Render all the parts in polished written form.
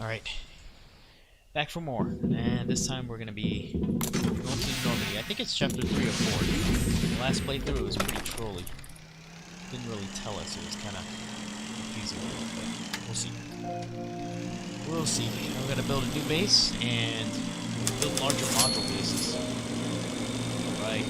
Alright, back for more, and this time we're going to be going to Normandy. I think it's chapter 3 or 4. The last playthrough it was pretty trolly. Didn't really tell us, it was kind of confusing, but we'll see. We'll see. Now we're going to build a new base, and build larger module bases. Alright.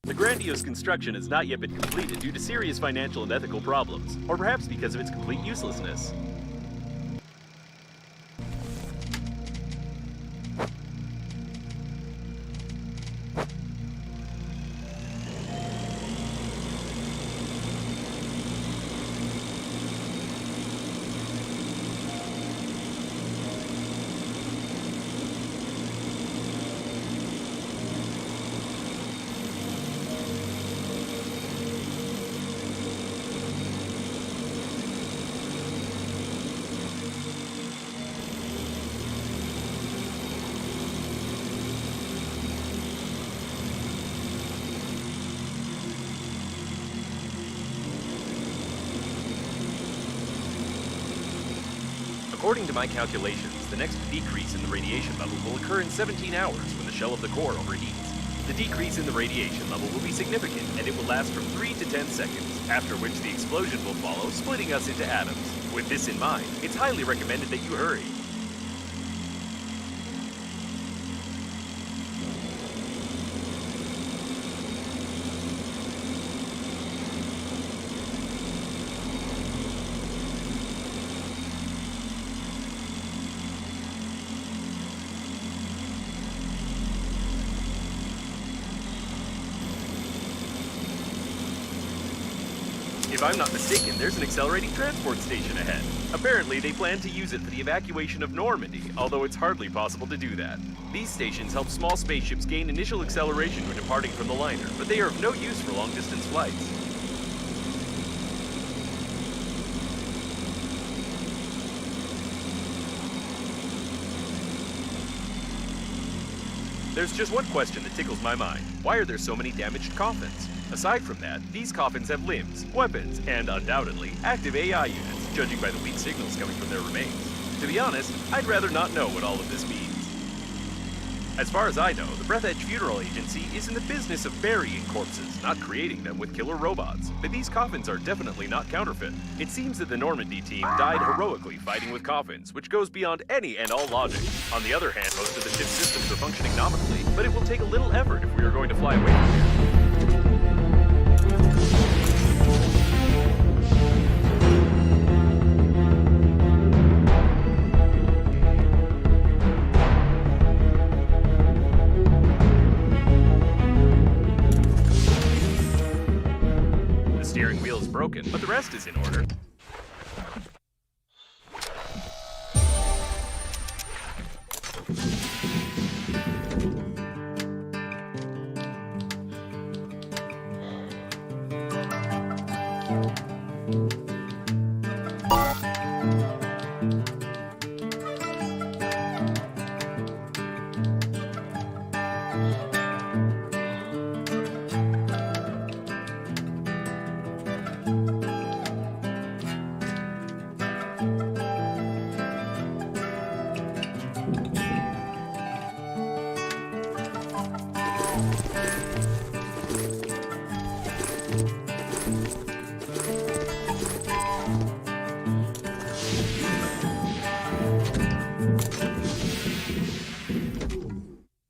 The grandiose construction has not yet been completed due to serious financial and ethical problems, or perhaps because of its complete uselessness. According to my calculations, the next decrease in the radiation level will occur in 17 hours when the shell of the core overheats. The decrease in the radiation level will be significant, and it will last from 3 to 10 seconds, after which the explosion will follow, splitting us into atoms. With this in mind, it's highly recommended that you hurry. If I'm not mistaken, there's an accelerating transport station ahead. Apparently, they plan to use it for the evacuation of Normandy, although it's hardly possible to do that. These stations help small spaceships gain initial acceleration when departing from the liner, but they are of no use for long-distance flights. There's just one question that tickles my mind. Why are there so many damaged coffins? Aside from that, these coffins have limbs, weapons, and undoubtedly, active AI units, judging by the weak signals coming from their remains. To be honest, I'd rather not know what all of this means. As far as I know, the Breathedge Funeral Agency is in the business of burying corpses, not creating them with killer robots. But these coffins are definitely not counterfeit. It seems that the Normandy team died heroically fighting with coffins, which goes beyond any and all logic. On the other hand, most of the ship's systems are functioning nominally, but it will take a little effort if we are going to fly away from here. Broken, but the rest is in order.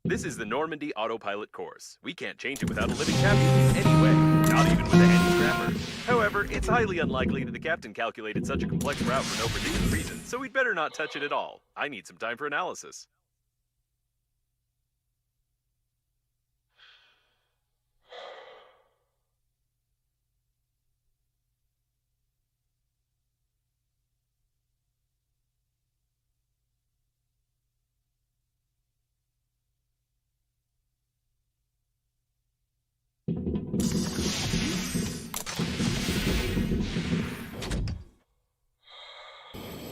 This is the Normandy autopilot course. We can't change it without a living captain in any way, not even with a handy scrapper. However, it's highly unlikely that the captain calculated such a complex route for no particular reason, so we'd better not touch it at all. I need some time for analysis.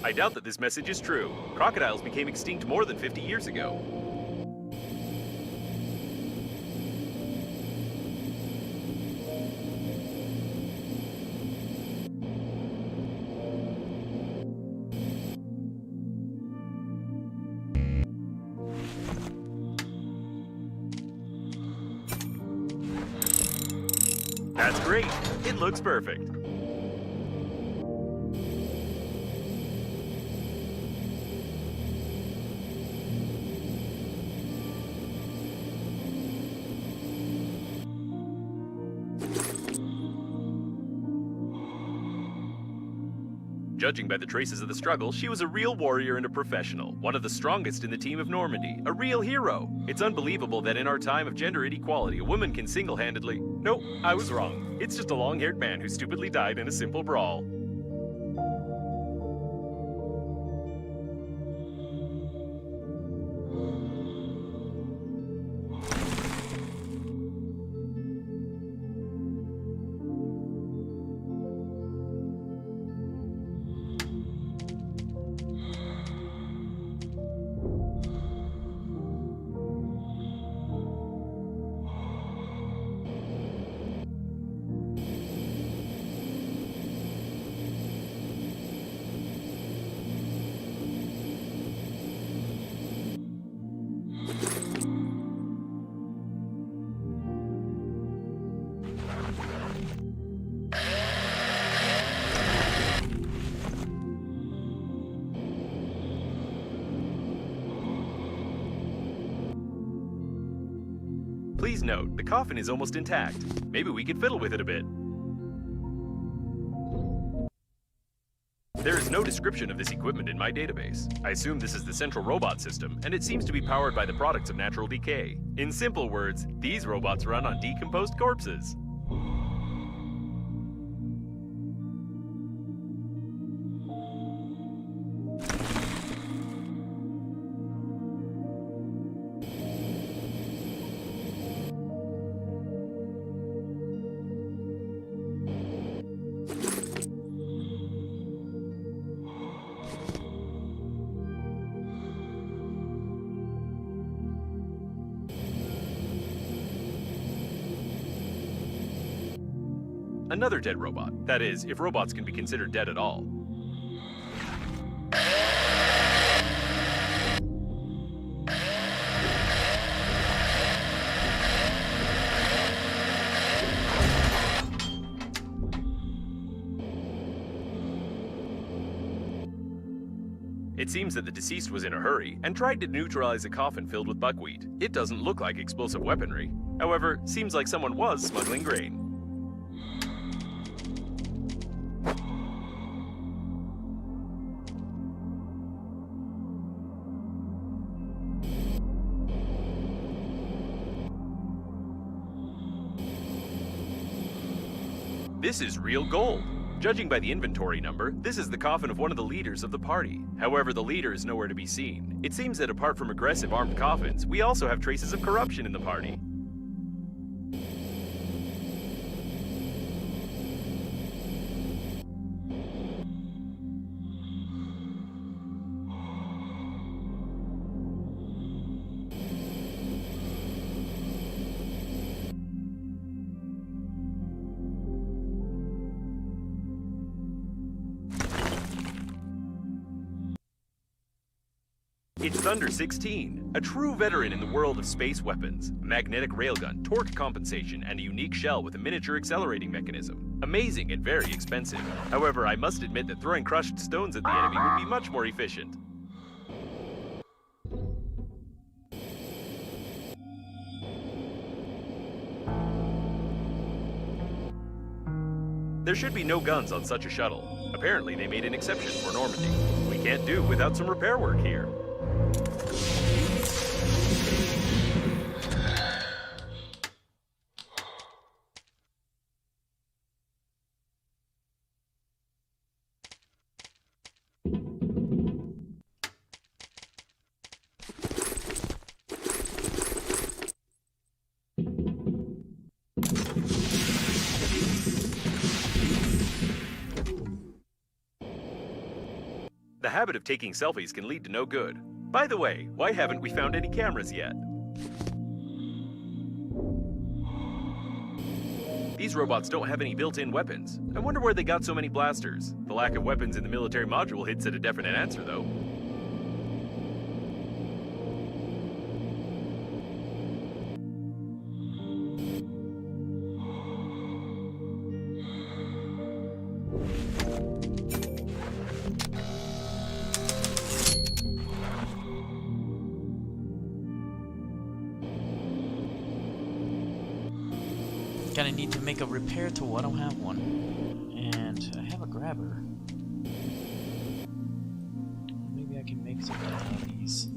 I doubt that this message is true. Crocodiles became extinct more than 50 years ago. That's great. It looks perfect. Judging by the traces of the struggle, she was a real warrior and a professional, one of the strongest in the team of Normandy, a real hero. It's unbelievable that in our time of gender inequality, a woman can single-handedly... Nope, I was wrong. It's just a long-haired man who stupidly died in a simple brawl. Please note, the coffin is almost intact. Maybe we could fiddle with it a bit. There is no description of this equipment in my database. I assume this is the central robot system, and it seems to be powered by the products of natural decay. In simple words, these robots run on decomposed corpses. Another dead robot. That is, if robots can be considered dead at all. It seems that the deceased was in a hurry and tried to neutralize a coffin filled with buckwheat. It doesn't look like explosive weaponry. However, seems like someone was smuggling grain. This is real gold. Judging by the inventory number, this is the coffin of one of the leaders of the party. However, the leader is nowhere to be seen. It seems that apart from aggressive armed coffins, we also have traces of corruption in the party. It's Thunder 16, a true veteran in the world of space weapons, a magnetic railgun, torque compensation, and a unique shell with a miniature accelerating mechanism. Amazing and very expensive. However, I must admit that throwing crushed stones at the enemy would be much more efficient. There should be no guns on such a shuttle. Apparently they made an exception for Normandy. We can't do without some repair work here. The habit of taking selfies can lead to no good. By the way, why haven't we found any cameras yet? These robots don't have any built-in weapons. I wonder where they got so many blasters. The lack of weapons in the military module hints at a definite answer, though. Gonna need to make a repair tool. I don't have one. And I have a grabber. Maybe I can make something out of these.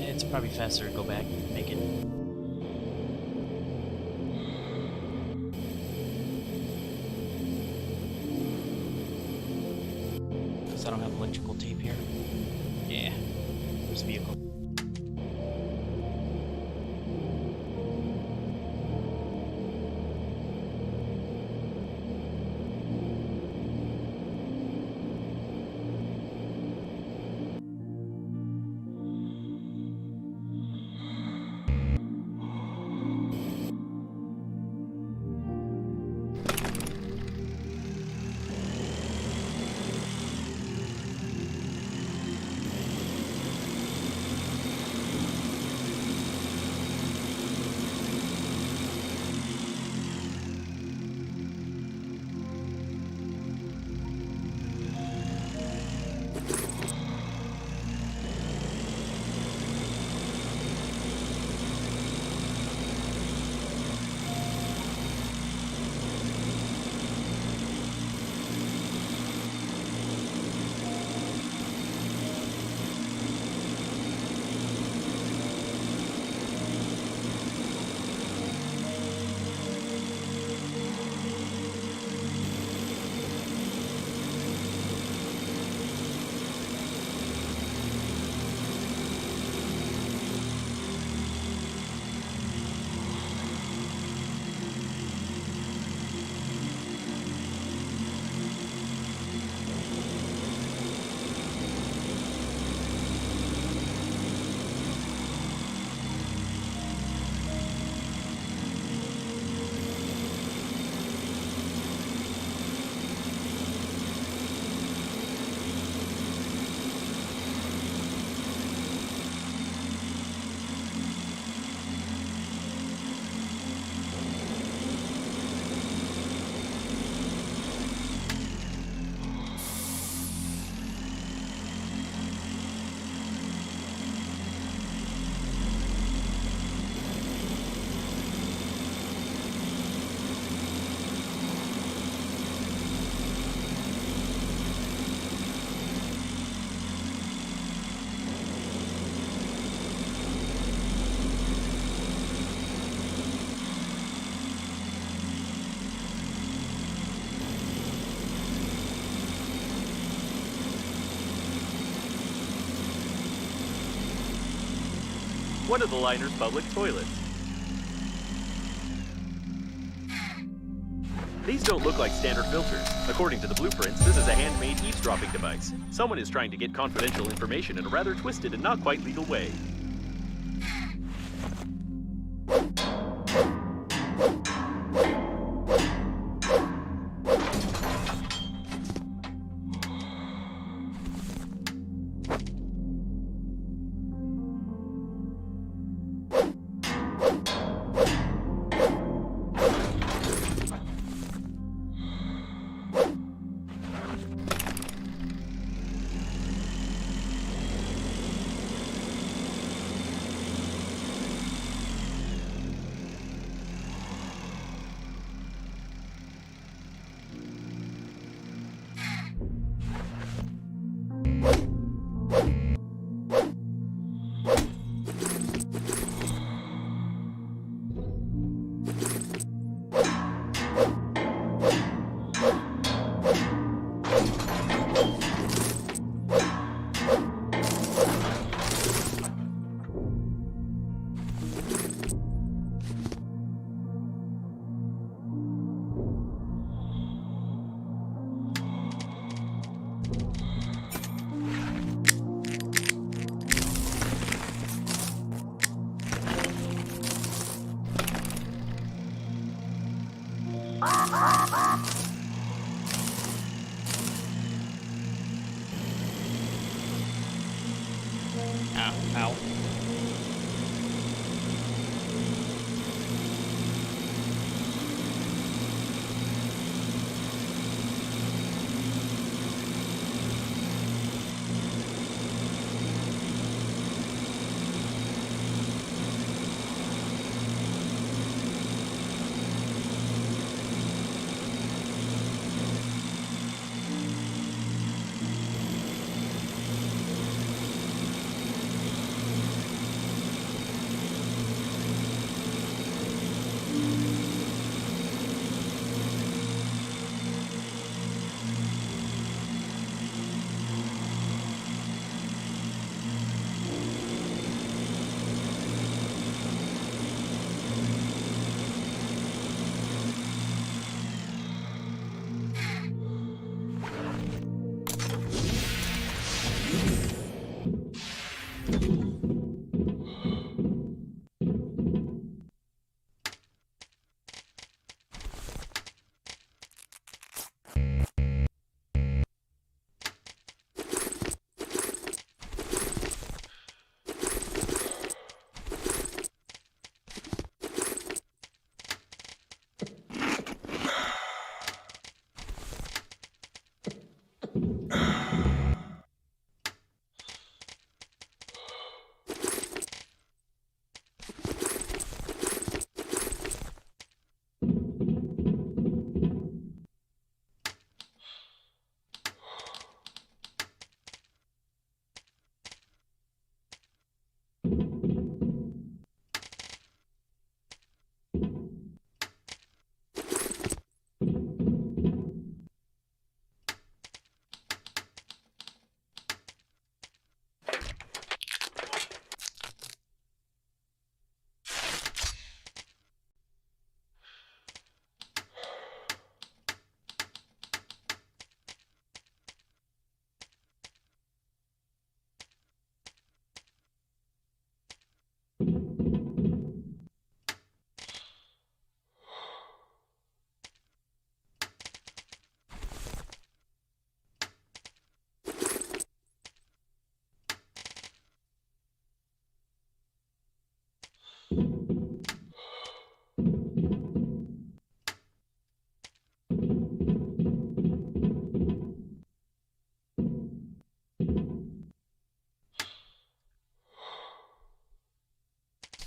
It's probably faster to go back and make it. I don't have electrical tape here. Yeah, there's the vehicle. One of the liner's public toilets. These don't look like standard filters. According to the blueprints, this is a handmade eavesdropping device. Someone is trying to get confidential information in a rather twisted and not quite legal way. Ow, ow.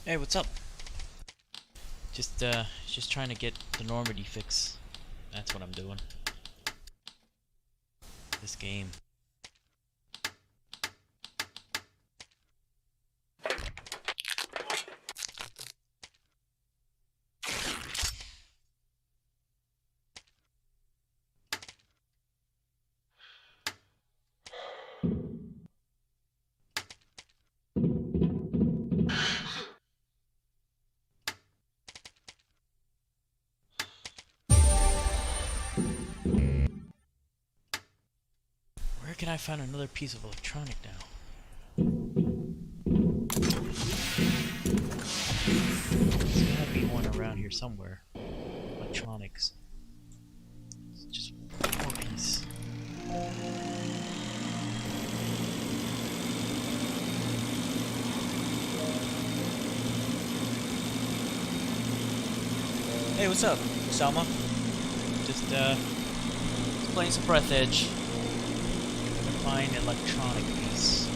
Hey, what's up? Just trying to get the Normandy fix. That's what I'm doing. This game. Where can I find another piece of electronic now? There's gotta be one around here somewhere. Electronics. It's just one more piece. Hey, what's up, Selma? Just playing some Breathedge. Find electronic piece.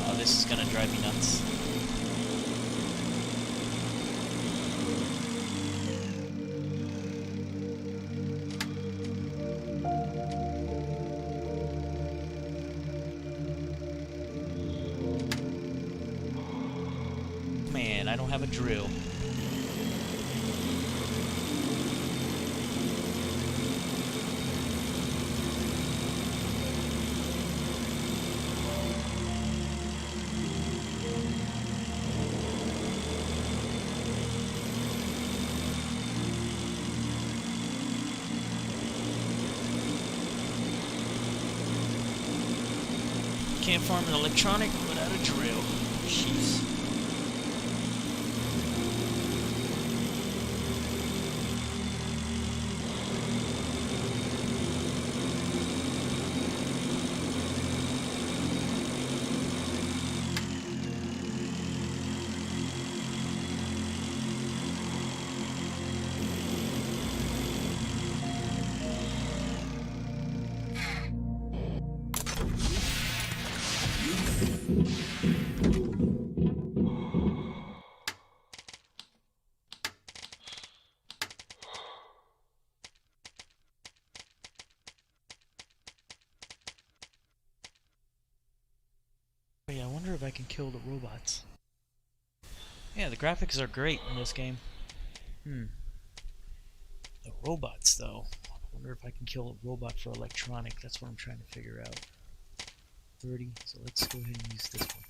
Oh, this is gonna drive me nuts. Man, I don't have a drill. Can't farm an electronic without a drill. Jeez. Yeah, I wonder if I can kill the robots. Yeah, the graphics are great in this game. The robots, though. I wonder if I can kill a robot for electronic. That's what I'm trying to figure out. 30, so let's go ahead and use this one.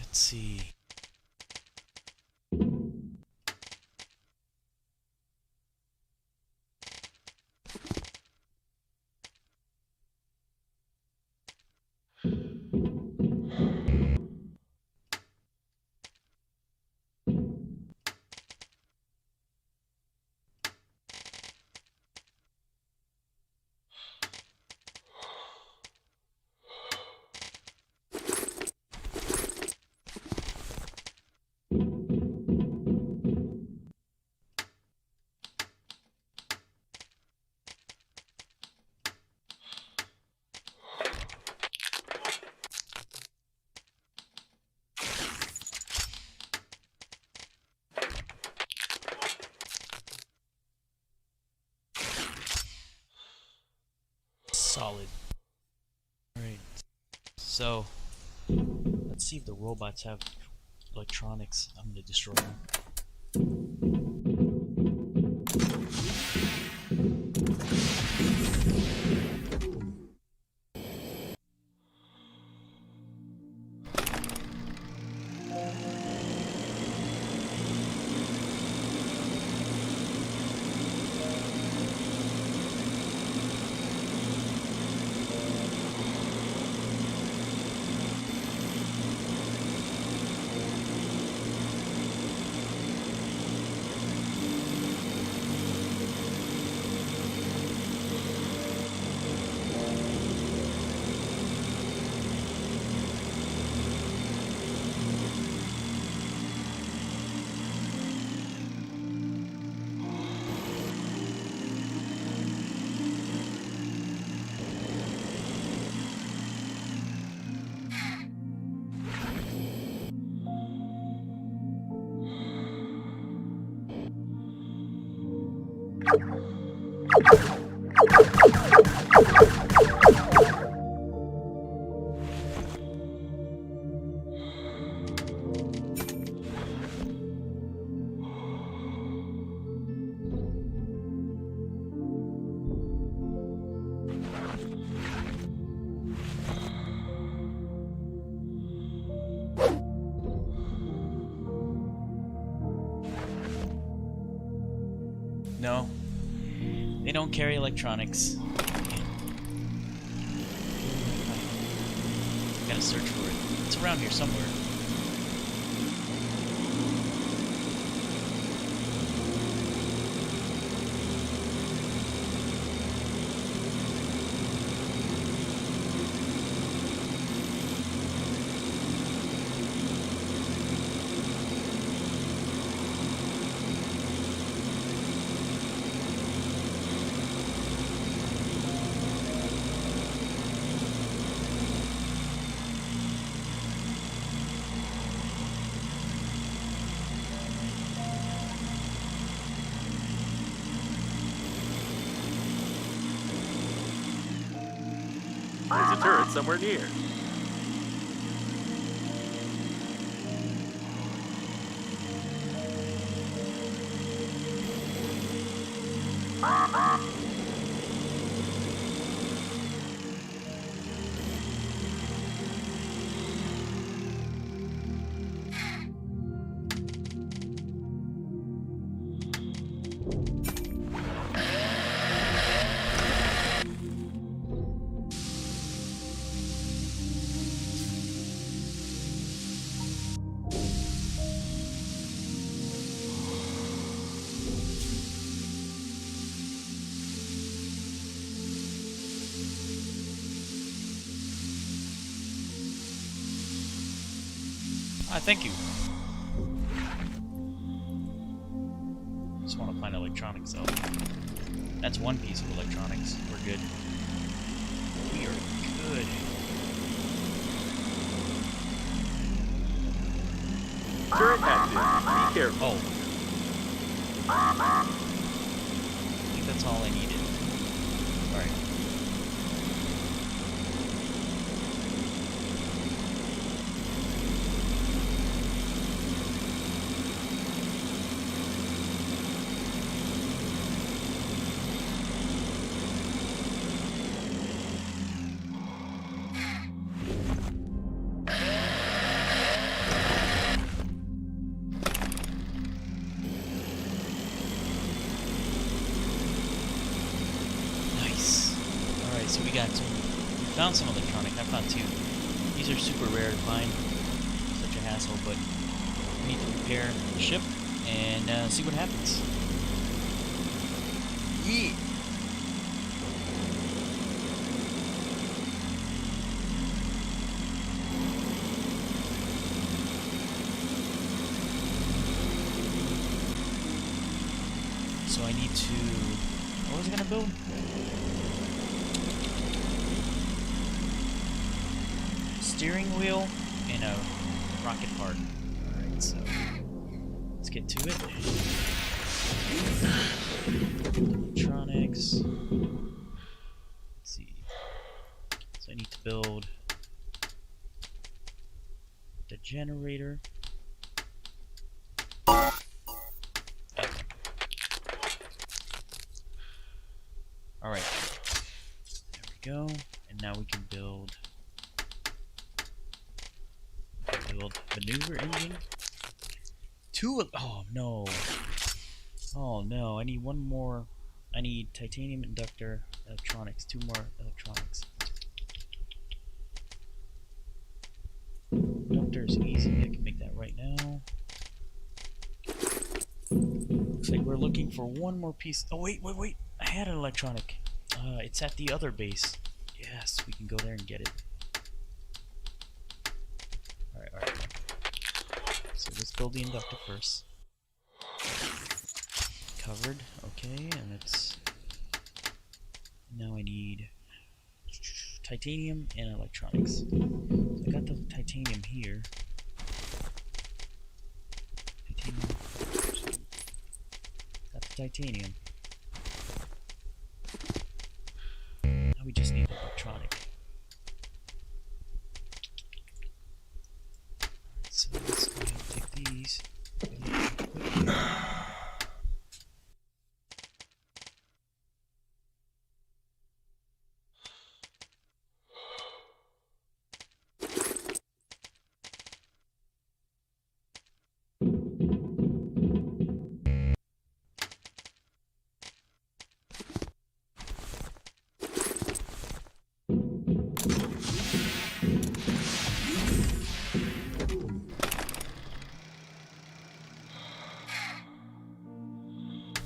Let's see. Solid. Alright. So, let's see if the robots have electronics. I'm gonna destroy them. No, they don't carry electronics. Gotta search for it. It's around here somewhere. There's a turret somewhere near. Ah, thank you. Just want to find electronics though. That's one piece of electronics. We're good. We are good. Turret active. Be careful. Oh. I think that's all I needed. Alright. So we found some electronic. I found 2. These are super rare to find. Such a hassle, but we need to repair the ship and see what happens. Yeah. So I need to... What was I gonna build? Steering wheel and a rocket part. Alright, so let's get to it. Electronics. Let's see. So I need to build the generator. Alright. There we go. And now we can build maneuver engine. 2 of... Oh no. Oh no, I need one more. I need titanium inductor, electronics, 2 more electronics. Inductor is easy, I can make that right now. Looks like we're looking for one more piece. Oh wait, I had an electronic. It's at the other base. Yes, we can go there and get it. Alright. So let's build the inductor first. Covered, okay, and it's... Now I need titanium and electronics. So I got the titanium here. Got the titanium. Now we just need the electronic. So let's go ahead and take these.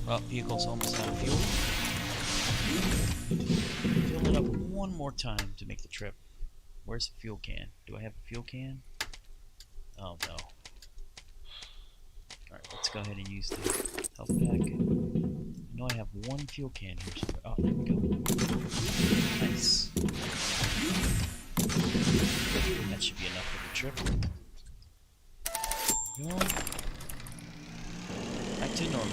Well, vehicle's almost out of fuel. Fill it up one more time to make the trip. Where's the fuel can? Do I have a fuel can? Oh no. Alright, let's go ahead and use the health pack. I know I have one fuel can here somewhere. Oh, there we go. Nice. That should be enough for the trip. There we go. Back to normal.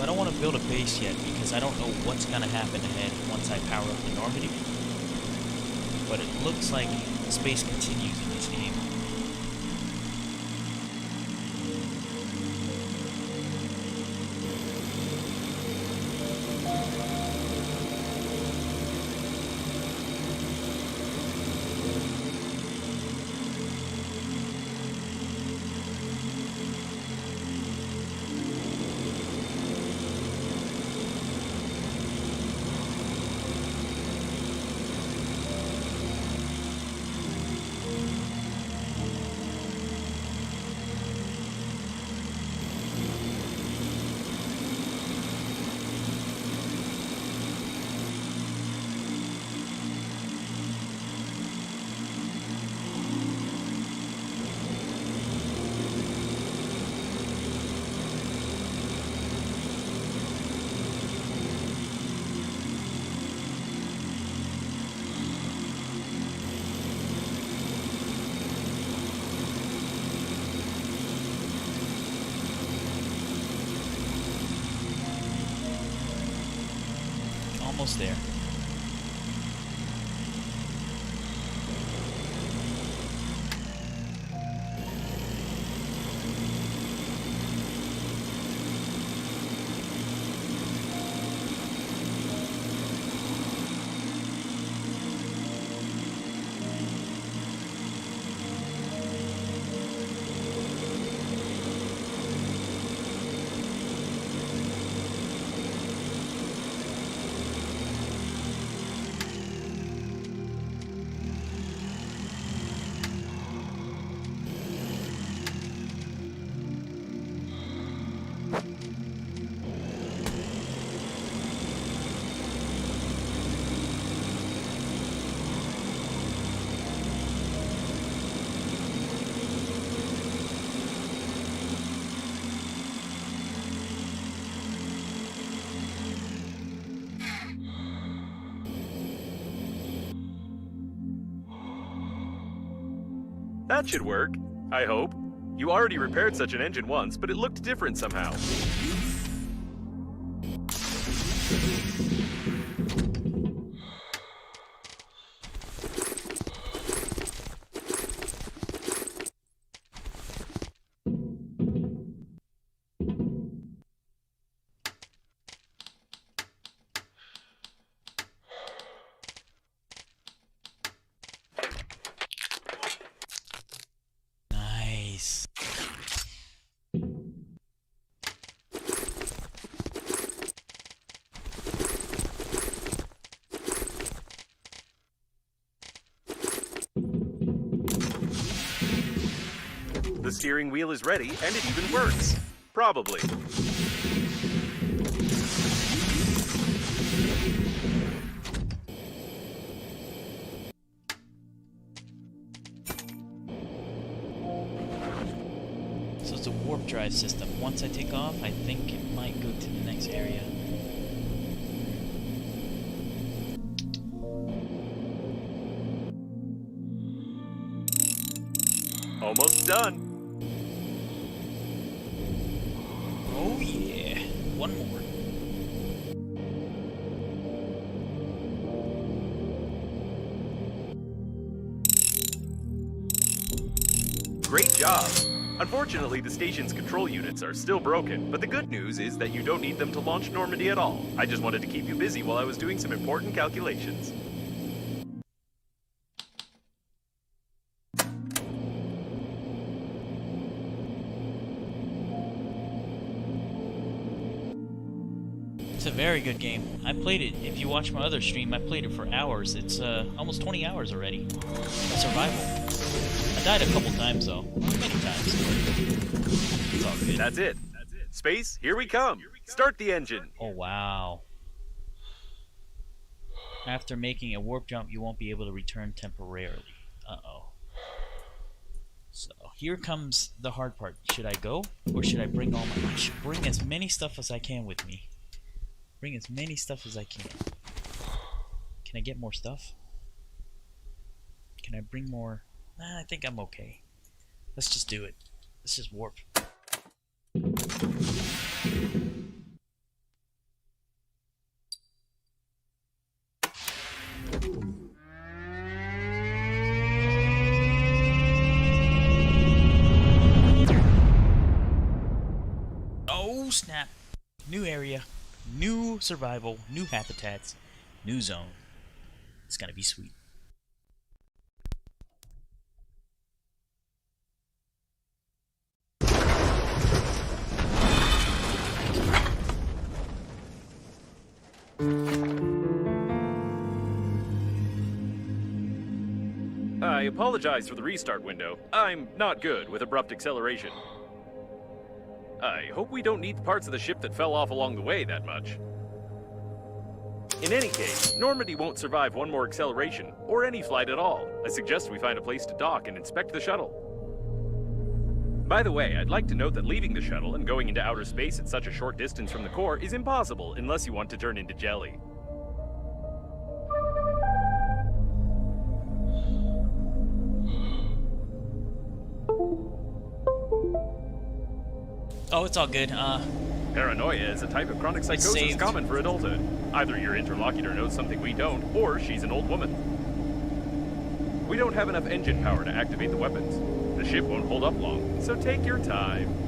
I don't want to build a base yet because I don't know what's going to happen ahead once I power up the Normandy. But it looks like space continues in this game. Almost there. That should work, I hope. You already repaired such an engine once, but it looked different somehow. Nice. The steering wheel is ready, and it even works. Probably. So it's a warp drive system. Once I take off, I think it might go to the next area. Almost done. Oh yeah. One more. Great job. Unfortunately, the station's control units are still broken, but the good news is that you don't need them to launch Normandy at all. I just wanted to keep you busy while I was doing some important calculations. It's a very good game. I played it. If you watch my other stream, I played it for hours. It's almost 20 hours already. Survival. I died a couple times though. Many times. It's all good. That's it. Space, here we come. Start the engine. Oh wow. After making a warp jump, you won't be able to return temporarily. Uh-oh. So here comes the hard part. Should I go? Or should I bring all my... I should bring as many stuff as I can with me. Bring as many stuff as I can. Can I get more stuff? Can I bring more? Nah, I think I'm okay. Let's just do it. Let's just warp. Oh snap! New area, new survival, new habitats, new zone. It's gonna be sweet. I apologize for the restart window. I'm not good with abrupt acceleration. I hope we don't need the parts of the ship that fell off along the way that much. In any case, Normandy won't survive one more acceleration, or any flight at all. I suggest we find a place to dock and inspect the shuttle. By the way, I'd like to note that leaving the shuttle and going into outer space at such a short distance from the core is impossible unless you want to turn into jelly. Oh, it's all good. Paranoia is a type of chronic psychosis saved. common for adulthood. Either your interlocutor knows something we don't, or she's an old woman. We don't have enough engine power to activate the weapons. The ship won't hold up long, so take your time.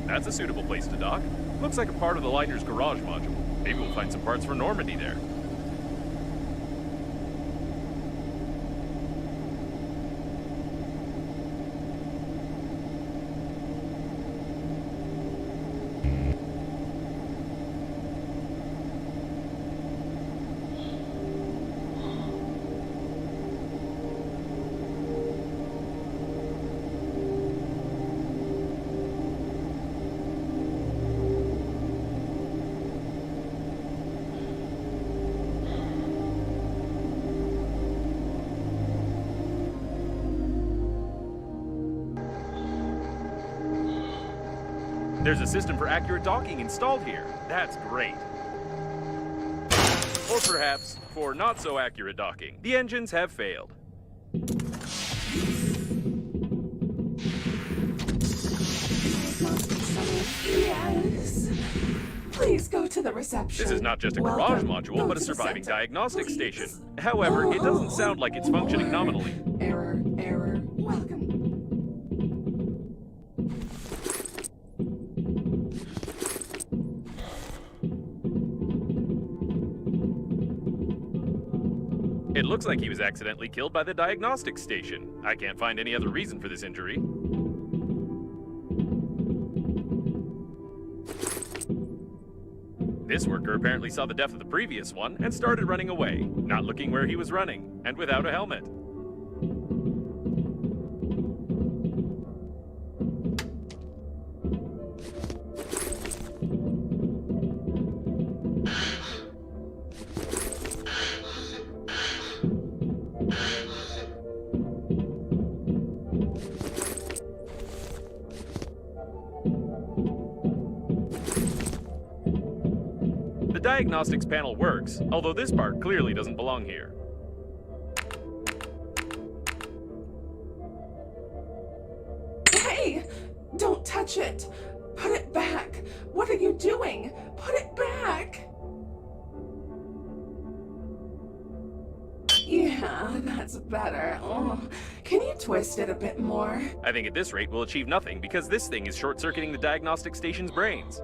That's a suitable place to dock. Looks like a part of the liner's garage module. Maybe we'll find some parts for Normandy there. There's a system for accurate docking installed here. That's great. Or perhaps, for not so accurate docking, the engines have failed. Yes. Please go to the reception. This is not just a garage Welcome. module, Go but a to the surviving center. diagnostic Please. station. However, it doesn't sound like it's functioning nominally. Error, error. Welcome. It looks like he was accidentally killed by the diagnostic station. I can't find any other reason for this injury. This worker apparently saw the death of the previous one and started running away, not looking where he was running, and without a helmet. The diagnostics panel works, although this part clearly doesn't belong here. Hey! Don't touch it! Put it back! What are you doing? Put it back! Yeah, that's better. Oh, can you twist it a bit more? I think at this rate we'll achieve nothing because this thing is short-circuiting the diagnostic station's brains.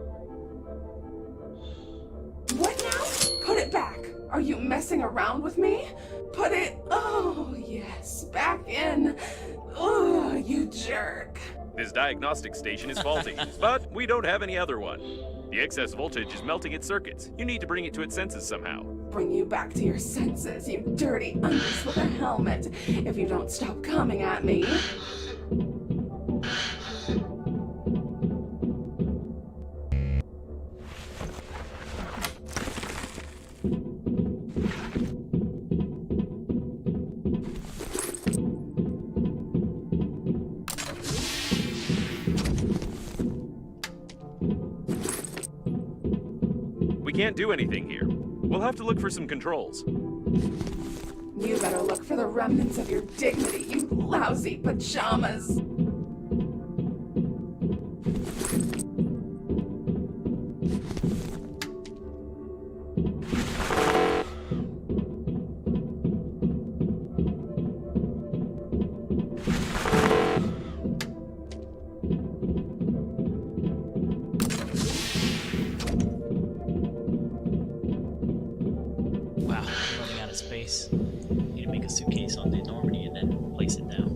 What now? Put it back. Are you messing around with me? Put it... Oh, yes. Back in. Oh, you jerk. This diagnostic station is faulty, but we don't have any other one. The excess voltage is melting its circuits. You need to bring it to its senses somehow. Bring you back to your senses, you dirty undies with a helmet, if you don't stop coming at me. We can't do anything here. We'll have to look for some controls. You better look for the remnants of your dignity, you lousy pajamas. around in Normandy and then place it down.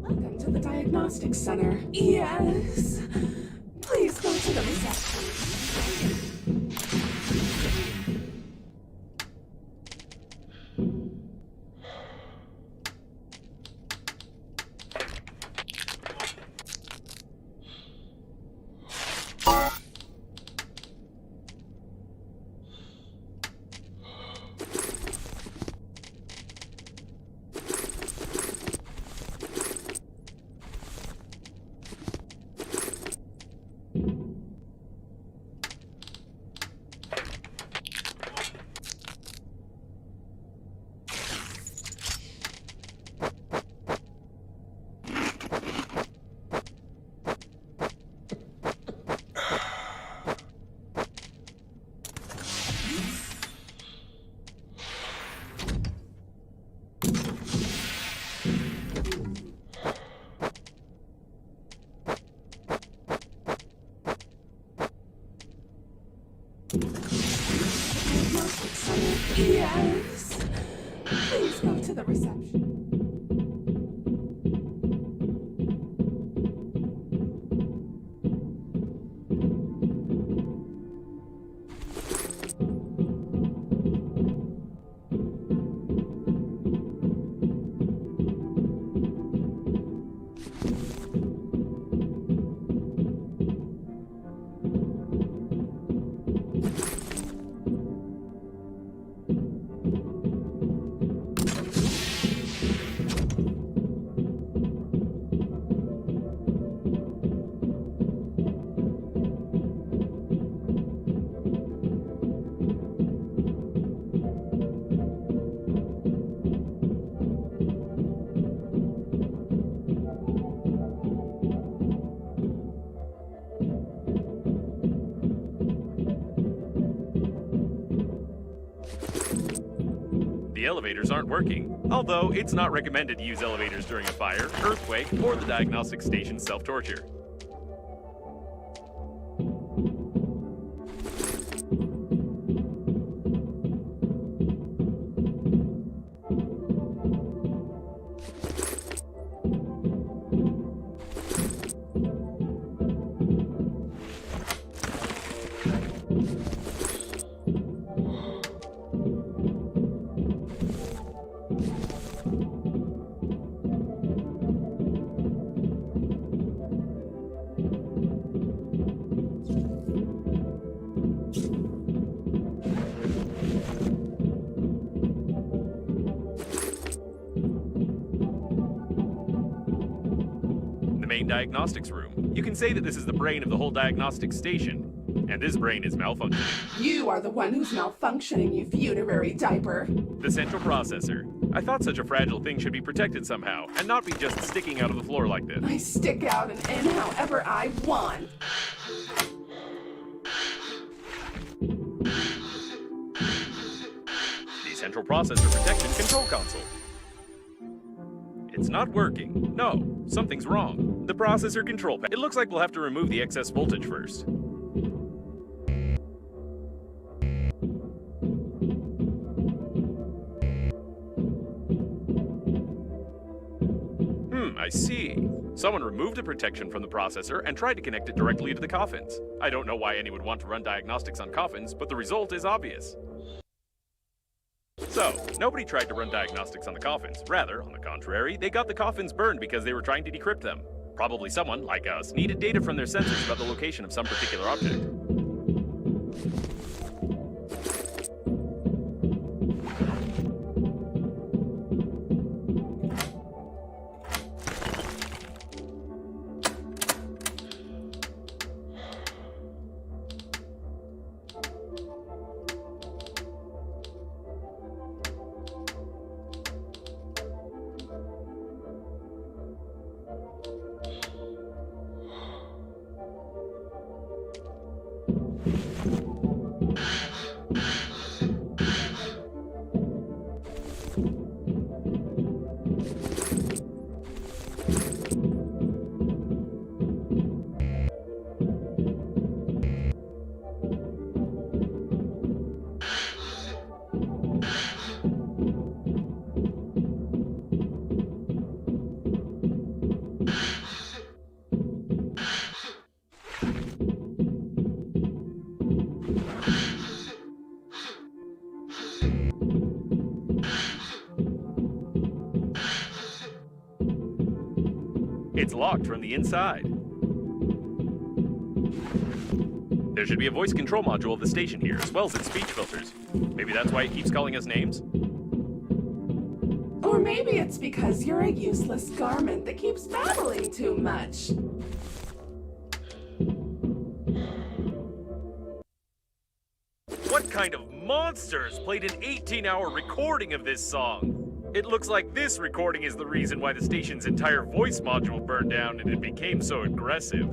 Welcome to the Diagnostics Center. Yes. Please go to the reception. Yes. Please go to the reception. The elevators aren't working, although it's not recommended to use elevators during a fire, earthquake, or the diagnostic station's self-torture. Diagnostics room. You can say that this is the brain of the whole diagnostic station, and this brain is malfunctioning. You are the one who's malfunctioning, you funerary diaper. The central processor. I thought such a fragile thing should be protected somehow, and not be just sticking out of the floor like this. I stick out and in however I want. The central processor protection control console. It's not working. No, something's wrong. The processor control panel. It looks like we'll have to remove the excess voltage first. I see. Someone removed the protection from the processor and tried to connect it directly to the coffins. I don't know why anyone would want to run diagnostics on coffins, but the result is obvious. So, nobody tried to run diagnostics on the coffins. Rather, on the contrary, they got the coffins burned because they were trying to decrypt them. Probably someone, like us, needed data from their sensors about the location of some particular object. locked from the inside. There should be a voice control module of the station here, as well as its speech filters. Maybe that's why it keeps calling us names? Or maybe it's because you're a useless garment that keeps babbling too much. What kind of monsters played an 18-hour recording of this song? It looks like this recording is the reason why the station's entire voice module burned down and it became so aggressive.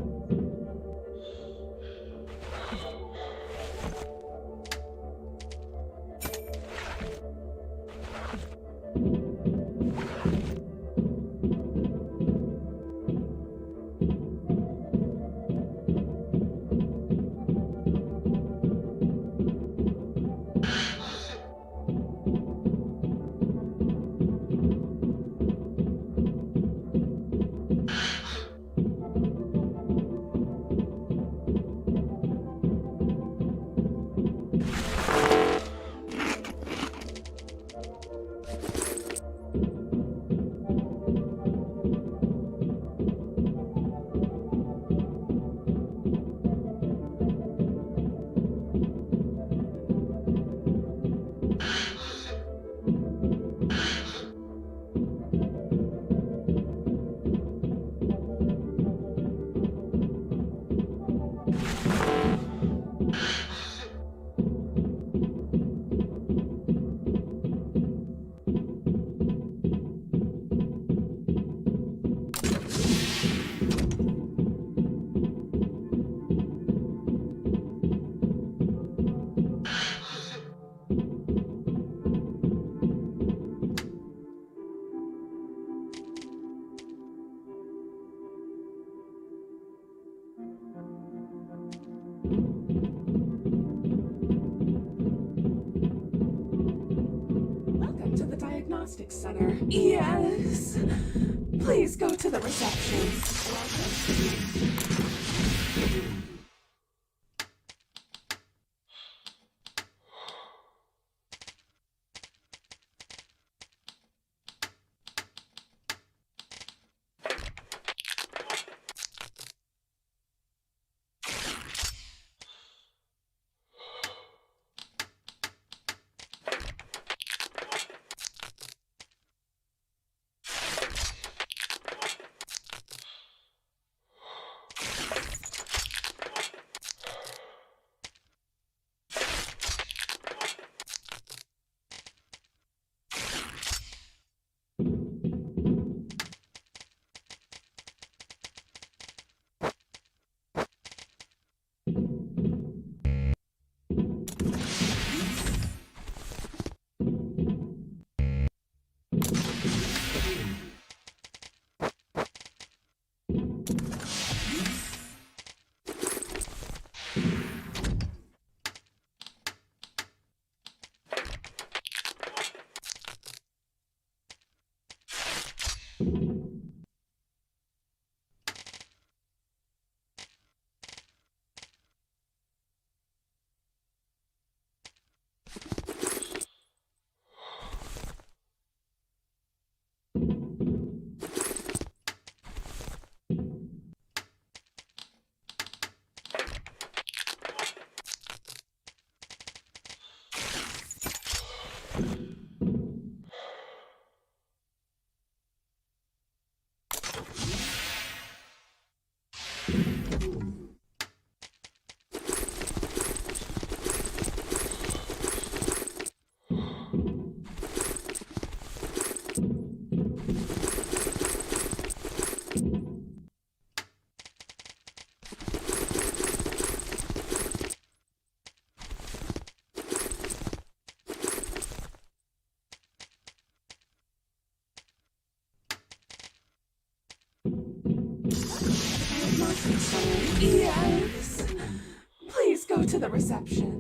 Welcome to the Diagnostics Center. Yes. Please go to the reception. Yes. Please go to the reception.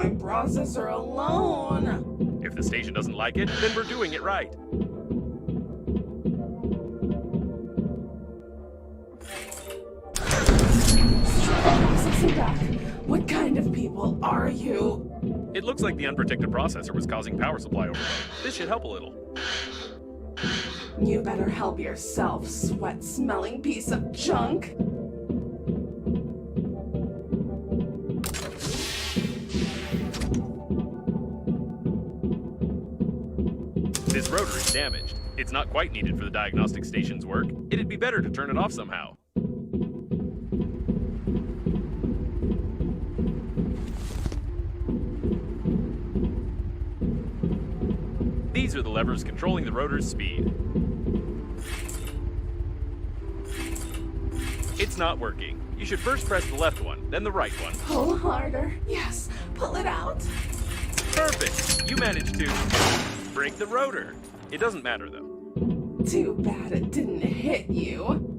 my processor alone. If the station doesn't like it, then we're doing it right. Processing back. What kind of people are you? It looks like the unprotected processor was causing power supply overload. This should help a little. You better help yourself, sweat-smelling piece of junk. This rotor is damaged. It's not quite needed for the diagnostic station's work. It'd be better to turn it off somehow. These are the levers controlling the rotor's speed. It's not working. You should first press the left one, then the right one. Pull harder. Yes, pull it out. Perfect! You managed to break the rotor. It doesn't matter though. Too bad it didn't hit you.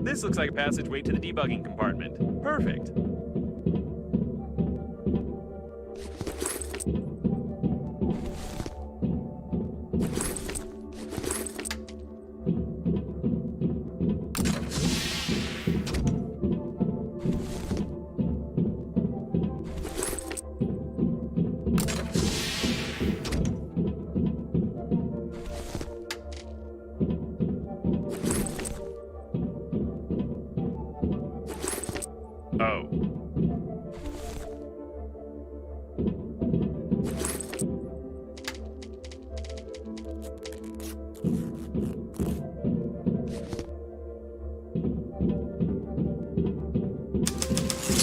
This looks like a passageway to the debugging compartment. Perfect. Oh.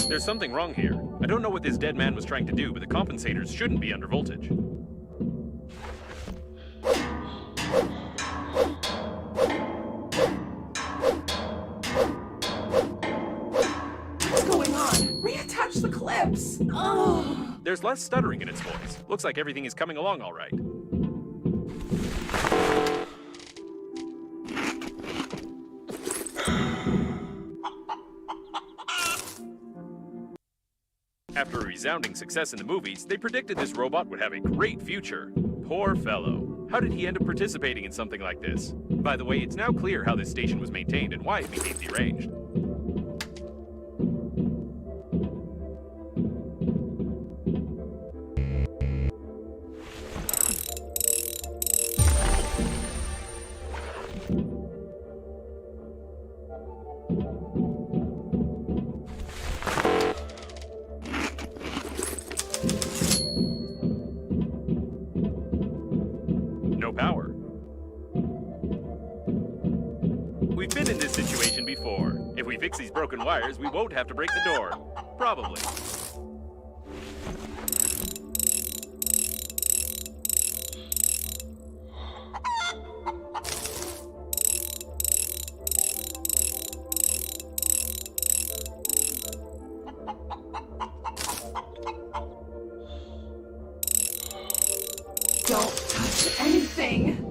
There's something wrong here. I don't know what this dead man was trying to do, but the compensators shouldn't be under voltage. Reattach the clips. Oh. There's less stuttering in its voice. Looks like everything is coming along all right. After a resounding success in the movies, they predicted this robot would have a great future. Poor fellow. How did he end up participating in something like this? By the way, it's now clear how this station was maintained and why it became deranged. No power. We've been in this situation before. If we fix these broken wires, we won't have to break the door. Probably. Don't touch anything.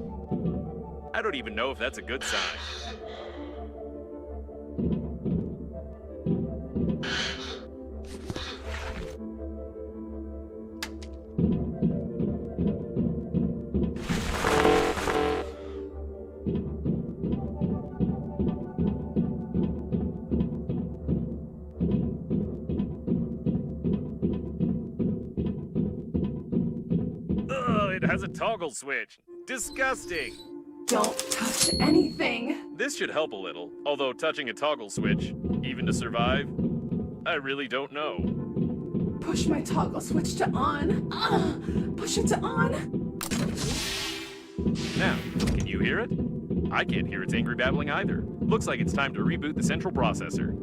I don't even know if that's a good sign. Ugh, it has a toggle switch. Disgusting. Don't touch anything. This should help a little, although touching a toggle switch, even to survive, I really don't know. Push my toggle switch to on. Push it to on. Now, can you hear it? I can't hear its angry babbling either. Looks like it's time to reboot the central processor.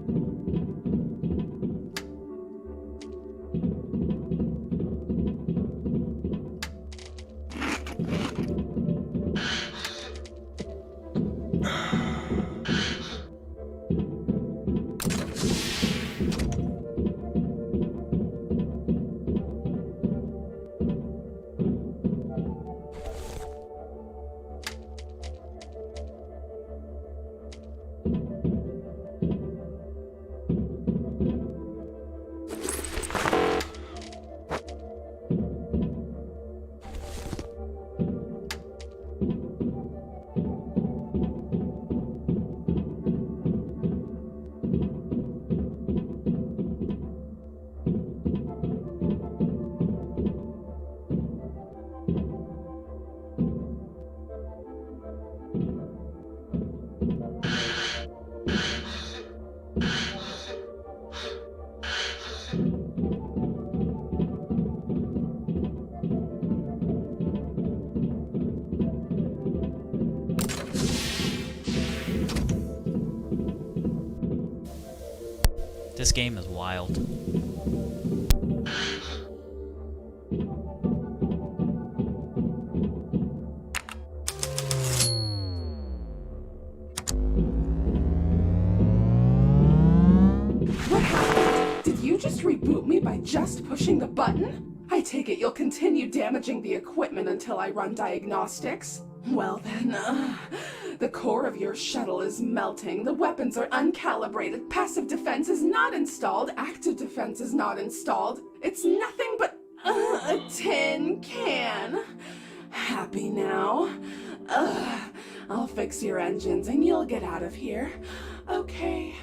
This game is wild. What happened? Did you just reboot me by just pushing the button? I take it you'll continue damaging the equipment until I run diagnostics? Well then, the core of your shuttle is melting, the weapons are uncalibrated, passive defense is not installed, active defense is not installed. It's nothing but a tin can. Happy now? I'll fix your engines and you'll get out of here. Okay.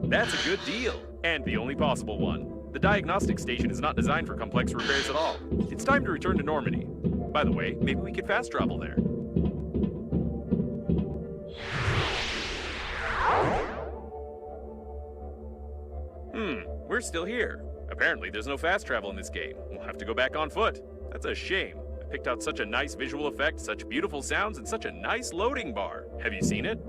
That's a good deal, and the only possible one. The diagnostic station is not designed for complex repairs at all. It's time to return to Normandy. By the way, maybe we could fast travel there. We're still here. Apparently there's no fast travel in this game. We'll have to go back on foot. That's a shame. I picked out such a nice visual effect, such beautiful sounds, and such a nice loading bar. Have you seen it?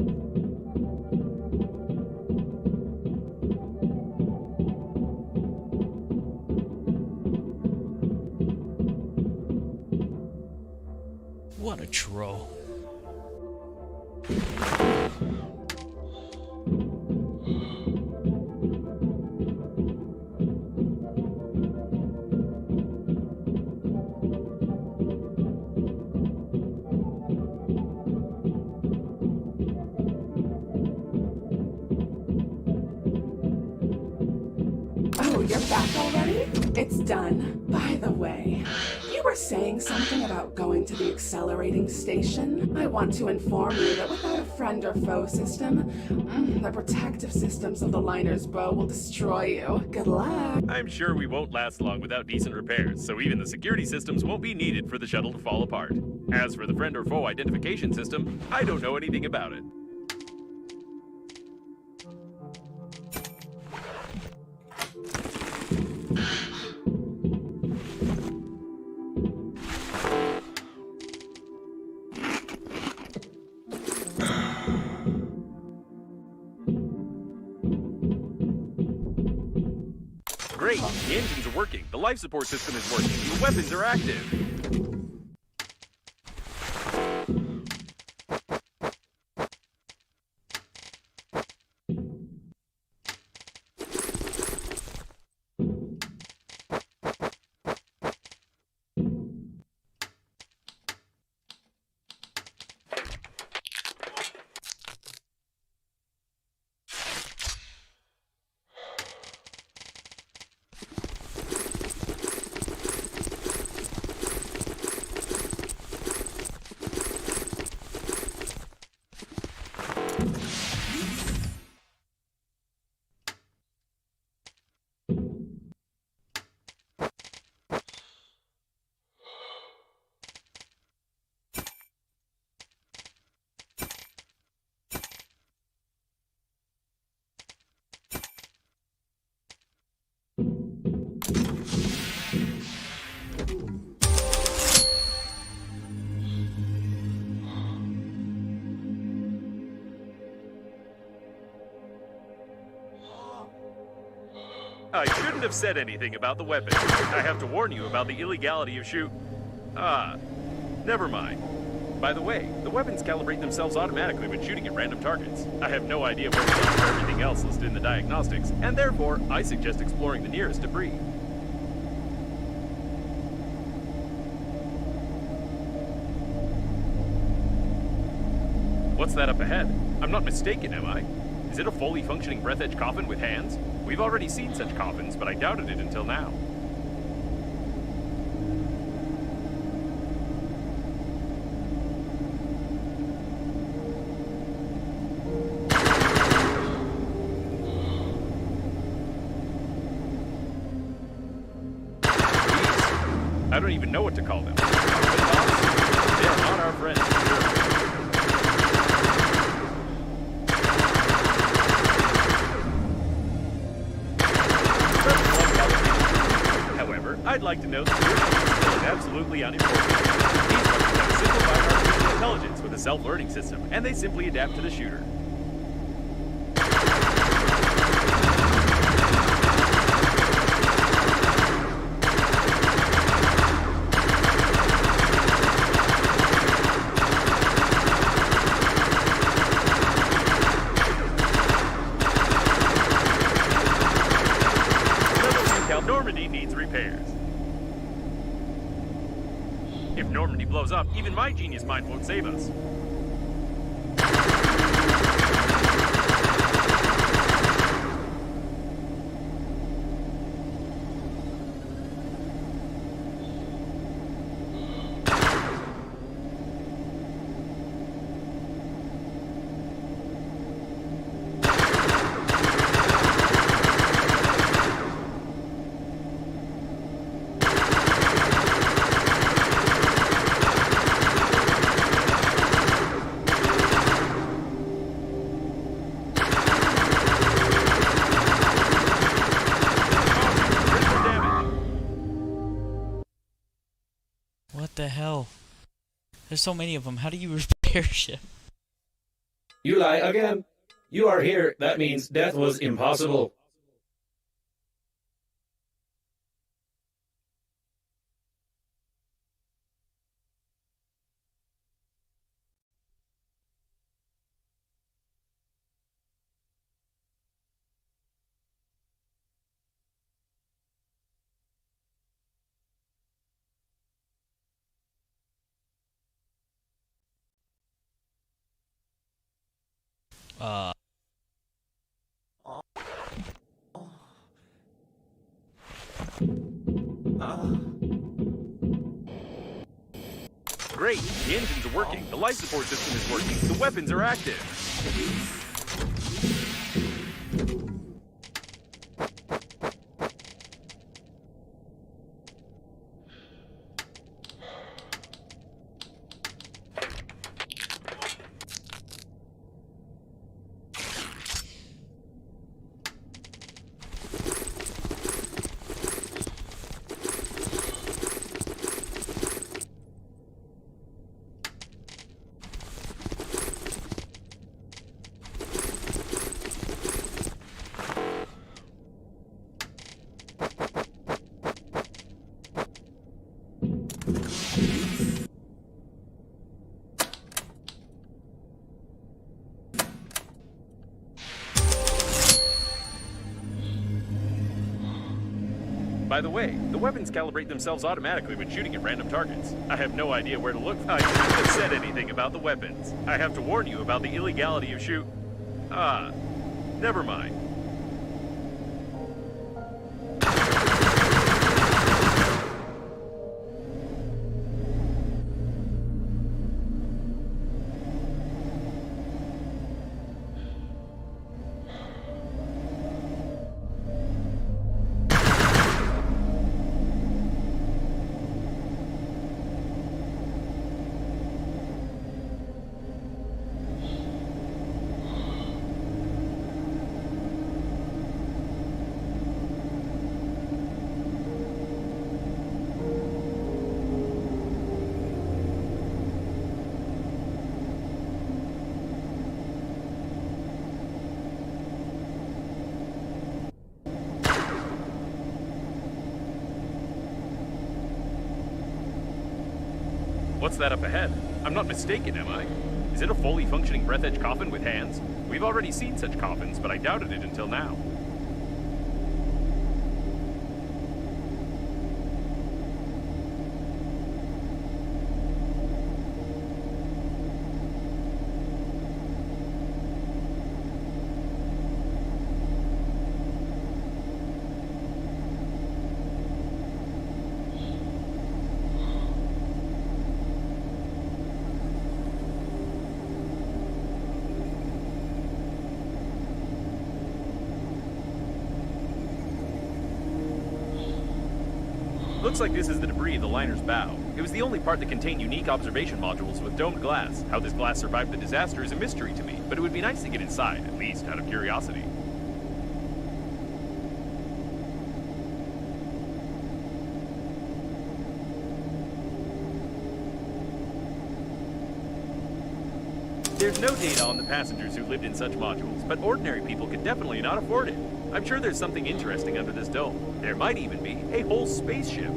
What a troll. Oh, you're back already? It's done. By the way, you were saying something about going to the accelerating station. I want to inform you that without a friend or foe system, the protective systems of the liner's bow will destroy you. Good luck. I'm sure we won't last long without decent repairs, so even the security systems won't be needed for the shuttle to fall apart. As for the friend or foe identification system, I don't know anything about it. Great! The engines are working, the life support system is working, the weapons are active! I shouldn't have said anything about the weapon. I have to warn you about the illegality of never mind. By the way, the weapons calibrate themselves automatically when shooting at random targets. I have no idea where to look for everything else listed in the diagnostics, and therefore, I suggest exploring the nearest debris. What's that up ahead? I'm not mistaken, am I? Is it a fully functioning Breathedge coffin with hands? We've already seen such coffins, but I doubted it until now. I don't even know what to call them. But honestly, they are not our friends. However, I'd like to note that this is absolutely unimportant. These weapons have simplified artificial intelligence with a self-learning system, and they simply adapt to the shooter. needs repairs. If Normandy blows up, even my genius mind won't save us. What the hell? There's so many of them. How do you repair ship? You lie again. You are here. That means death was impossible. Uh. Great! The engines are working, the life support system is working, the weapons are active! By the way, the weapons calibrate themselves automatically when shooting at random targets. I have no idea where to look. I shouldn't have said anything about the weapons. I have to warn you about the illegality of never mind. What's that up ahead? I'm not mistaken, am I? Is it a fully functioning Breathedge coffin with hands? We've already seen such coffins, but I doubted it until now. Looks like this is the debris of the liner's bow. It was the only part that contained unique observation modules with domed glass. How this glass survived the disaster is a mystery to me, but it would be nice to get inside, at least out of curiosity. There's no data on the passengers who lived in such modules, but ordinary people could definitely not afford it. I'm sure there's something interesting under this dome. There might even be a whole spaceship.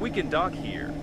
We can dock here.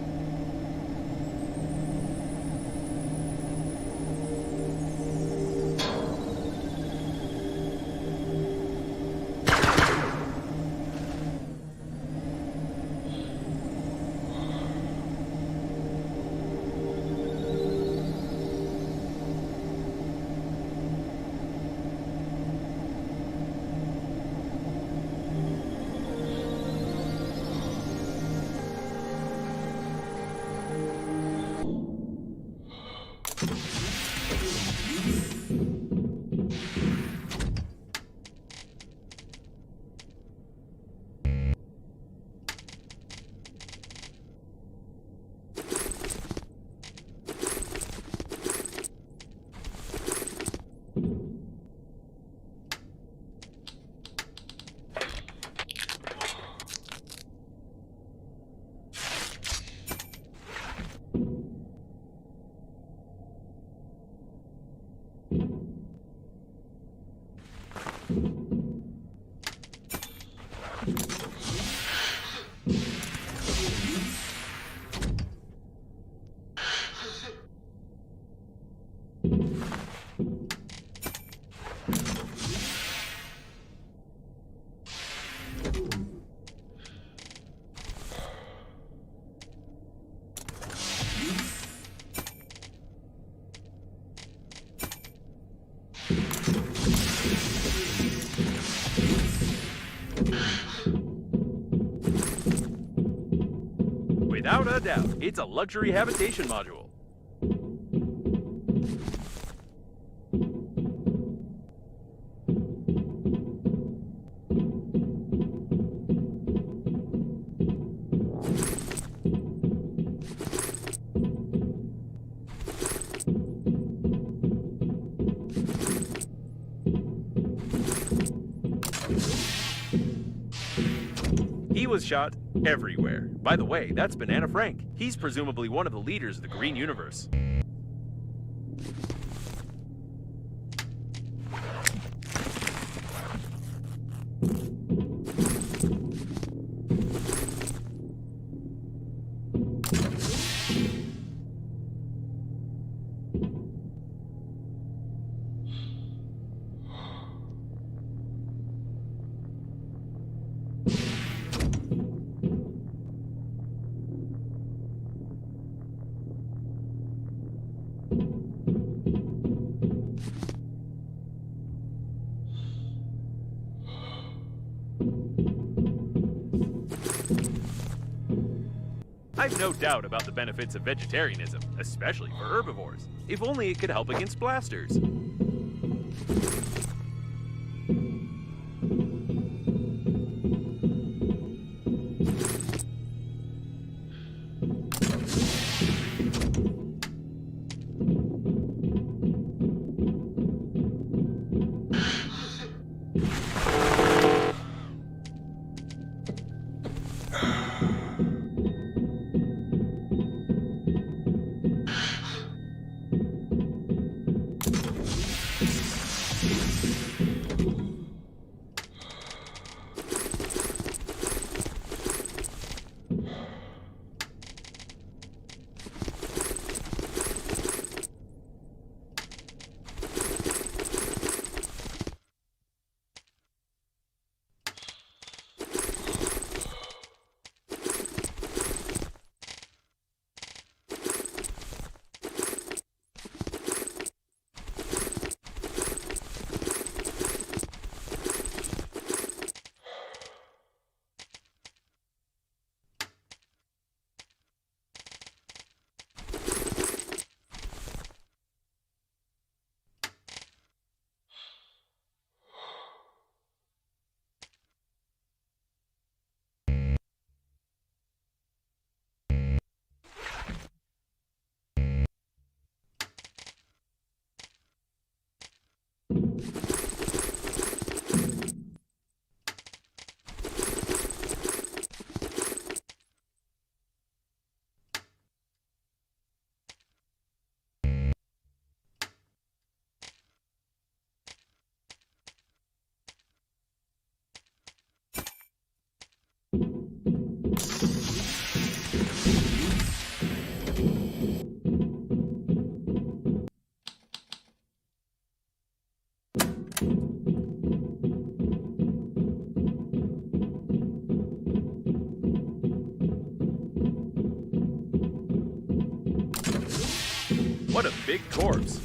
Without a doubt, it's a luxury habitation module. He was shot everywhere. By the way, that's Banana Frank. He's presumably one of the leaders of the Green Universe. I've no doubt about the benefits of vegetarianism, especially for herbivores. If only it could help against blasters. What a big corpse.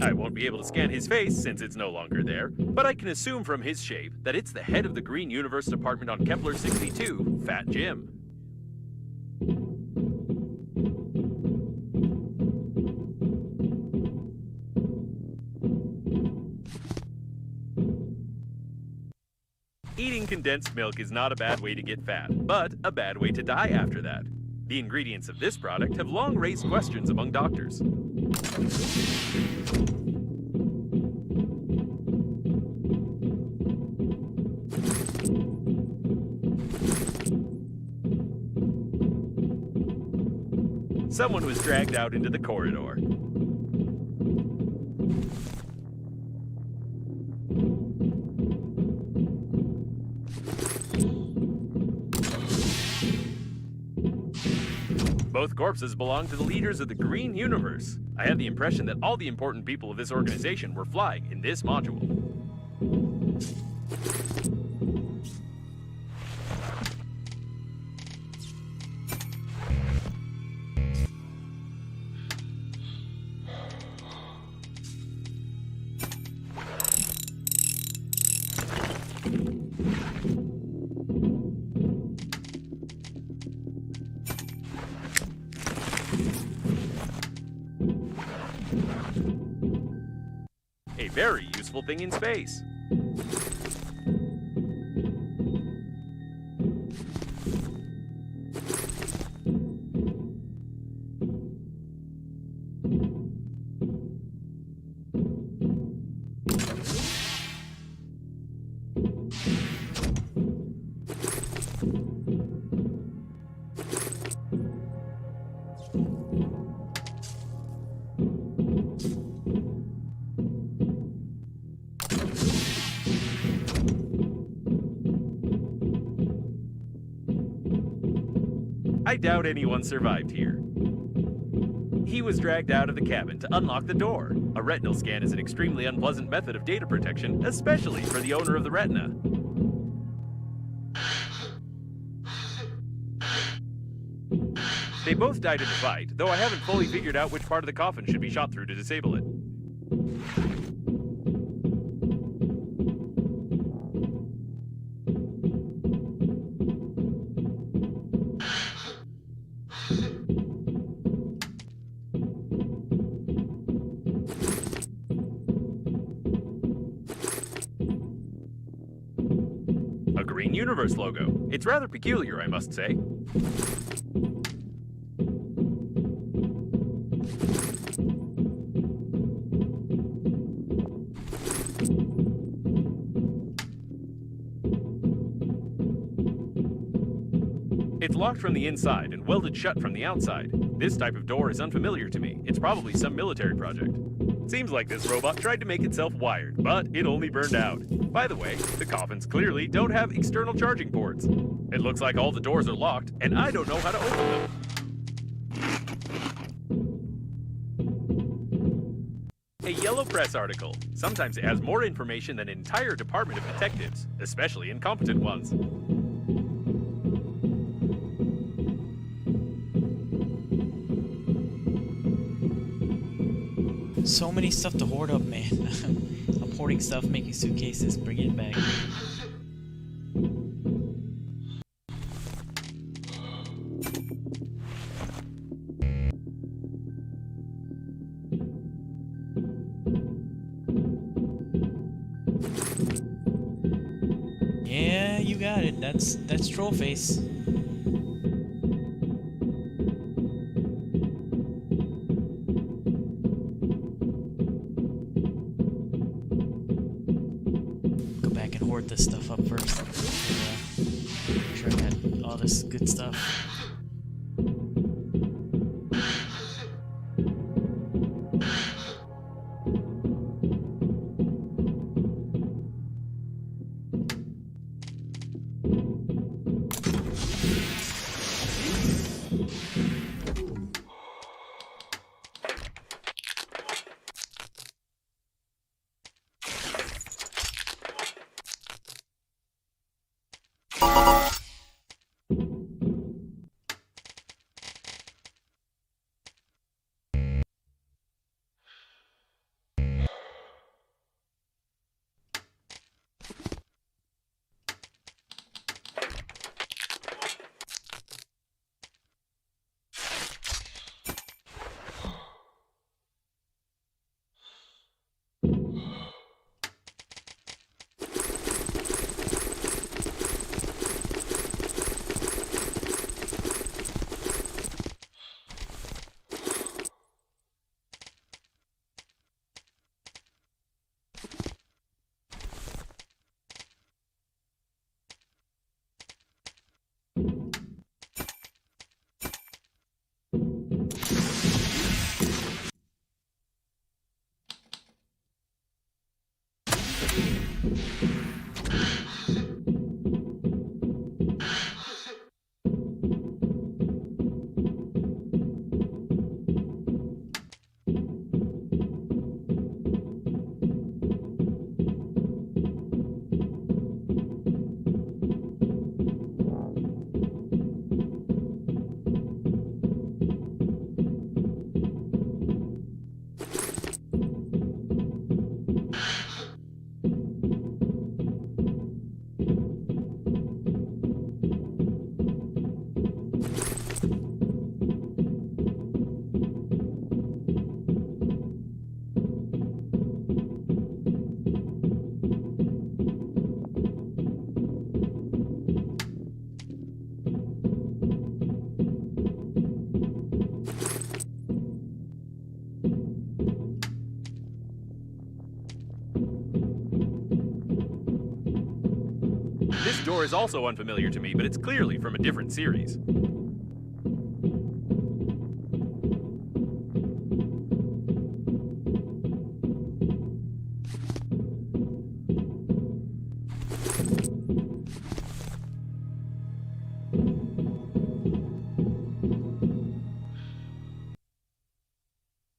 I won't be able to scan his face since it's no longer there, but I can assume from his shape that it's the head of the Green Universe Department on Kepler 62, Fat Jim. Eating condensed milk is not a bad way to get fat, but a bad way to die after that. The ingredients of this product have long raised questions among doctors. Someone was dragged out into the corridor. Both corpses belong to the leaders of the Green Universe. I have the impression that all the important people of this organization were flying in this module. A very useful thing in space. I doubt anyone survived here. He was dragged out of the cabin to unlock the door. A retinal scan is an extremely unpleasant method of data protection, especially for the owner of the retina. They both died in the fight, though I haven't fully figured out which part of the coffin should be shot through to disable it. A Green Universe logo. It's rather peculiar, I must say. It's locked from the inside and welded shut from the outside. This type of door is unfamiliar to me. It's probably some military project. Seems like this robot tried to make itself wired, but it only burned out. By the way, the coffins clearly don't have external charging ports. It looks like all the doors are locked, and I don't know how to open them. A yellow press article. Sometimes it has more information than an entire department of detectives, especially incompetent ones. So many stuff to hoard up, man. I'm hoarding stuff, making suitcases, bringing it back. Yeah, you got it. That's Trollface. Hoard this stuff up first. Make sure I got all this good stuff. This door is also unfamiliar to me, but it's clearly from a different series.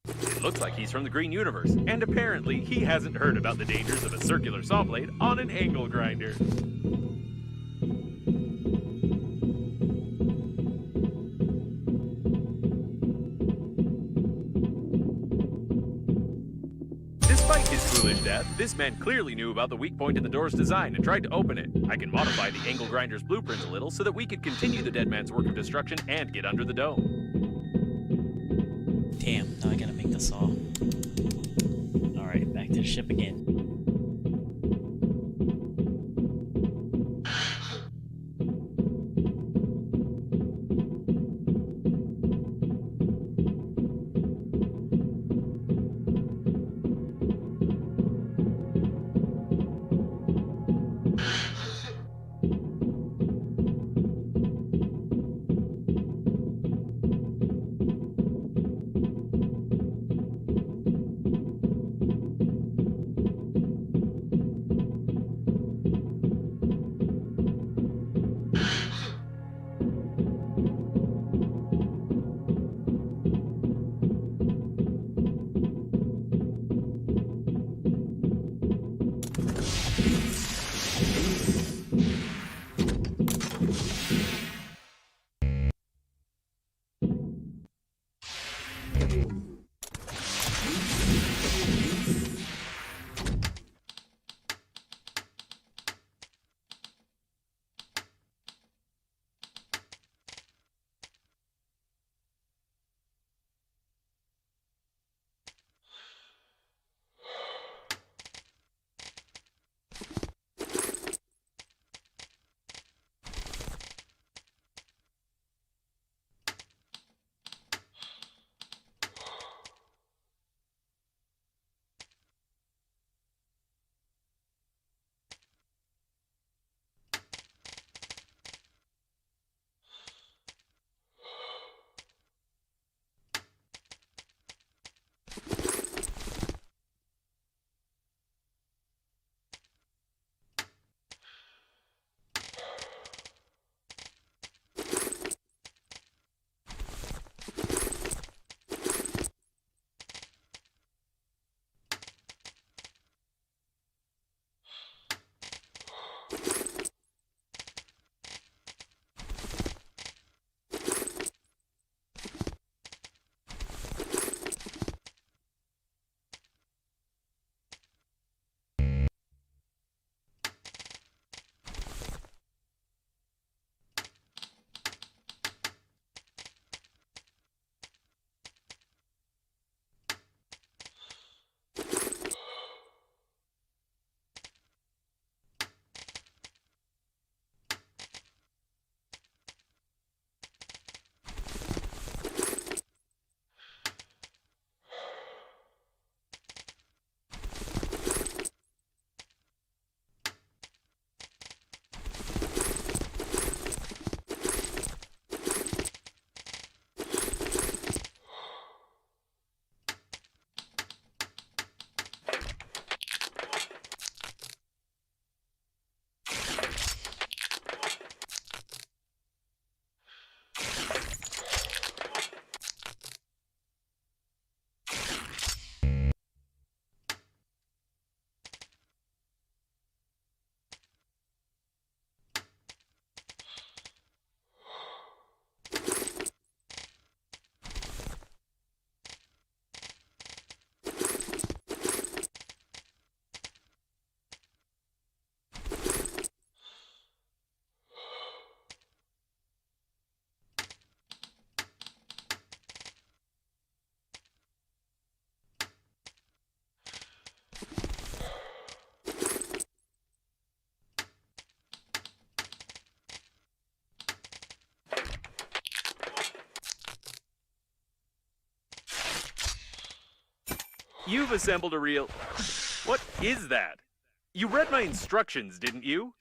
It looks like he's from the Green Universe, and apparently he hasn't heard about the dangers of a circular saw blade on an angle grinder. Despite his foolish death, this man clearly knew about the weak point in the door's design and tried to open it. I can modify the angle grinder's blueprints a little so that we could continue the dead man's work of destruction and get under the dome. Damn, now I gotta make the saw. Alright, back to the ship again. You've assembled a real... What is that? You read my instructions, didn't you?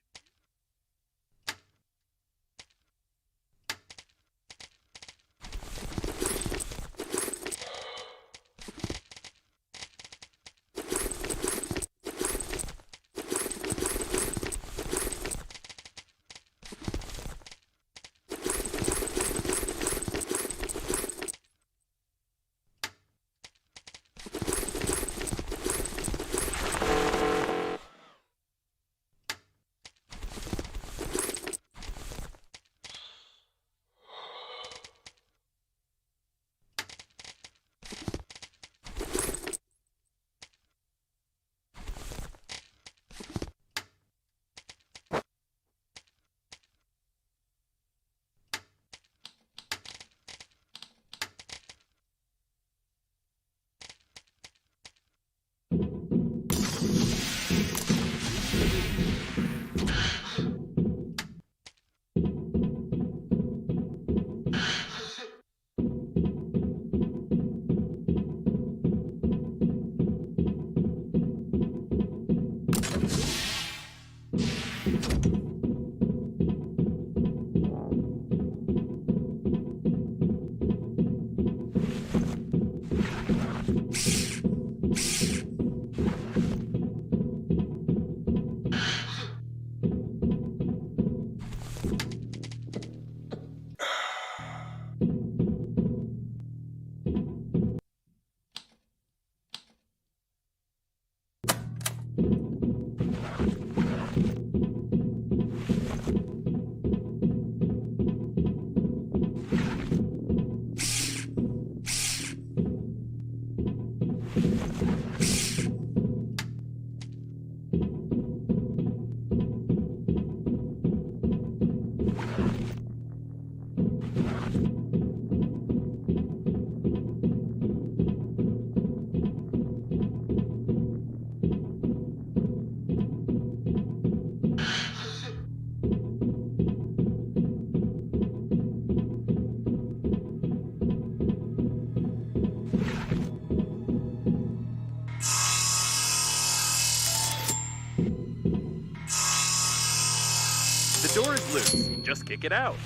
The door is loose. Just kick it out.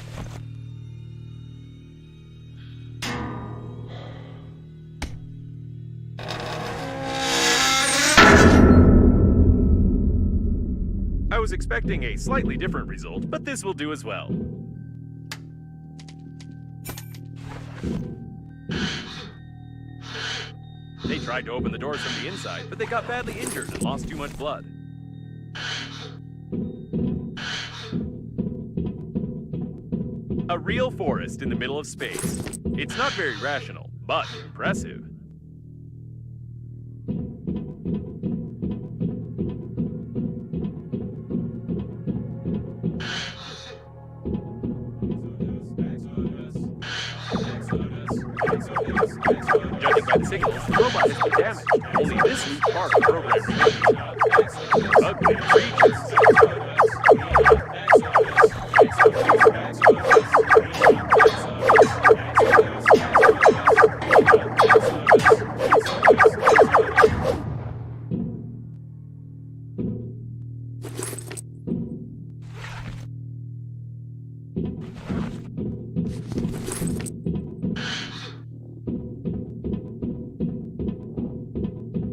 I was expecting a slightly different result, but this will do as well. They tried to open the doors from the inside, but they got badly injured and lost too much blood. A real forest in the middle of space. It's not very rational, but impressive. Judging by the signals, the robot has been damaged. Only this loose part of the program remains. Ugly creatures.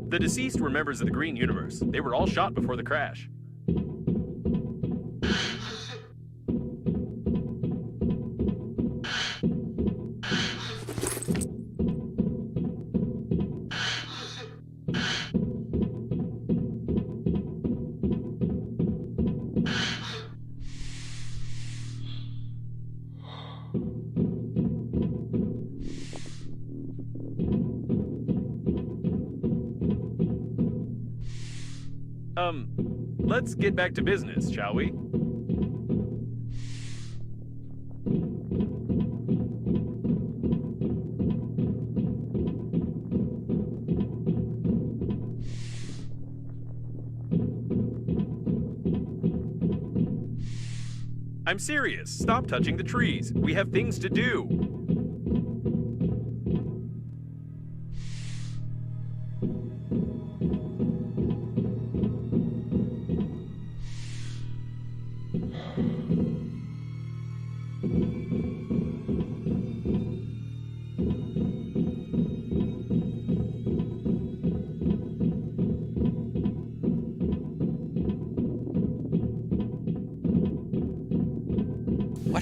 The deceased were members of the Green Universe. They were all shot before the crash. Let's get back to business, shall we? I'm serious. Stop touching the trees. We have things to do.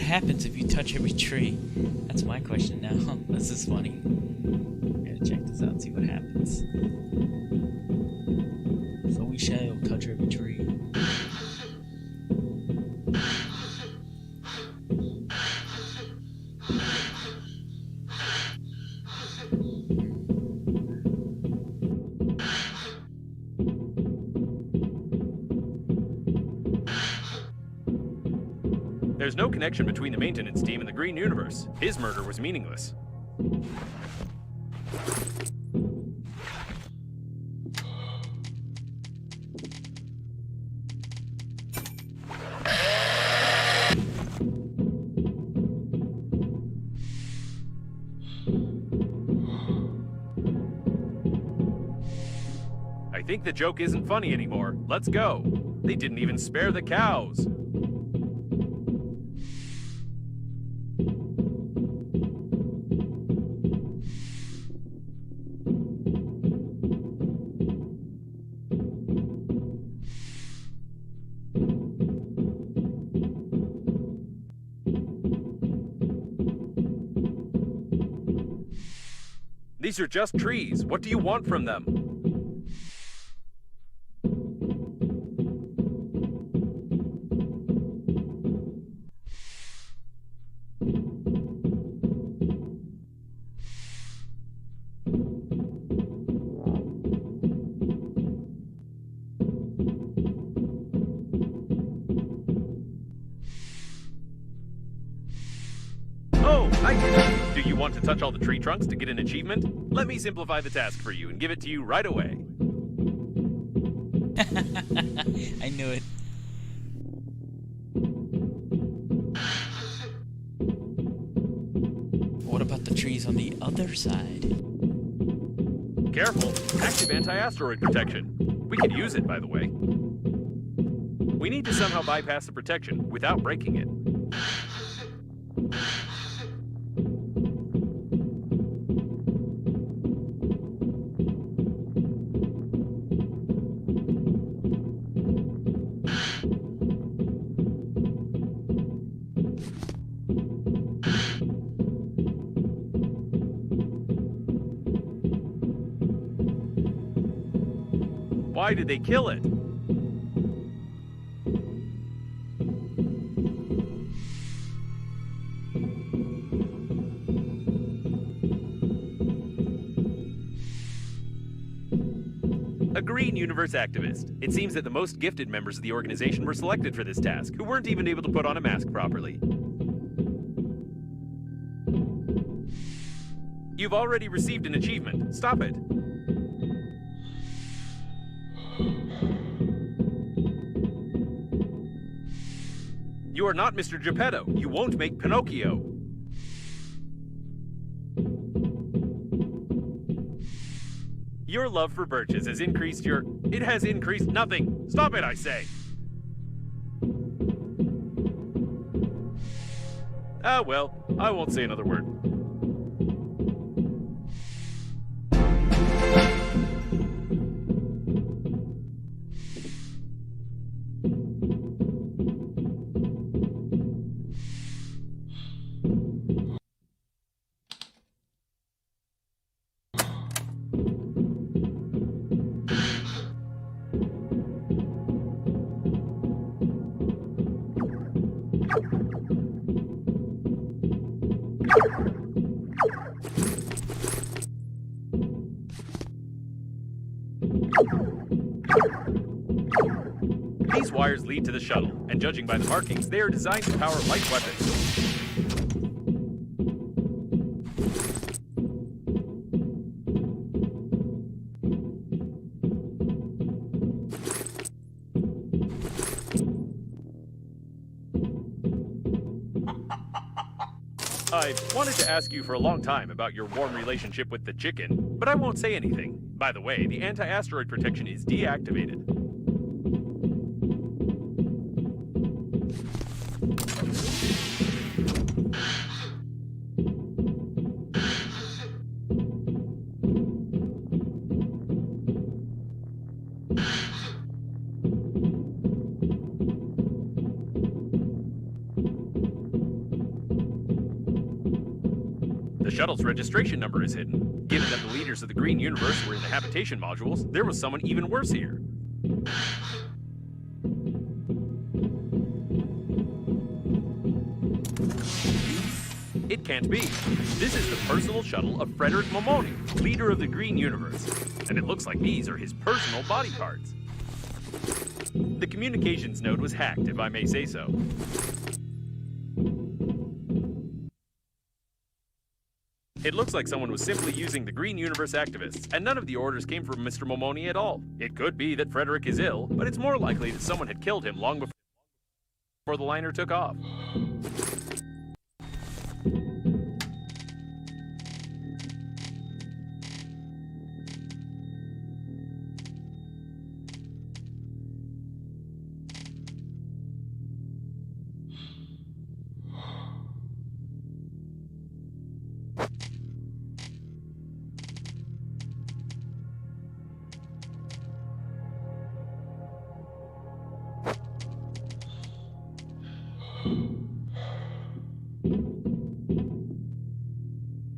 happens if you touch every tree? That's my question now. This is funny. I'm gonna check this out and see what happens. So we shall touch every tree. There's no connection between the maintenance team and the Green Universe. His murder was meaningless. I think the joke isn't funny anymore. Let's go. They didn't even spare the cows. These are just trees. What do you want from them? Oh, I get it. Do you want to touch all the tree trunks to get an achievement? Let me simplify the task for you and give it to you right away. I knew it. What about the trees on the other side? Careful, active anti-asteroid protection. We could use it, by the way. We need to somehow bypass the protection without breaking it. Why did they kill it? A Green Universe activist. It seems that the most gifted members of the organization were selected for this task, who weren't even able to put on a mask properly. You've already received an achievement. Stop it. You are not Mr. Geppetto. You won't make Pinocchio. Your love for birches has increased your... It has increased nothing. Stop it, I say. Ah, well, I won't say another word. These wires lead to the shuttle, and judging by the markings, they are designed to power light weapons. I've wanted to ask you for a long time about your warm relationship with the chicken, but I won't say anything. By the way, the anti-asteroid protection is deactivated. shuttle's registration number is hidden. Given that the leaders of the Green Universe were in the habitation modules, there was someone even worse here. It can't be. This is the personal shuttle of Frederick Momoni, leader of the Green Universe. And it looks like these are his personal body parts. The communications node was hacked, if I may say so. It looks like someone was simply using the Green Universe activists, and none of the orders came from Mr. Momoni at all. It could be that Frederick is ill, but it's more likely that someone had killed him long before the liner took off.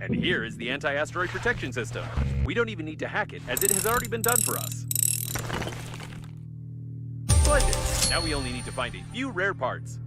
And here is the anti-asteroid protection system. We don't even need to hack it, as it has already been done for us. Splendid! Now we only need to find a few rare parts.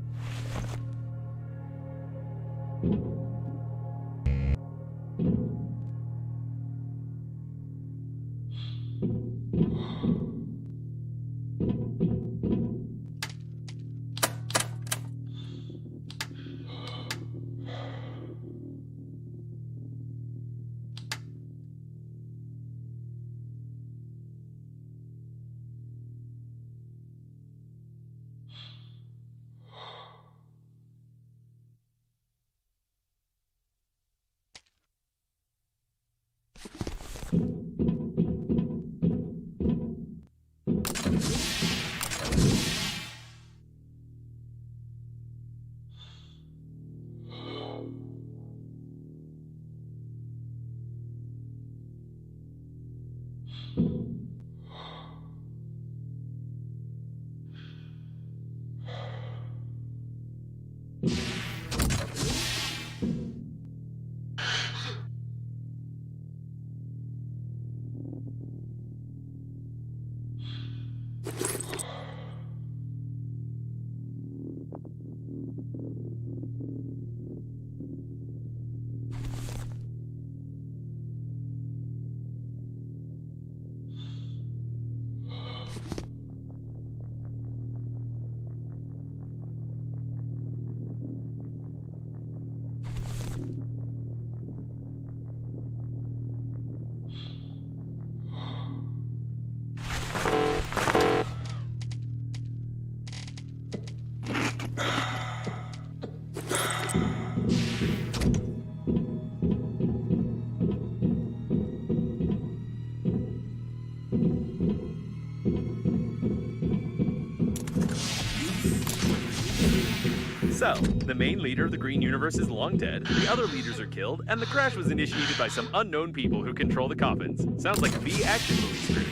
So, the main leader of the Green Universe is long dead, the other leaders are killed, and the crash was initiated by some unknown people who control the coffins. Sounds like a B-action movie script.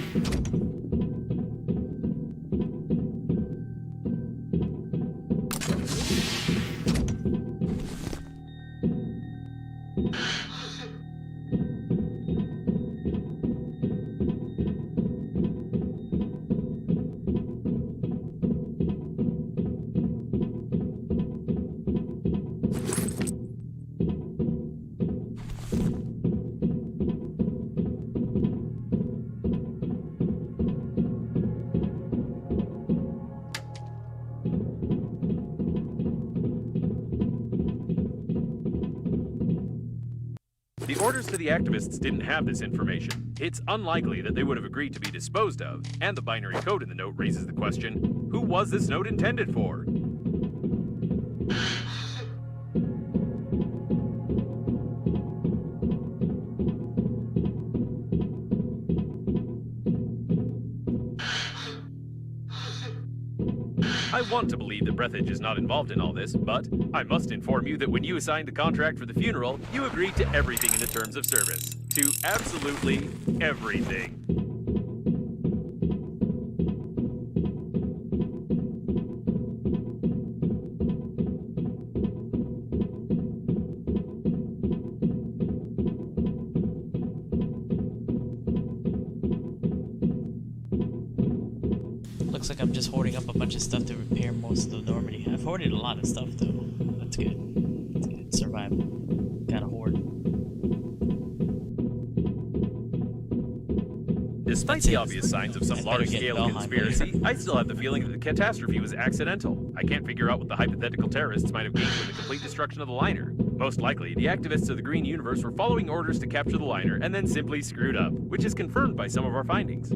The orders to the activists didn't have this information. It's unlikely that they would have agreed to be disposed of, and the binary code in the note raises the question, who was this note intended for? I want to believe that Breathedge is not involved in all this, but I must inform you that when you assigned the contract for the funeral, you agreed to everything in the terms of service. To absolutely everything. Looks like I'm just hoarding up a bunch of stuff to repair most of the Normandy. I've hoarded a lot of stuff though. That's good. That's good. Survival. Gotta hoard. Despite That's the it. obvious signs of some I better get large-scale Valheim conspiracy, I still have the feeling that the catastrophe was accidental. I can't figure out what the hypothetical terrorists might have gained from the complete destruction of the liner. Most likely, the activists of the Green Universe were following orders to capture the liner and then simply screwed up, which is confirmed by some of our findings.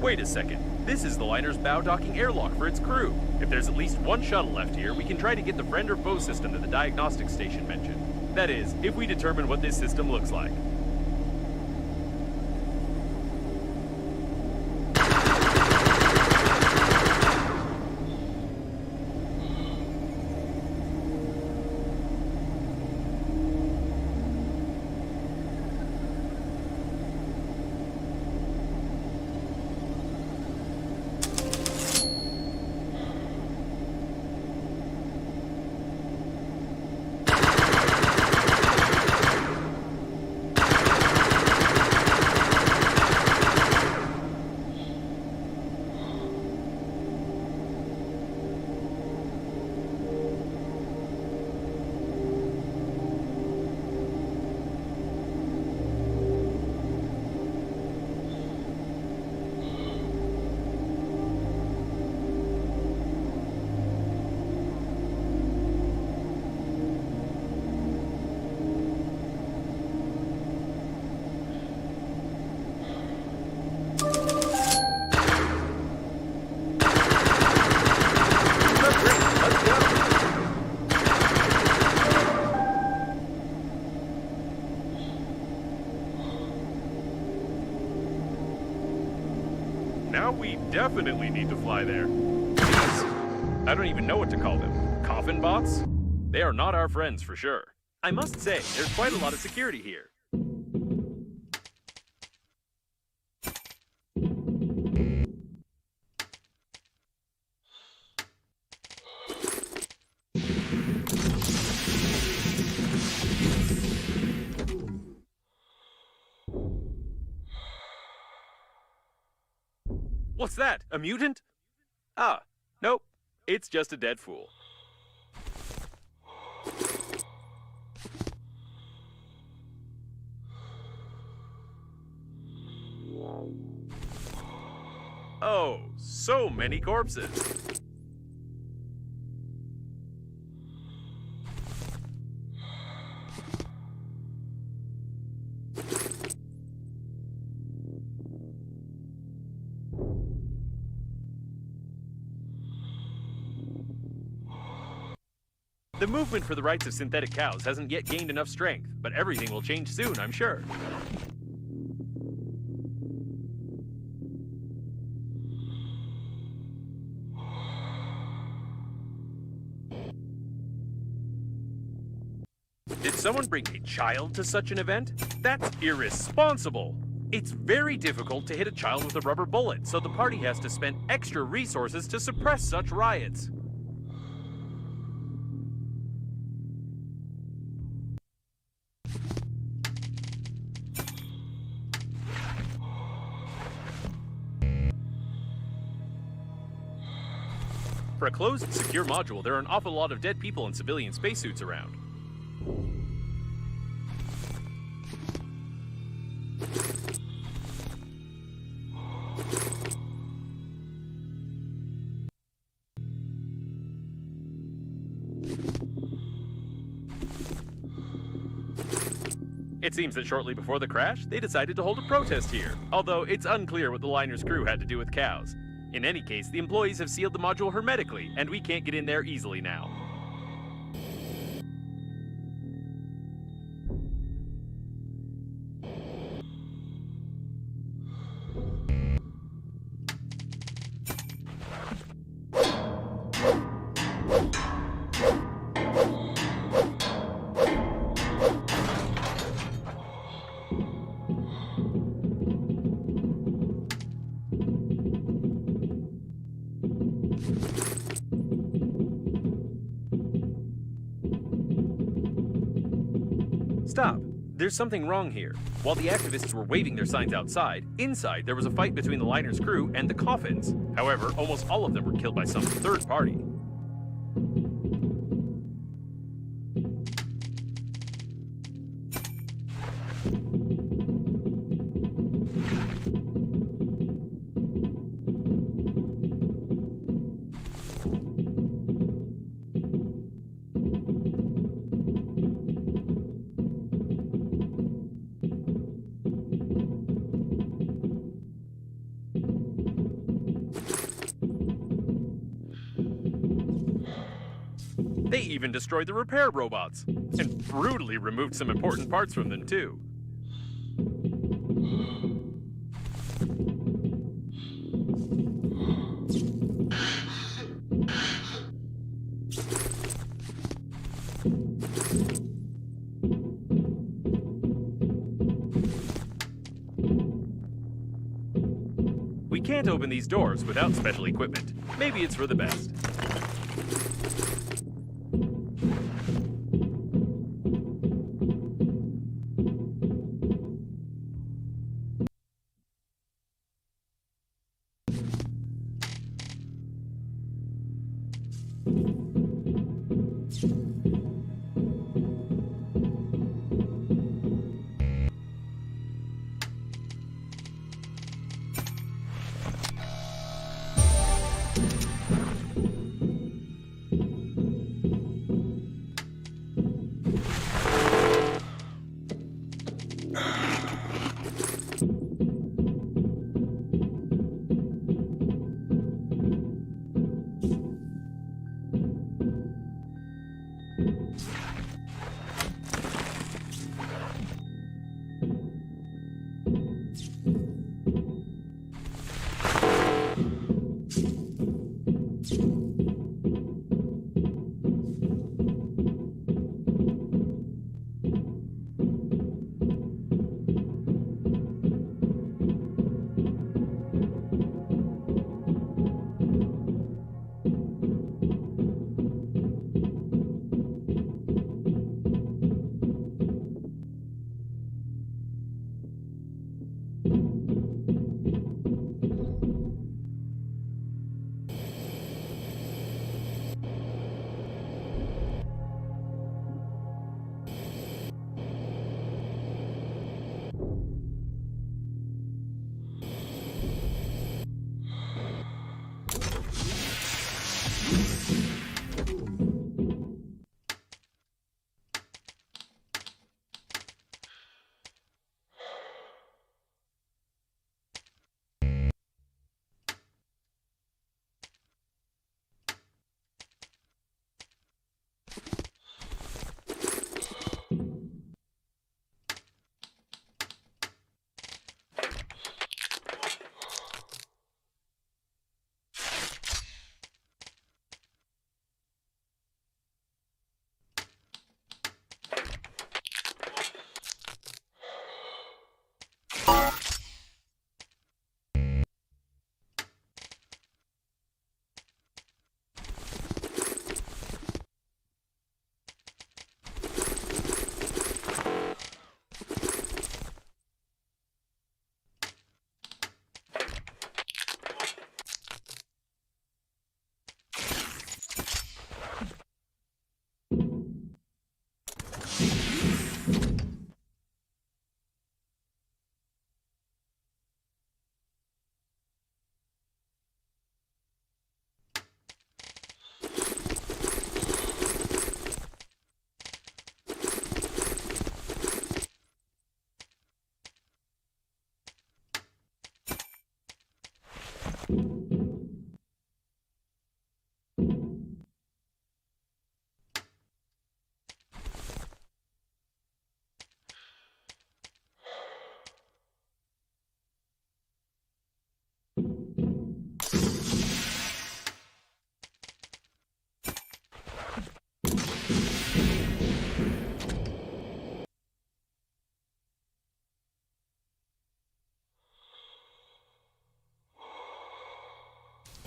Wait a second. This is the liner's bow docking airlock for its crew. If there's at least one shuttle left here, we can try to get the friend or foe system to the diagnostic station mentioned. That is, if we determine what this system looks like. Now we definitely need to fly there. Jeez, I don't even know what to call them. Coffin bots? They are not our friends for sure. I must say, there's quite a lot of security here. What's that? A mutant? Ah, nope. It's just a dead fool. Oh, so many corpses. The movement for the rights of synthetic cows hasn't yet gained enough strength, but everything will change soon, I'm sure. Did someone bring a child to such an event? That's irresponsible! It's very difficult to hit a child with a rubber bullet, so the party has to spend extra resources to suppress such riots. For a closed, secure module, there are an awful lot of dead people in civilian spacesuits around. It seems that shortly before the crash, they decided to hold a protest here, although it's unclear what the liner's crew had to do with cows. In any case, the employees have sealed the module hermetically, and we can't get in there easily now. Stop. There's something wrong here. While the activists were waving their signs outside, inside there was a fight between the liner's crew and the coffins. However, almost all of them were killed by some third party. even destroyed the repair robots. And brutally removed some important parts from them, too. We can't open these doors without special equipment. Maybe it's for the best.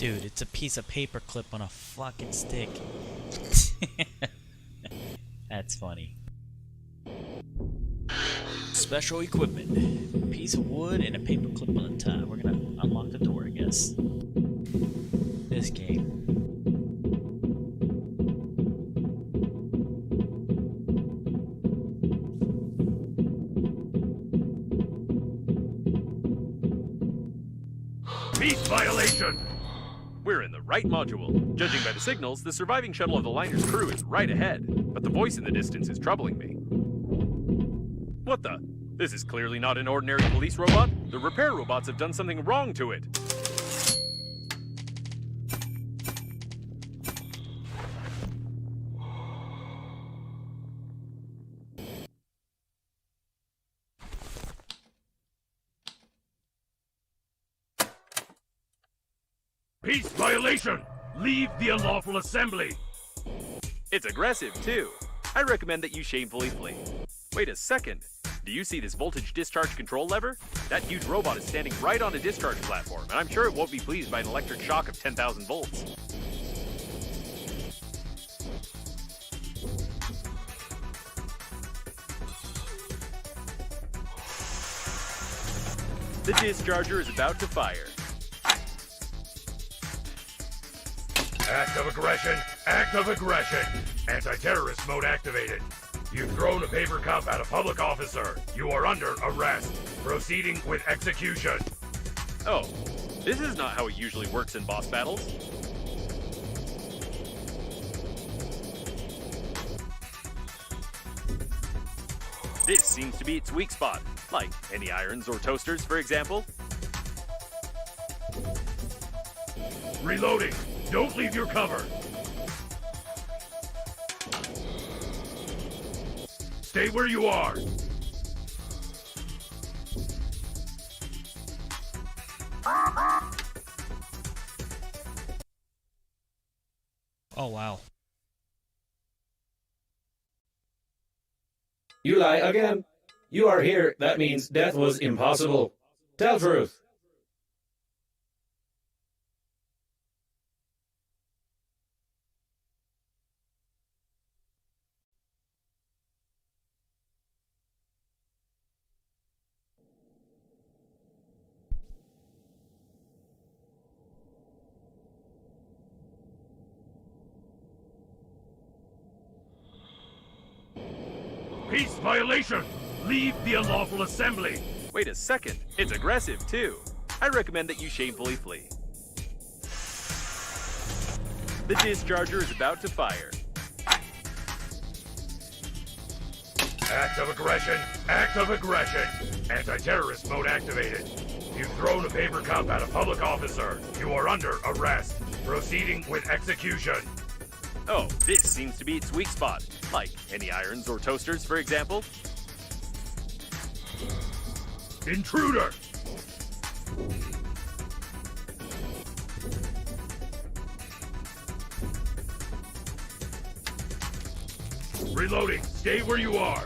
Dude, it's a piece of paper clip on a fucking stick. That's funny. Special equipment. Piece of wood and a paper clip on the top. We're gonna unlock the door, I guess. This game. Peace violation! We're in the right module. Judging by the signals, the surviving shuttle of the liner's crew is right ahead, but the voice in the distance is troubling me. What the? This is clearly not an ordinary police robot. The repair robots have done something wrong to it. Peace violation! Leave the unlawful assembly! It's aggressive, too. I recommend that you shamefully flee. Wait a second. Do you see this voltage discharge control lever? That huge robot is standing right on a discharge platform, and I'm sure it won't be pleased by an electric shock of 10,000 volts. The discharger is about to fire. Act of aggression! Act of aggression! Anti-terrorist mode activated. You've thrown a paper cup at a public officer. You are under arrest. Proceeding with execution. Oh, this is not how it usually works in boss battles. This seems to be its weak spot, like any irons or toasters, for example. Reloading. Don't leave your cover. Stay where you are. Oh, wow. You lie again. You are here. That means death was impossible. Tell truth. Peace violation! Leave the unlawful assembly! Wait a second. It's aggressive, too. I recommend that you shamefully flee. The discharger is about to fire. Act of aggression! Act of aggression! Anti-terrorist mode activated. You've thrown a paper cup at a public officer. You are under arrest. Proceeding with execution. Oh, this seems to be its weak spot, like any irons or toasters, for example. Intruder! Reloading. Stay where you are.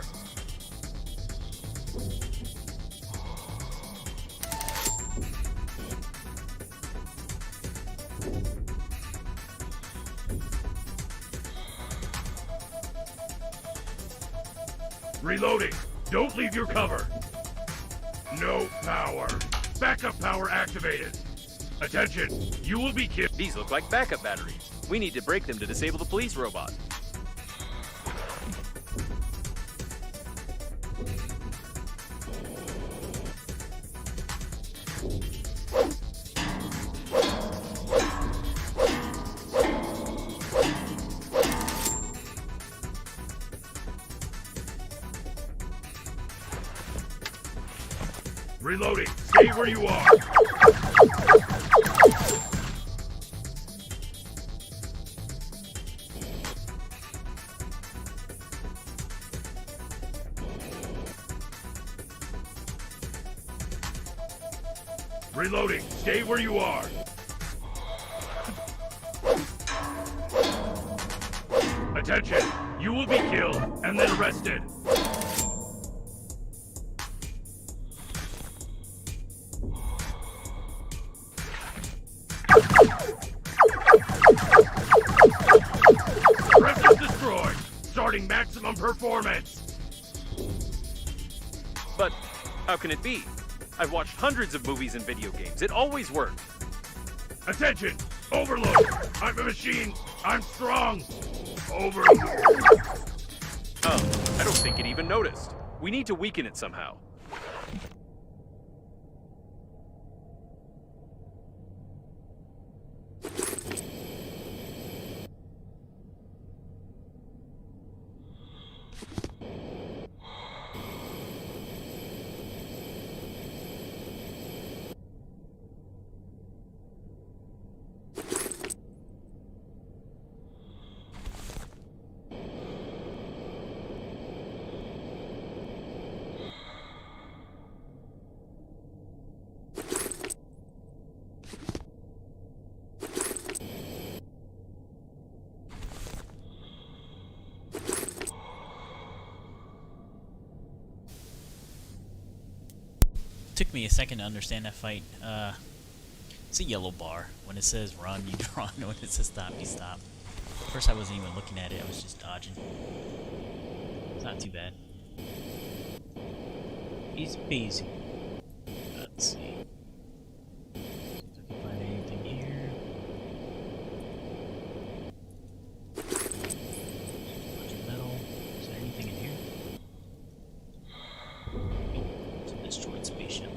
Reloading. Don't leave your cover. No power. Backup power activated. Attention. You will be killed. These look like backup batteries. We need to break them to disable the police robot. Reloading. Stay where you are. Reloading. Stay where you are. Attention. You will be killed and then arrested. Reference destroyed. Starting maximum performance. But how can it be? I've watched hundreds of movies and video games. It always worked. Attention. Overload. I'm a machine. I'm strong. Overload. Oh, I don't think it even noticed. We need to weaken it somehow. took me a second to understand that fight. It's a yellow bar. When it says run, you run. When it says stop, you stop. At first I wasn't even looking at it, I was just dodging. It's not too bad. Easy peasy. Let's see. See if I can find anything here. Bunch of metal. Is there anything in here? It's a destroyed spaceship.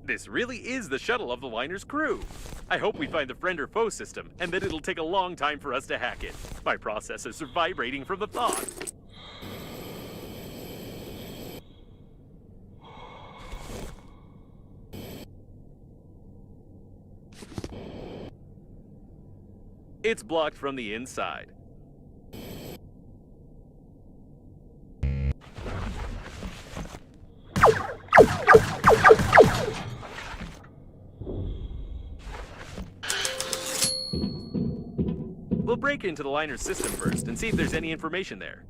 This really is the shuttle of the liner's crew. I hope we find the friend or foe system, and that it'll take a long time for us to hack it. My processors are vibrating from the thought. It's blocked from the inside. We'll break into the liner's system first and see if there's any information there.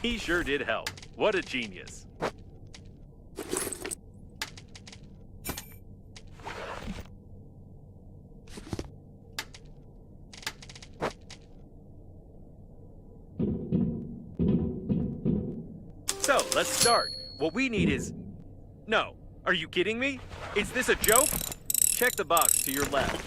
He sure did help. What a genius. So, let's start. What we need is... No. Are you kidding me? Is this a joke? Check the box to your left.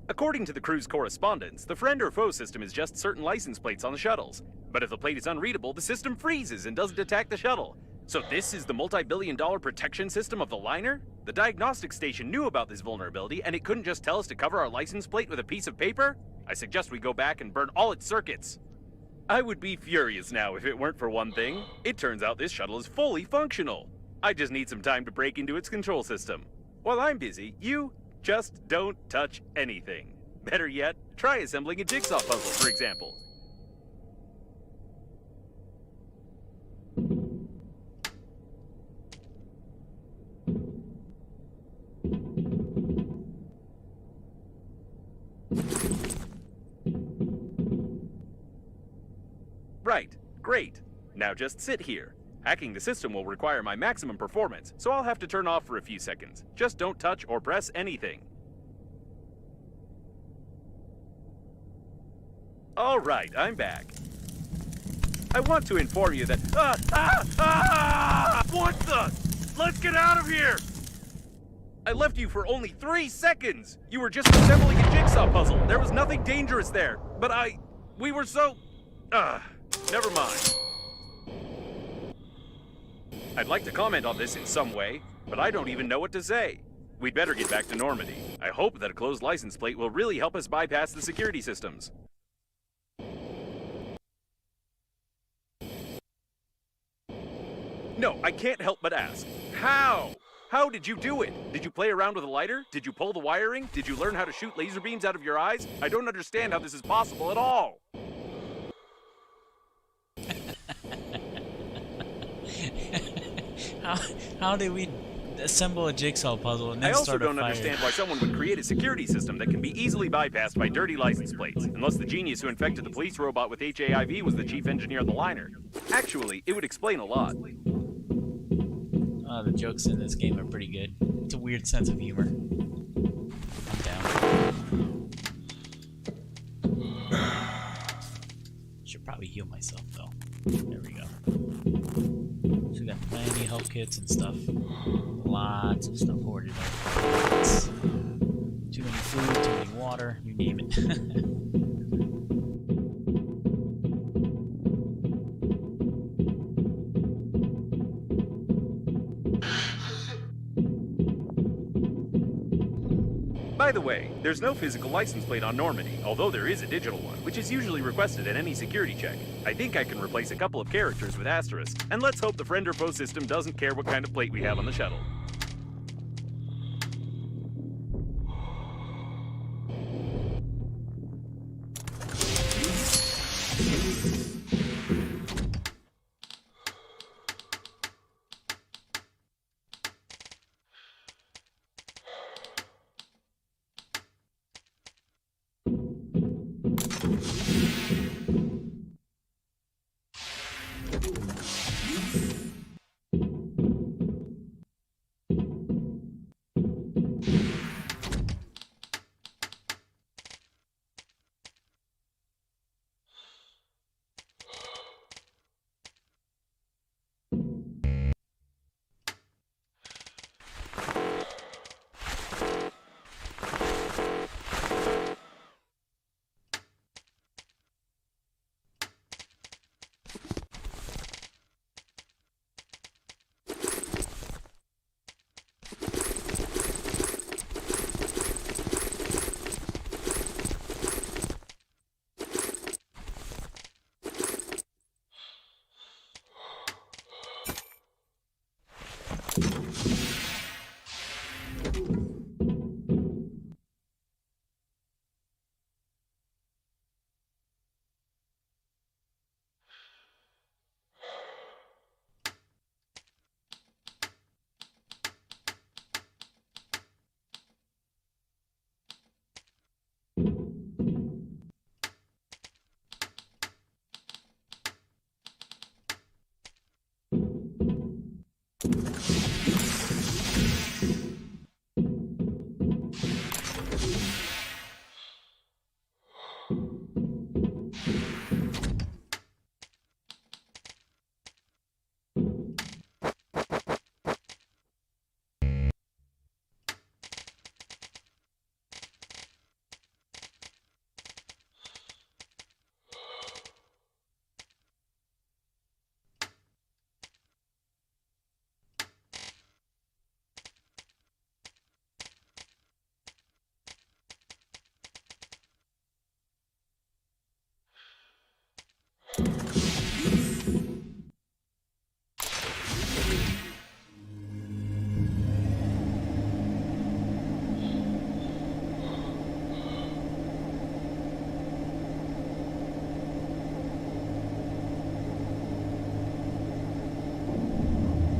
According to the crew's correspondence, the friend or foe system is just certain license plates on the shuttles. But if the plate is unreadable, the system freezes and doesn't attack the shuttle. So this is the multi-billion-dollar protection system of the liner? The diagnostic station knew about this vulnerability, and it couldn't just tell us to cover our license plate with a piece of paper? I suggest we go back and burn all its circuits. I would be furious now if it weren't for one thing. It turns out this shuttle is fully functional. I just need some time to break into its control system. While I'm busy, you just don't touch anything. Better yet, try assembling a jigsaw puzzle, for example. Right, great. Now just sit here. Hacking the system will require my maximum performance, so I'll have to turn off for a few seconds. Just don't touch or press anything. Alright, I'm back. I want to inform you that... What the? Let's get out of here! I left you for only 3 seconds! You were just assembling a jigsaw puzzle. There was nothing dangerous there. But we were so... never mind. I'd like to comment on this in some way, but I don't even know what to say. We'd better get back to Normandy. I hope that a closed license plate will really help us bypass the security systems. No, I can't help but ask. How? How did you do it? Did you play around with a lighter? Did you pull the wiring? Did you learn how to shoot laser beams out of your eyes? I don't understand how this is possible at all. How did we assemble a jigsaw puzzle and then I also start a don't fire. understand why someone would create a security system that can be easily bypassed by dirty license plates, unless the genius who infected the police robot with HAIV was the chief engineer of the liner. Actually, it would explain a lot. The jokes in this game are pretty good. It's a weird sense of humor. I'm down. Should probably heal myself though. There we go. So we got plenty of health kits and stuff. Lots of stuff hoarded up. Too many food, too many water, you name it. By the way, there's no physical license plate on Normandy, although there is a digital one, which is usually requested at any security check. I think I can replace a couple of characters with asterisks, and let's hope the friend or foe system doesn't care what kind of plate we have on the shuttle.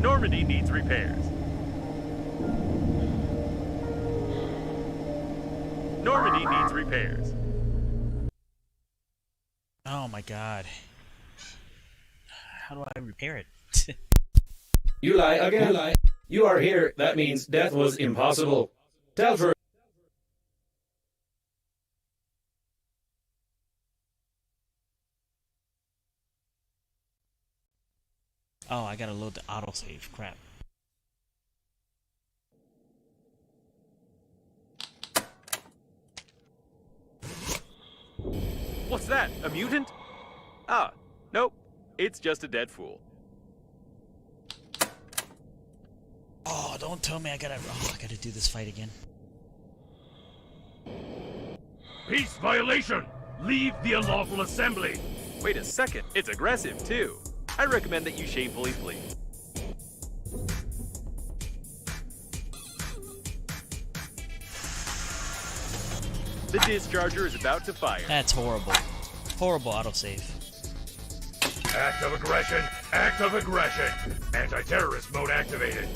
Normandy needs repairs. Normandy needs repairs. Oh my god. How do I repair it? You lie again. You are here. That means death was impossible. Tell for. Oh, I gotta load the autosave. Crap. What's that? A mutant? Ah, nope. It's just a dead fool. Oh, don't tell me I gotta do this fight again. Peace violation! Leave the unlawful assembly! Wait a second, it's aggressive too. I recommend that you shamefully flee. The discharger is about to fire. That's horrible. Horrible autosave. Act of aggression! Act of aggression! Anti-terrorist mode activated.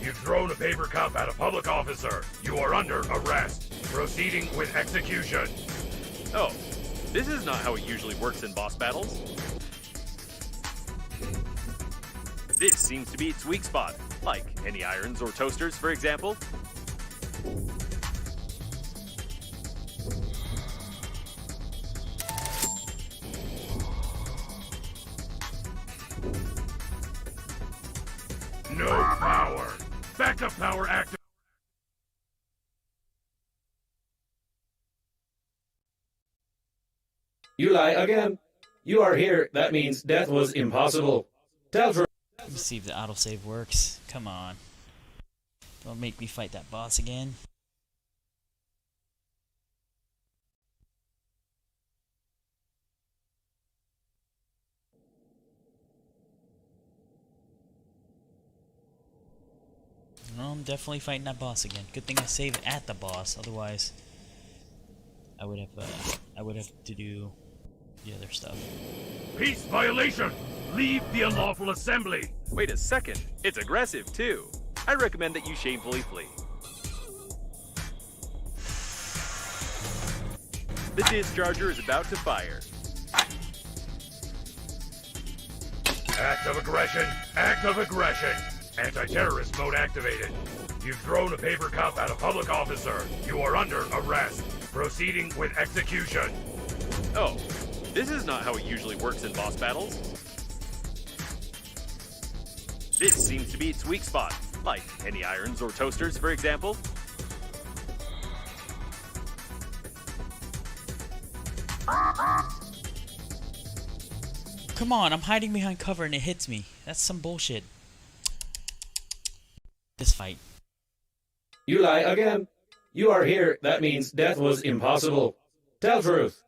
You've thrown a paper cup at a public officer. You are under arrest. Proceeding with execution. Oh, this is not how it usually works in boss battles. This seems to be its weak spot, like any irons or toasters, for example. No power. Backup power active. You lie again. You are here. That means death was impossible. Tell truth. Let me see if the autosave works. Come on. Don't make me fight that boss again. No, I'm definitely fighting that boss again. Good thing I saved at the boss. Otherwise, I would have to do the other stuff. Peace violation. Leave the unlawful assembly. Wait a second, it's aggressive too. I recommend that you shamefully flee. The discharger is about to fire. Act of aggression. Act of aggression. Anti-terrorist mode activated. You've thrown a paper cup at a public officer. You are under arrest. Proceeding with execution. Oh, this is not how it usually works in boss battles. This seems to be its weak spot, like any irons or toasters, for example. Come on, I'm hiding behind cover and it hits me. That's some bullshit. This fight. You lie again. You are here. That means death was impossible. Tell truth.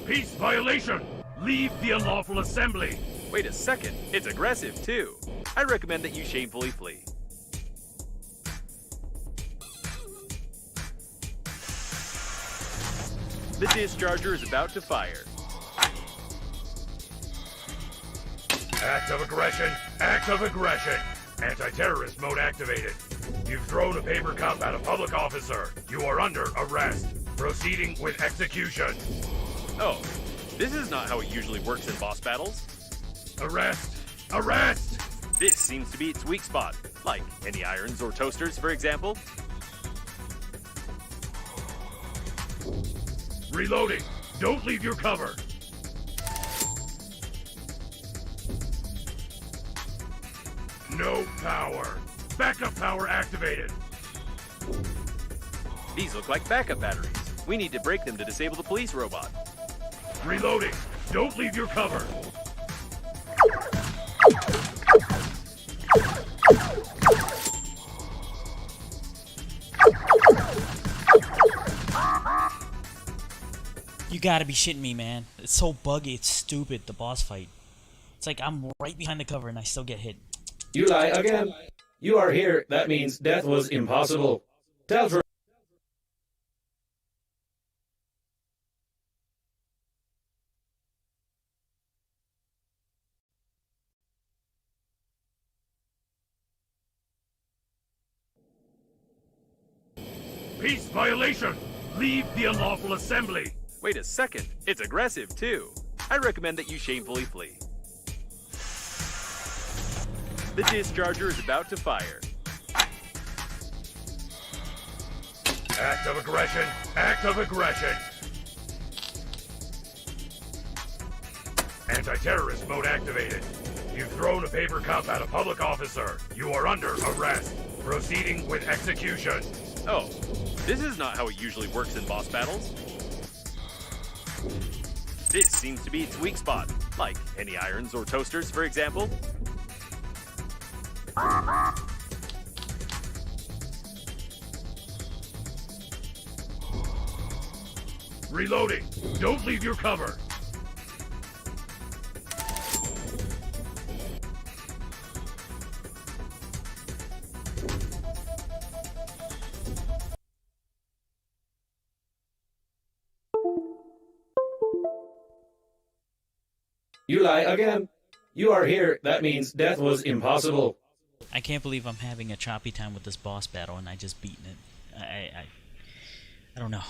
Peace violation. Leave the unlawful assembly. Wait a second, it's aggressive too. I recommend that you shamefully flee. The discharger is about to fire. Act of aggression. Act of aggression. Anti-terrorist mode activated. You've thrown a paper cup at a public officer. You are under arrest. Proceeding with execution. Oh, this is not how it usually works in boss battles. Arrest! Arrest! This seems to be its weak spot, like any irons or toasters, for example. Reloading! Don't leave your cover! No power. Backup power activated. These look like backup batteries. We need to break them to disable the police robot. Reloading! Don't leave your cover! You gotta be shitting me, man. It's so buggy, it's stupid, the boss fight. It's like I'm right behind the cover and I still get hit. You lie again. You are here. That means death was impossible. Tell truth. Peace violation! Leave the unlawful assembly! Wait a second, it's aggressive too. I recommend that you shamefully flee. The discharger is about to fire. Act of aggression! Act of aggression! Anti-terrorist mode activated. You've thrown a paper cup at a public officer. You are under arrest. Proceeding with execution. Oh, this is not how it usually works in boss battles. This seems to be its weak spot, like any irons or toasters, for example. Reloading! Don't leave your cover! You lie again. You are here. That means death was impossible. I can't believe I'm having a choppy time with this boss battle and I just beaten it. I don't know.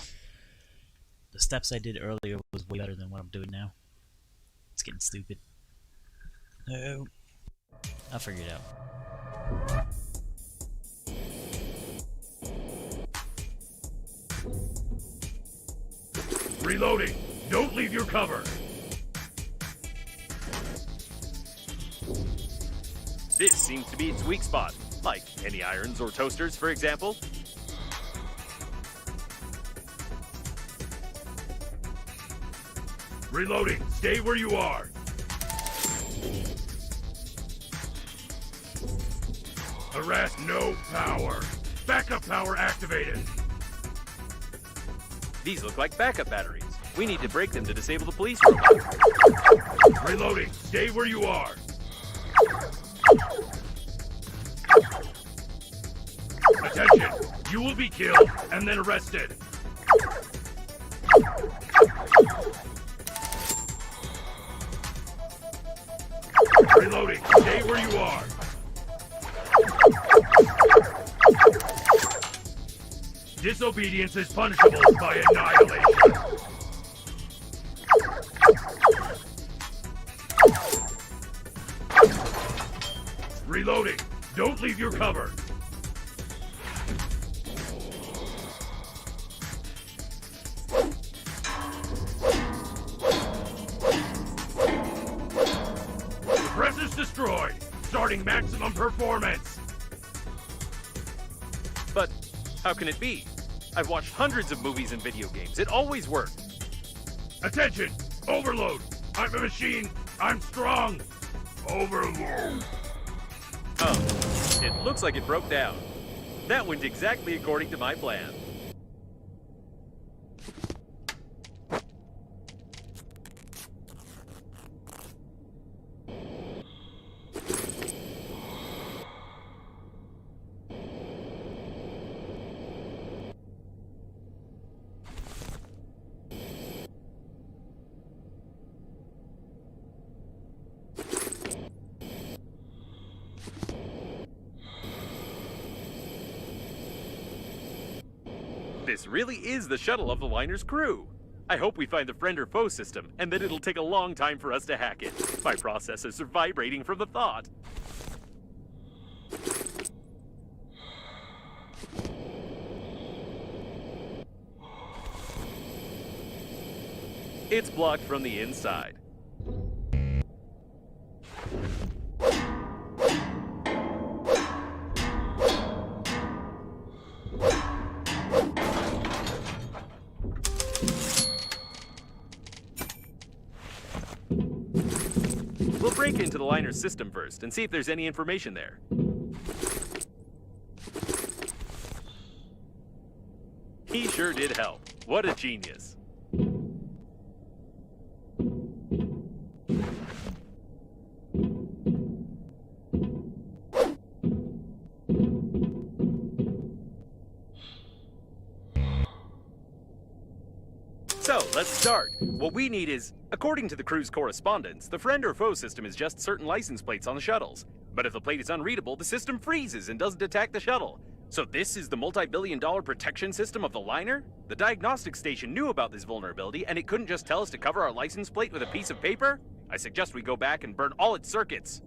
The steps I did earlier was way better than what I'm doing now. It's getting stupid. No. I'll figure it out. Reloading! Don't leave your cover! This seems to be its weak spot, like any irons or toasters, for example. Reloading! Stay where you are! Harass no power! Backup power activated! These look like backup batteries. We need to break them to disable the police robot. Reloading! Stay where you are! Attention! You will be killed and then arrested! Reloading! Stay where you are! Disobedience is punishable by annihilation! Reloading! Don't leave your cover! The press is destroyed! Starting maximum performance! But how can it be? I've watched hundreds of movies and video games. It always worked. Attention! Overload! I'm a machine! I'm strong! Overload! Oh, it looks like it broke down. That went exactly according to my plan. This really is the shuttle of the liner's crew. I hope we find the friend or foe system, and that it'll take a long time for us to hack it. My processors are vibrating from the thought. It's blocked from the inside. We'll break into the liner's system first and see if there's any information there. He sure did help. What a genius. So, let's start. What we need is, according to the crew's correspondence, the friend or foe system is just certain license plates on the shuttles. But if the plate is unreadable, the system freezes and doesn't attack the shuttle. So this is the multi-billion-dollar protection system of the liner? The diagnostic station knew about this vulnerability, and it couldn't just tell us to cover our license plate with a piece of paper? I suggest we go back and burn all its circuits.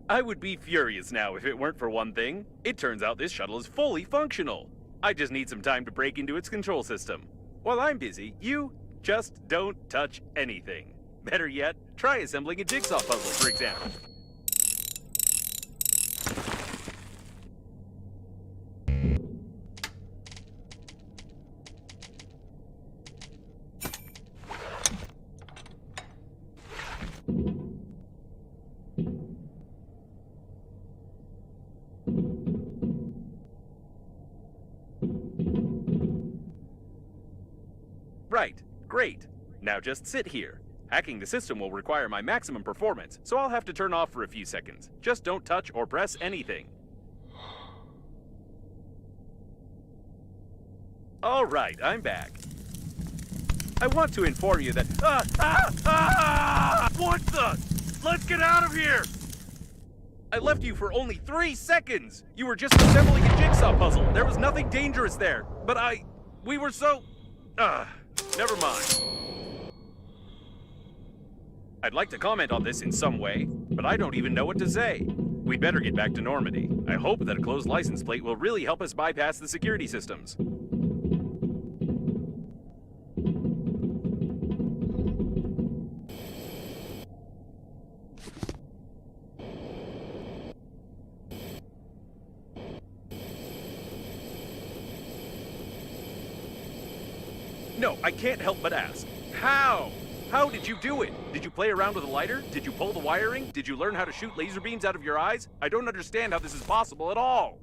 I would be furious now if it weren't for one thing. It turns out this shuttle is fully functional. I just need some time to break into its control system. While I'm busy, you just don't touch anything. Better yet, try assembling a jigsaw puzzle, for example. Right, great. Now just sit here. Hacking the system will require my maximum performance, so I'll have to turn off for a few seconds. Just don't touch or press anything. Alright, I'm back. I want to inform you that... What the? Let's get out of here! I left you for only 3 seconds! You were just assembling a jigsaw puzzle. There was nothing dangerous there. But we were so... never mind. I'd like to comment on this in some way, but I don't even know what to say. We'd better get back to Normandy. I hope that a closed license plate will really help us bypass the security systems. No, I can't help but ask. How? How did you do it? Did you play around with a lighter? Did you pull the wiring? Did you learn how to shoot laser beams out of your eyes? I don't understand how this is possible at all.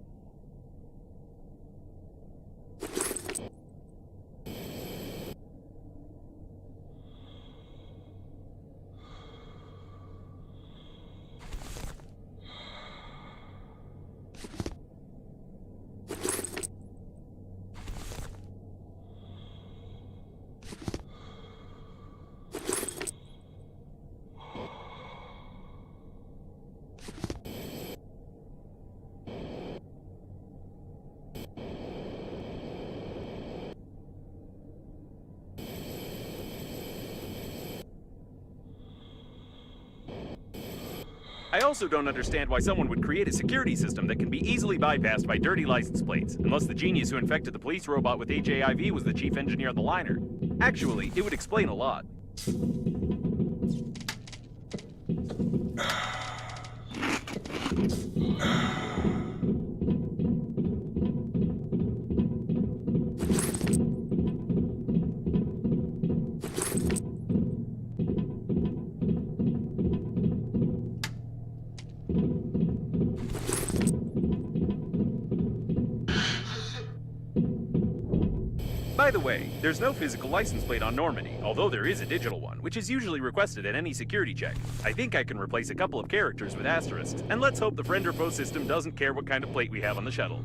I also don't understand why someone would create a security system that can be easily bypassed by dirty license plates, unless the genius who infected the police robot with HAIV was the chief engineer on the liner. Actually, it would explain a lot. By the way, there's no physical license plate on Normandy, although there is a digital one, which is usually requested at any security check. I think I can replace a couple of characters with asterisks, and let's hope the friend or foe system doesn't care what kind of plate we have on the shuttle.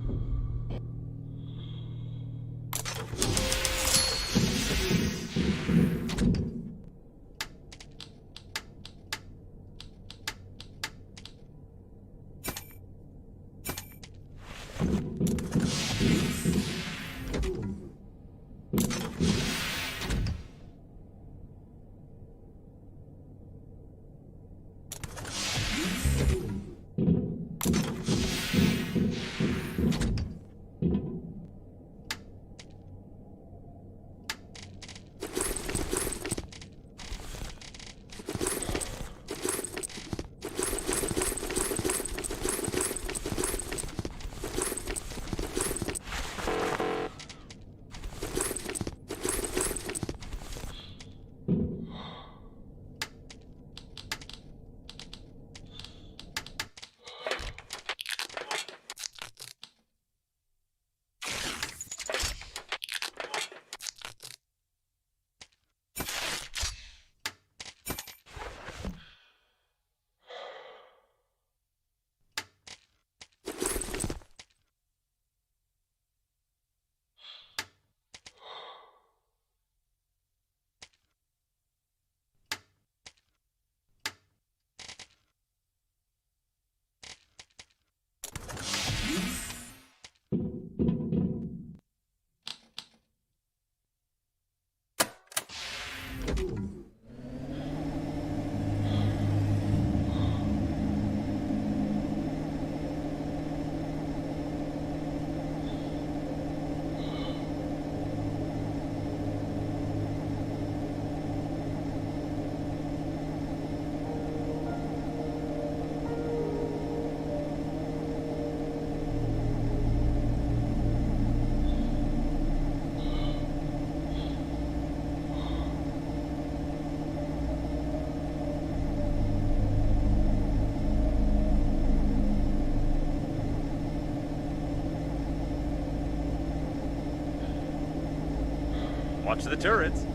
Watch the turrets.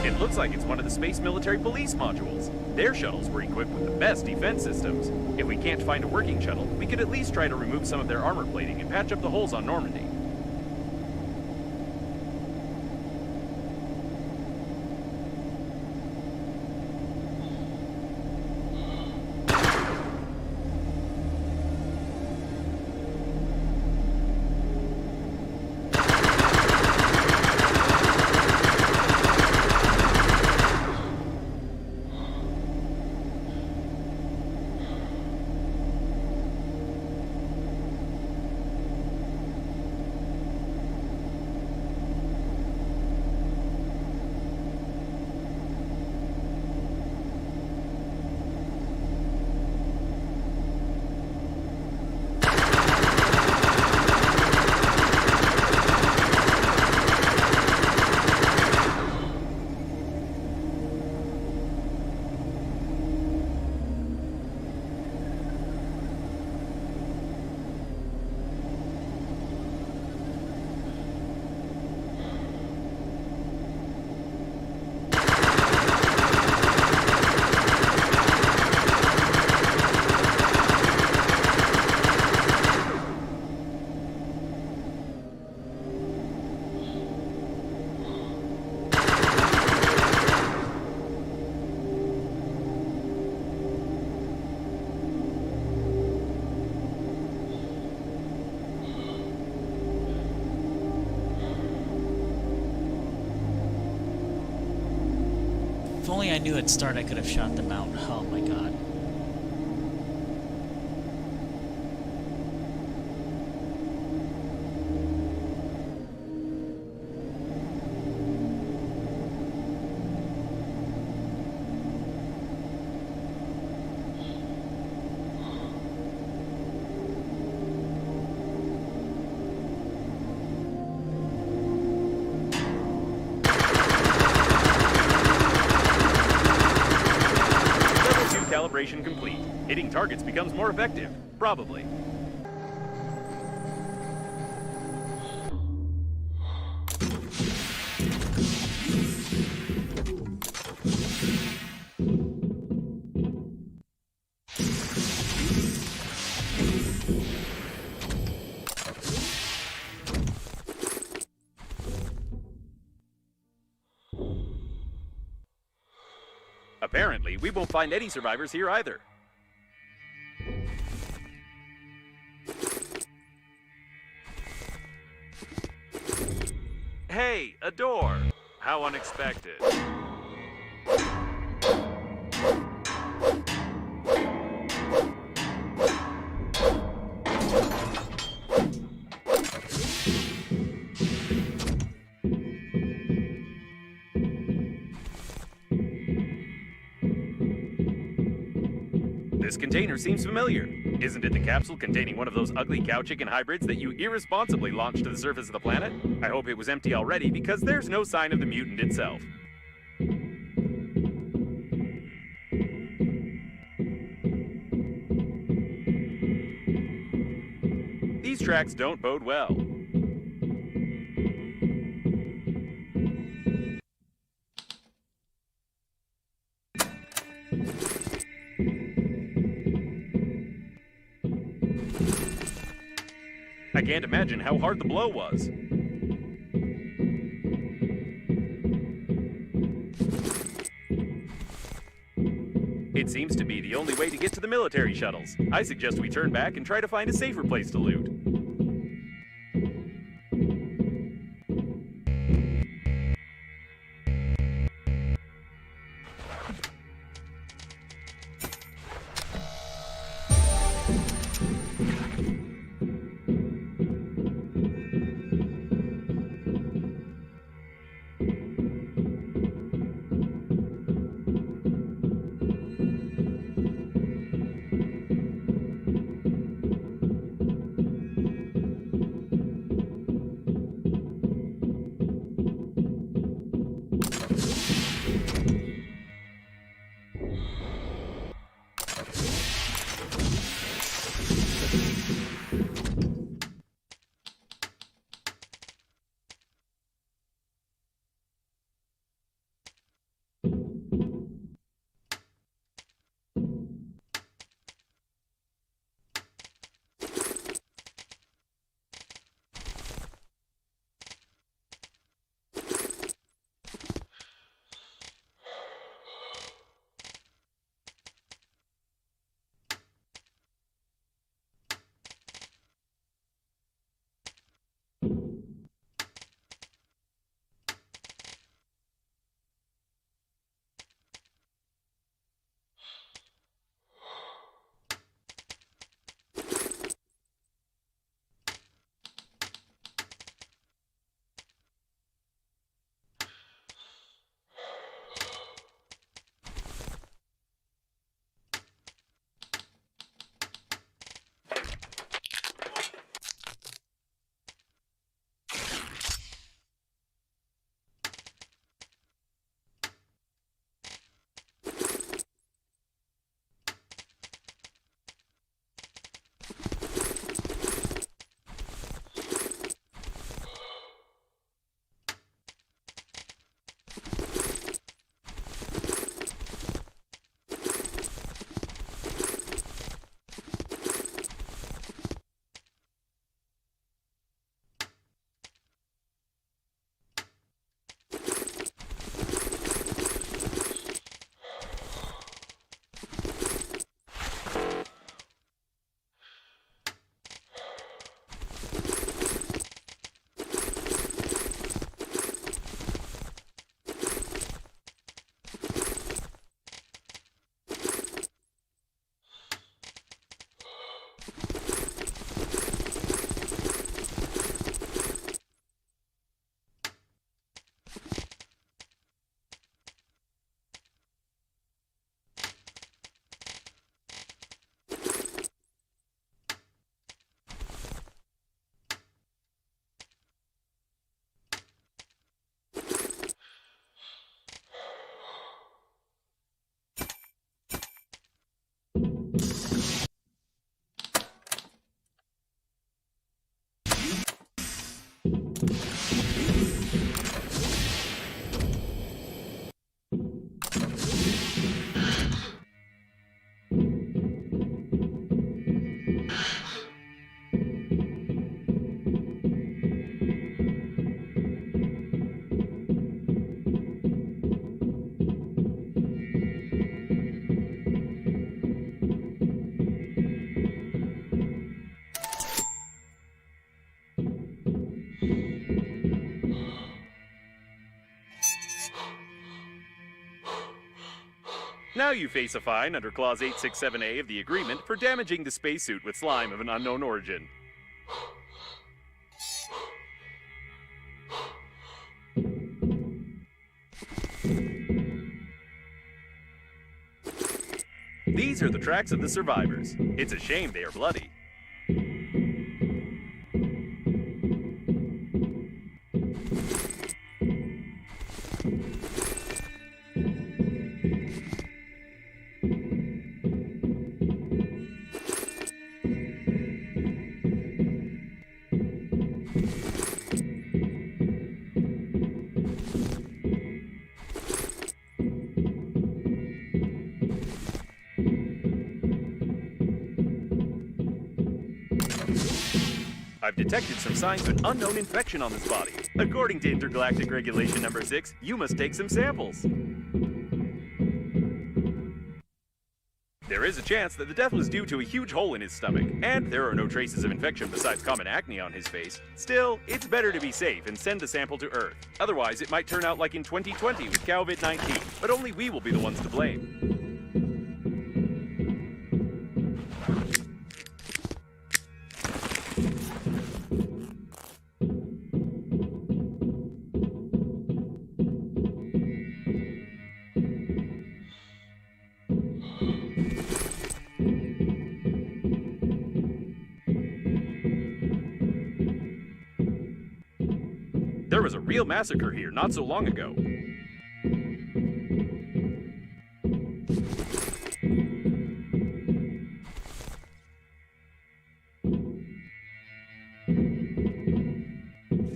It looks like it's one of the Space Military Police modules. Their shuttles were equipped with the best defense systems. If we can't find a working shuttle, we could at least try to remove some of their armor plating and patch up the holes on Normandy. only I knew at start I could have shot them out. Oh my god. Calibration complete. Hitting targets becomes more effective. Probably. Apparently, we won't find any survivors here either. Hey, a door! How unexpected. This container seems familiar. Isn't it the capsule containing one of those ugly cow chicken hybrids that you irresponsibly launched to the surface of the planet? I hope it was empty already because there's no sign of the mutant itself. These tracks don't bode well. I can't imagine how hard the blow was. It seems to be the only way to get to the military shuttles. I suggest we turn back and try to find a safer place to loot. Now you face a fine under Clause 867A of the agreement for damaging the spacesuit with slime of an unknown origin. These are the tracks of the survivors. It's a shame they are bloody. I've detected some signs of an unknown infection on this body. According to Intergalactic Regulation Number 6, you must take some samples. There is a chance that the death was due to a huge hole in his stomach, and there are no traces of infection besides common acne on his face. Still, it's better to be safe and send the sample to Earth. Otherwise, it might turn out like in 2020 with COVID-19, but only we will be the ones to blame. There was a real massacre here not so long ago.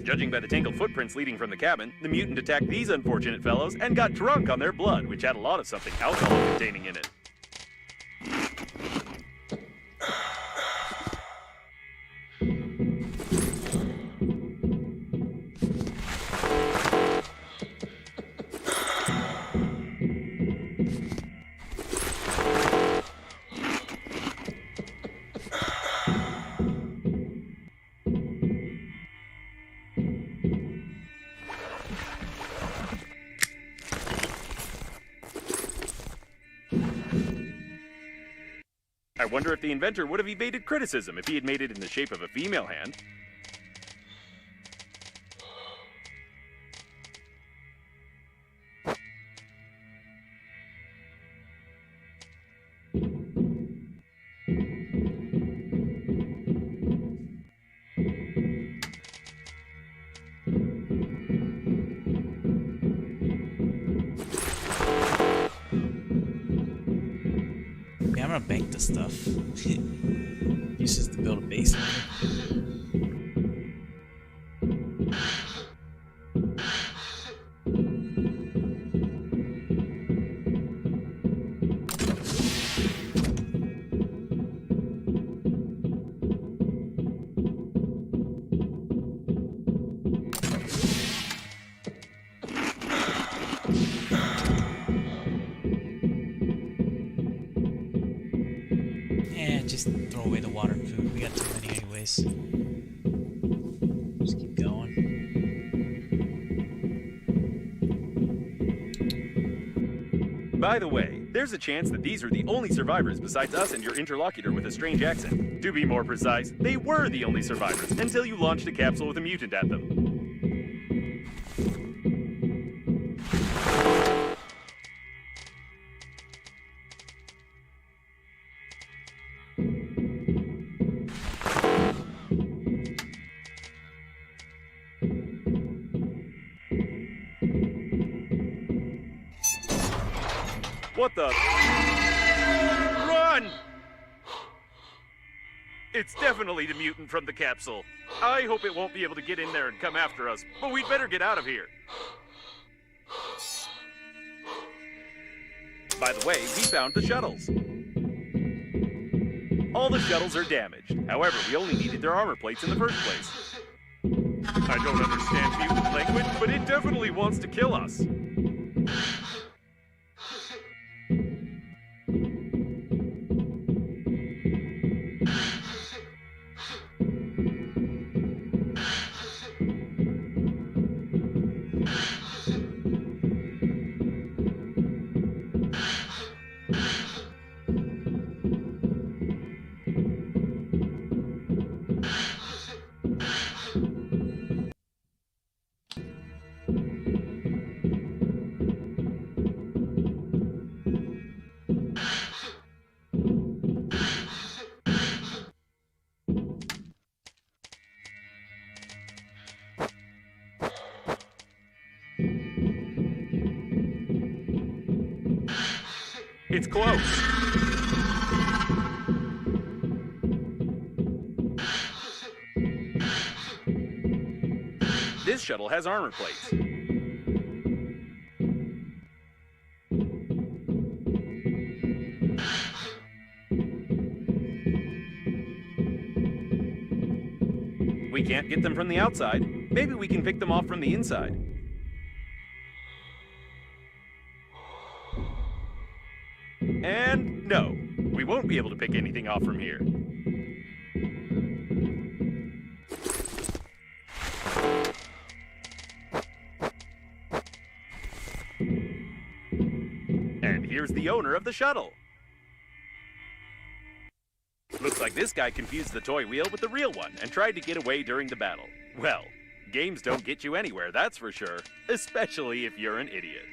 Judging by the tangled footprints leading from the cabin, the mutant attacked these unfortunate fellows and got drunk on their blood, which had a lot of something alcohol-containing in it. I wonder if the inventor would have evaded criticism if he had made it in the shape of a female hand. I'm gonna bank this stuff. Use this to build a base. Just throw away the water and food. We got too many anyways. Just keep going. By the way, there's a chance that these are the only survivors besides us and your interlocutor with a strange accent. To be more precise, they were the only survivors until you launched a capsule with a mutant at them. What the? Run! It's definitely the mutant from the capsule. I hope it won't be able to get in there and come after us, but we'd better get out of here. By the way, we found the shuttles. All the shuttles are damaged. However, we only needed their armor plates in the first place. I don't understand mutant language, but it definitely wants to kill us. It's close. This shuttle has armor plates. We can't get them from the outside. Maybe we can pick them off from the inside. And no, we won't be able to pick anything off from here. And here's the owner of the shuttle. Looks like this guy confused the toy wheel with the real one and tried to get away during the battle. Well, games don't get you anywhere, that's for sure. Especially if you're an idiot.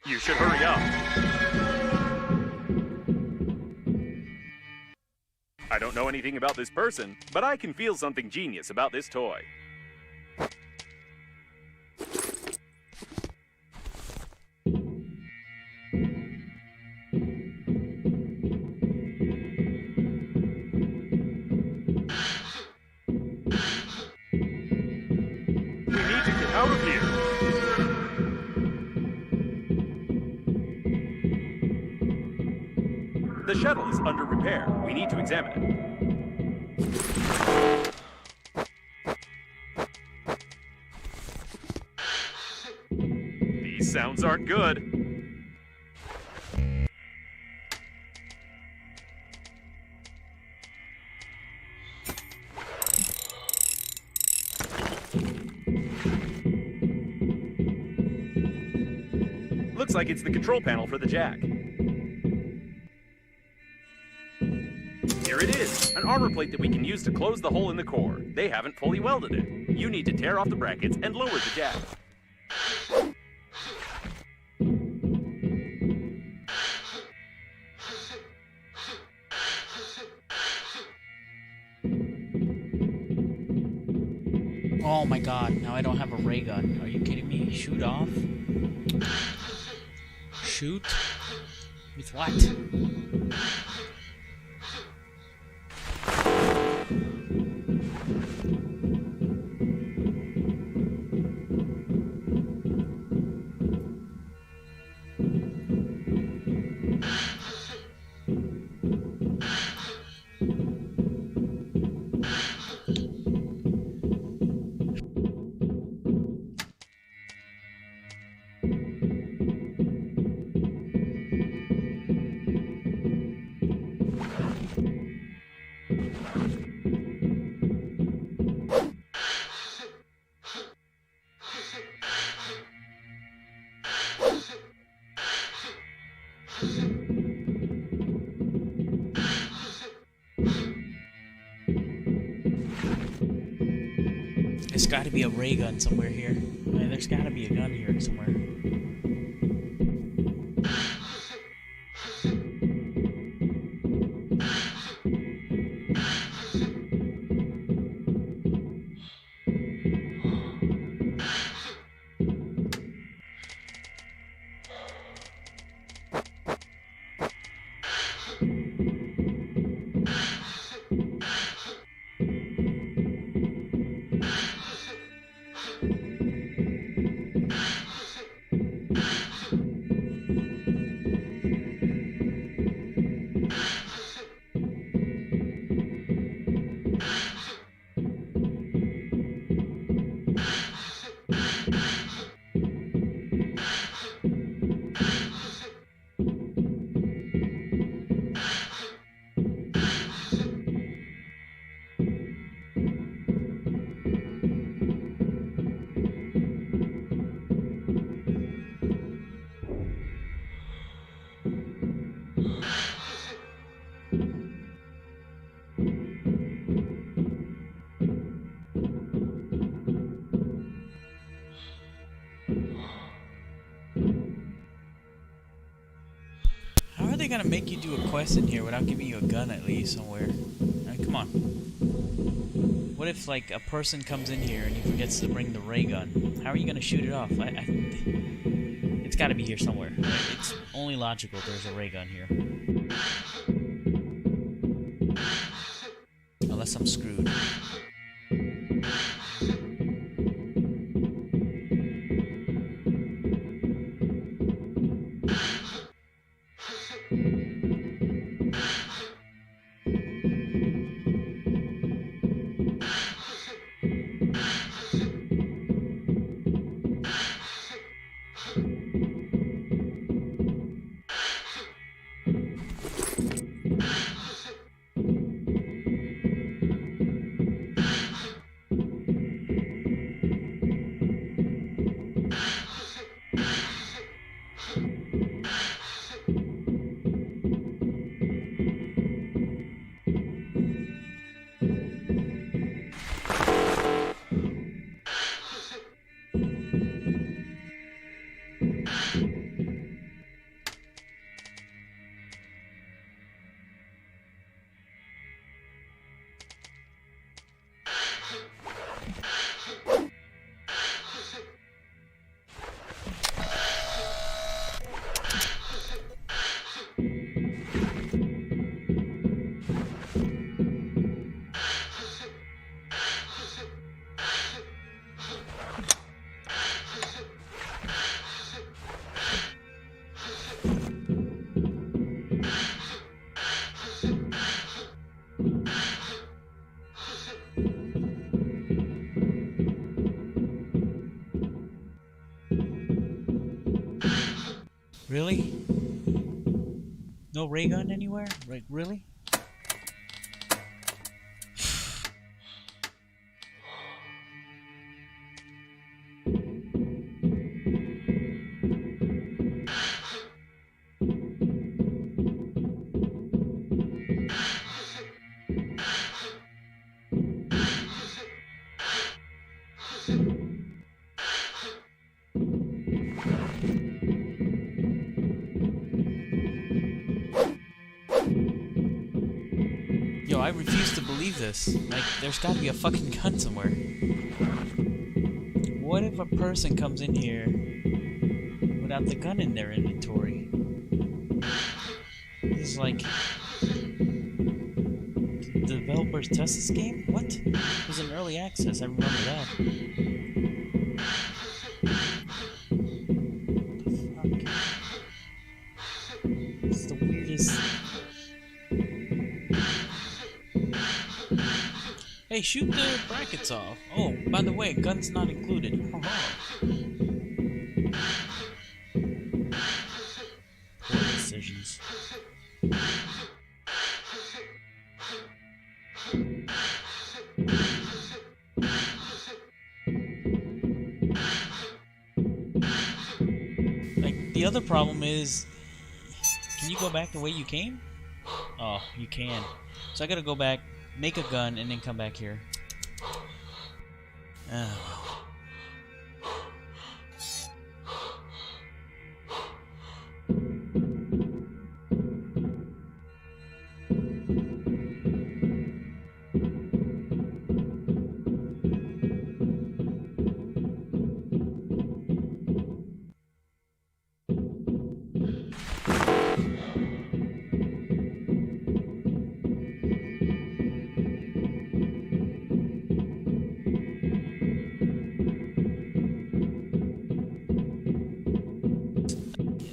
You should hurry up. I don't know anything about this person, but I can feel something genius about this toy. We need to get out of here. The shuttle is under repair. We need to examine it. These sounds aren't good. Looks like it's the control panel for the jack. Here it is, an armor plate that we can use to close the hole in the core. They haven't fully welded it. You need to tear off the brackets and lower the jack. Oh my god, now I don't have a ray gun. Are you kidding me? Shoot off? Shoot? With what? There's got to be a ray gun somewhere here. I mean, there's got to be a gun here somewhere. they gonna make you do a quest in here without giving you a gun at least somewhere? I mean, come on. What if, like, a person comes in here and he forgets to bring the ray gun? How are you gonna shoot it off? It's gotta be here somewhere. Right? It's only logical there's a ray gun here. Unless I'm screwed. Really? No ray gun anywhere? Like, really? Yo, I refuse to believe this. Like, there's gotta be a fucking gun somewhere. What if a person comes in here without the gun in their inventory? This is like... Did the developers test this game? What? It was in early access, I remember that. What the fuck? This is the weirdest... Hey, shoot the brackets off. Oh, by the way, gun's not included. Poor decisions. Like, the other problem is, can you go back the way you came? Oh, you can. So I gotta go back, make a gun, and then come back here. Oh.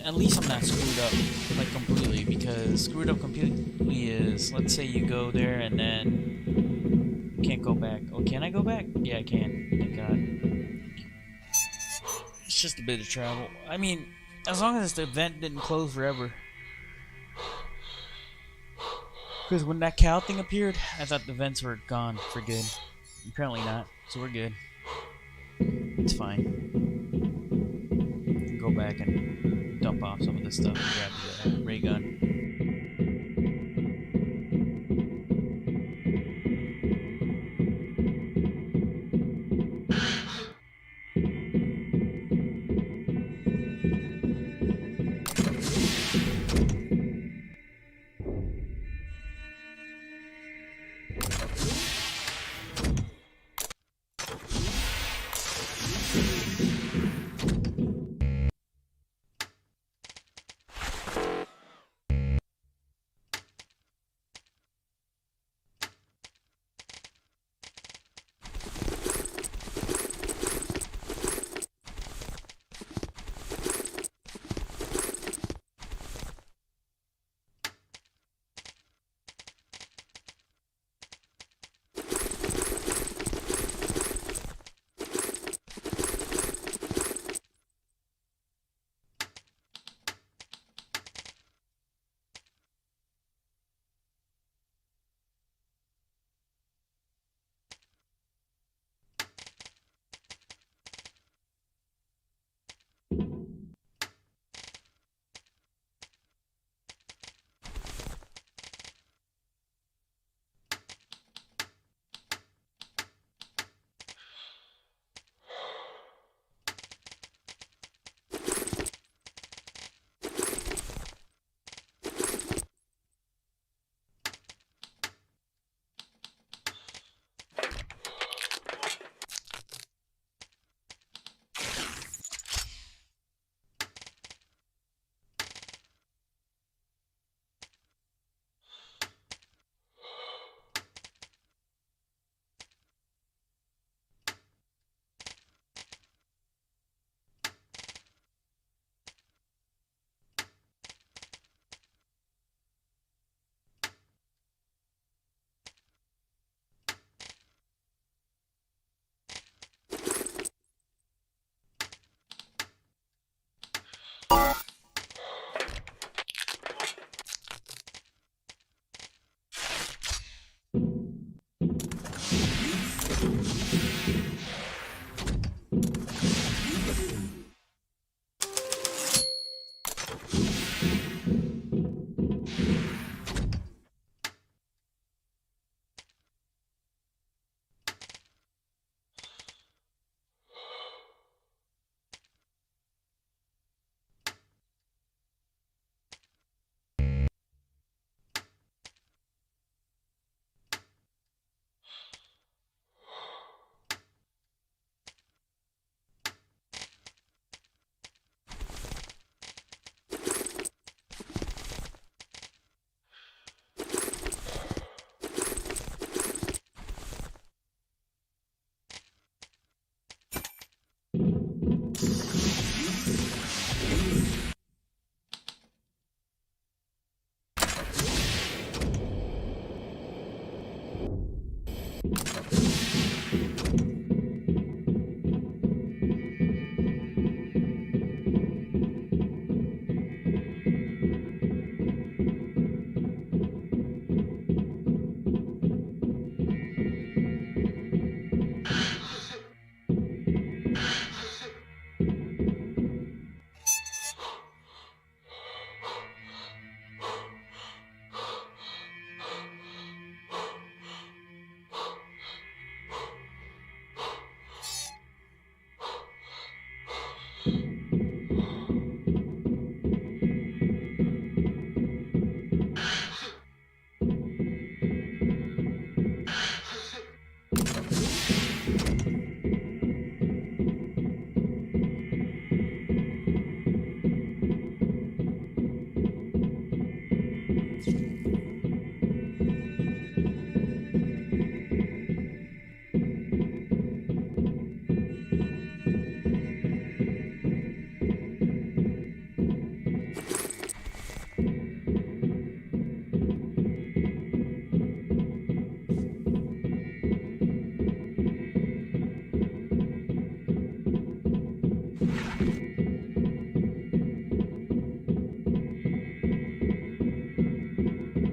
At least I'm not screwed up, like, completely, because screwed up completely is, let's say you go there and then you can't go back. Oh, can I go back? Yeah, I can. Thank God. It's just a bit of travel. I mean, as long as the event didn't close forever. Because when that cow thing appeared, I thought the vents were gone for good. Apparently not, so we're good. It's fine. Go back and dump off some of this stuff and grab the ray gun.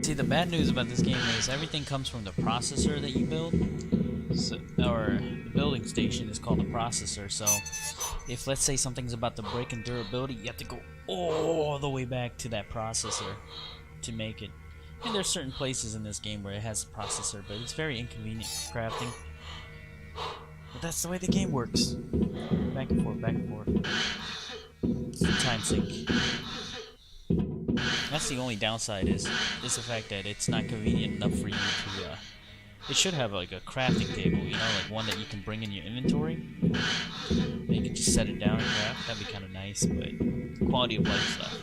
See, the bad news about this game is everything comes from the processor that you build. So, or the building station is called the processor, so if let's say something's about to break in durability, you have to go all the way back to that processor to make it. And there's certain places in this game where it has a processor, but it's very inconvenient for crafting. But that's the way the game works. Back and forth, back and forth. It's a time sink. That's the only downside is the fact that it's not convenient enough for you to, it should have like a crafting table, you know, like one that you can bring in your inventory. And you can just set it down and craft, that'd be kind of nice, but quality of life stuff.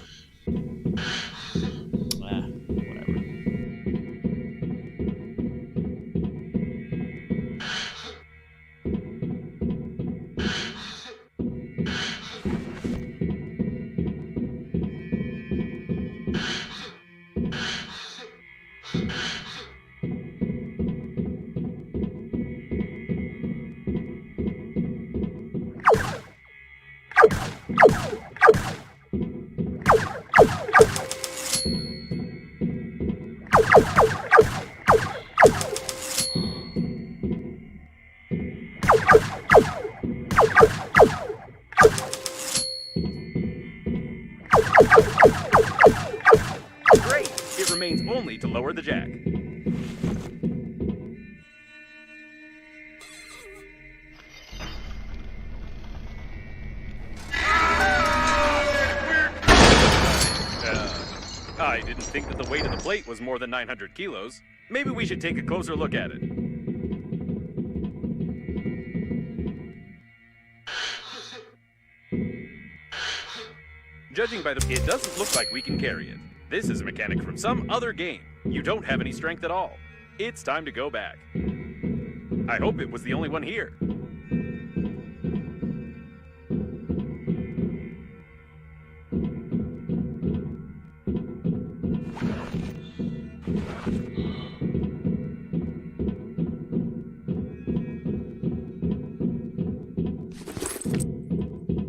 Whatever. Great! It remains only to lower the jack. I didn't think that the weight of the plate was more than 900 kilos. Maybe we should take a closer look at it. Judging by it doesn't look like we can carry it. This is a mechanic from some other game. You don't have any strength at all. It's time to go back. I hope it was the only one here.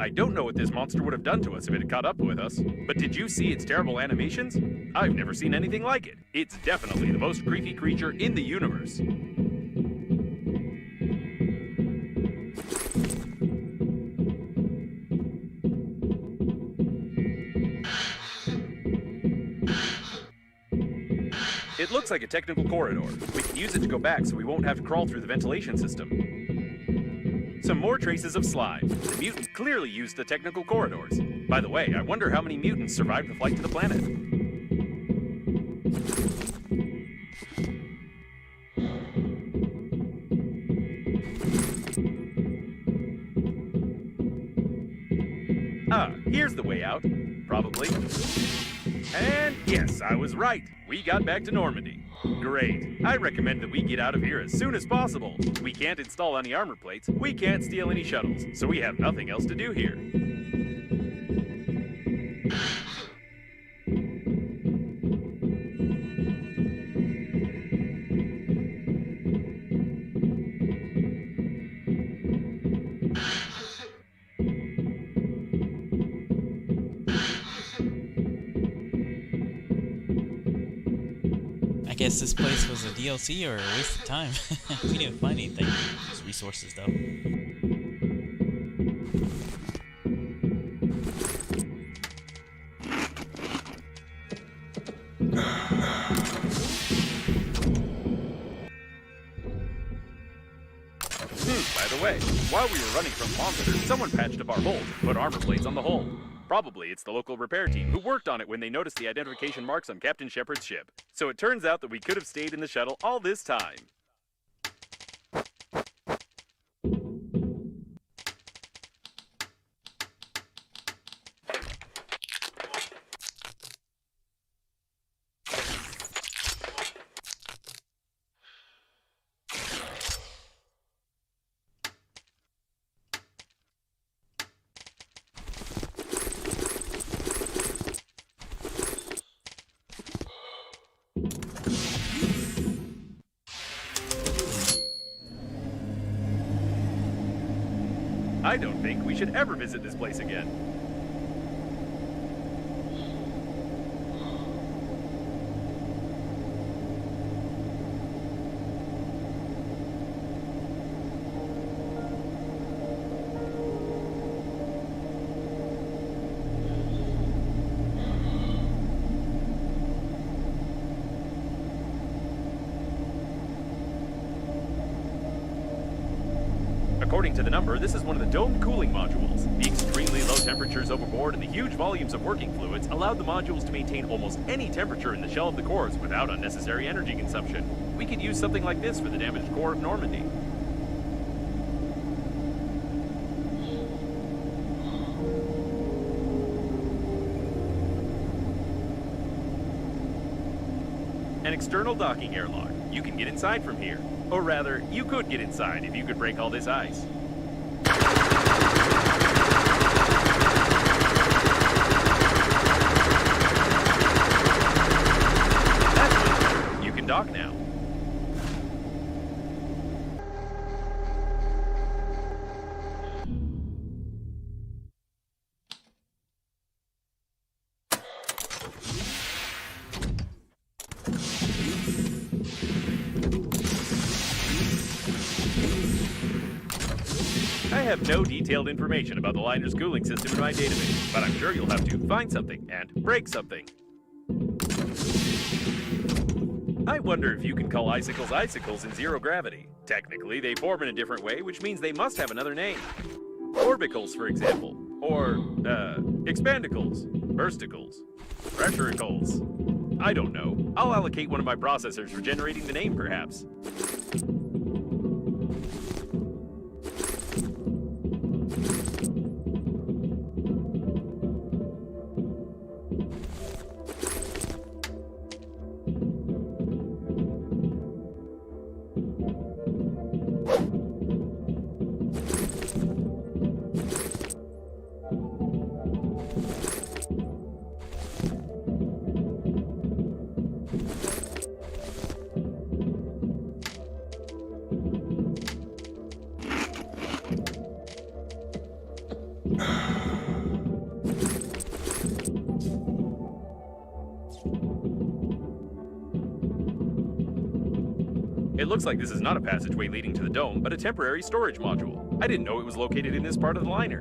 I don't know what this monster would have done to us if it had caught up with us, but did you see its terrible animations? I've never seen anything like it. It's definitely the most creepy creature in the universe. It looks like a technical corridor. We can use it to go back so we won't have to crawl through the ventilation system. Some more traces of slime. The mutant clearly used the technical corridors. By the way, I wonder how many mutants survived the flight to the planet. Ah, here's the way out. Probably. And yes, I was right. We got back to Normandy. Great. I recommend that we get out of here as soon as possible. We can't install any armor plates, we can't steal any shuttles, so we have nothing else to do here. I guess this place was a DLC or a waste of time. We didn't find anything. Just resources, though. smooth, by the way. While we were running from monsters, someone patched up our hold and put armor plates on the hull. Probably it's the local repair team who worked on it when they noticed the identification marks on Captain Shepard's ship. So it turns out that we could have stayed in the shuttle all this time. I don't think we should ever visit this place again. According to the number, this is one of the domed cooling modules. The extremely low temperatures overboard and the huge volumes of working fluids allowed the modules to maintain almost any temperature in the shell of the cores without unnecessary energy consumption. We could use something like this for the damaged core of Normandy. An external docking airlock. You can get inside from here. Or rather, you could get inside if you could break all this ice. That's it. You can dock now. I have no detailed information about the liner's cooling system in my database, but I'm sure you'll have to find something and break something. I wonder if you can call icicles icicles in zero gravity. Technically, they form in a different way, which means they must have another name. Orbicles, for example. Or, expandicles, bursticles, pressuricles. I don't know. I'll allocate one of my processors for generating the name, perhaps. It looks like this is not a passageway leading to the dome, but a temporary storage module. I didn't know it was located in this part of the liner.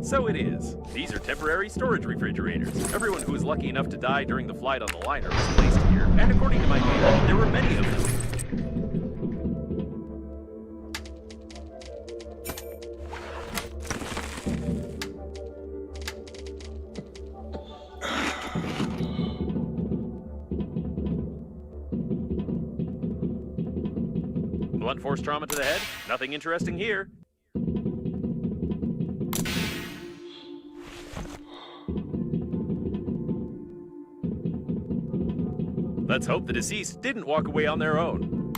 So it is. These are temporary storage refrigerators. Everyone who was lucky enough to die during the flight on the liner was placed here, and according to my data, there were many of them. Blunt force trauma to the head? Nothing interesting here. Let's hope the deceased didn't walk away on their own.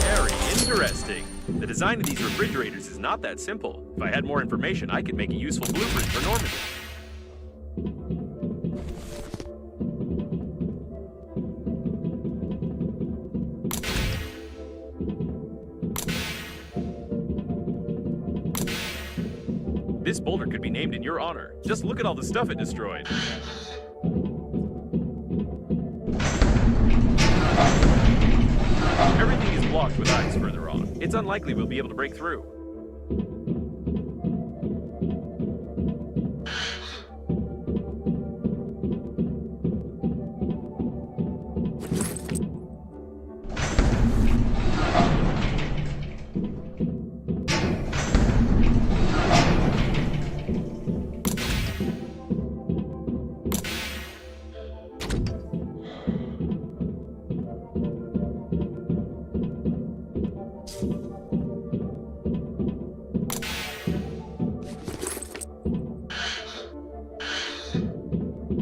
Very interesting. The design of these refrigerators is not that simple. If I had more information, I could make a useful blueprint for Normandy. This boulder could be named in your honor. Just look at all the stuff it destroyed. it's unlikely we'll be able to break through.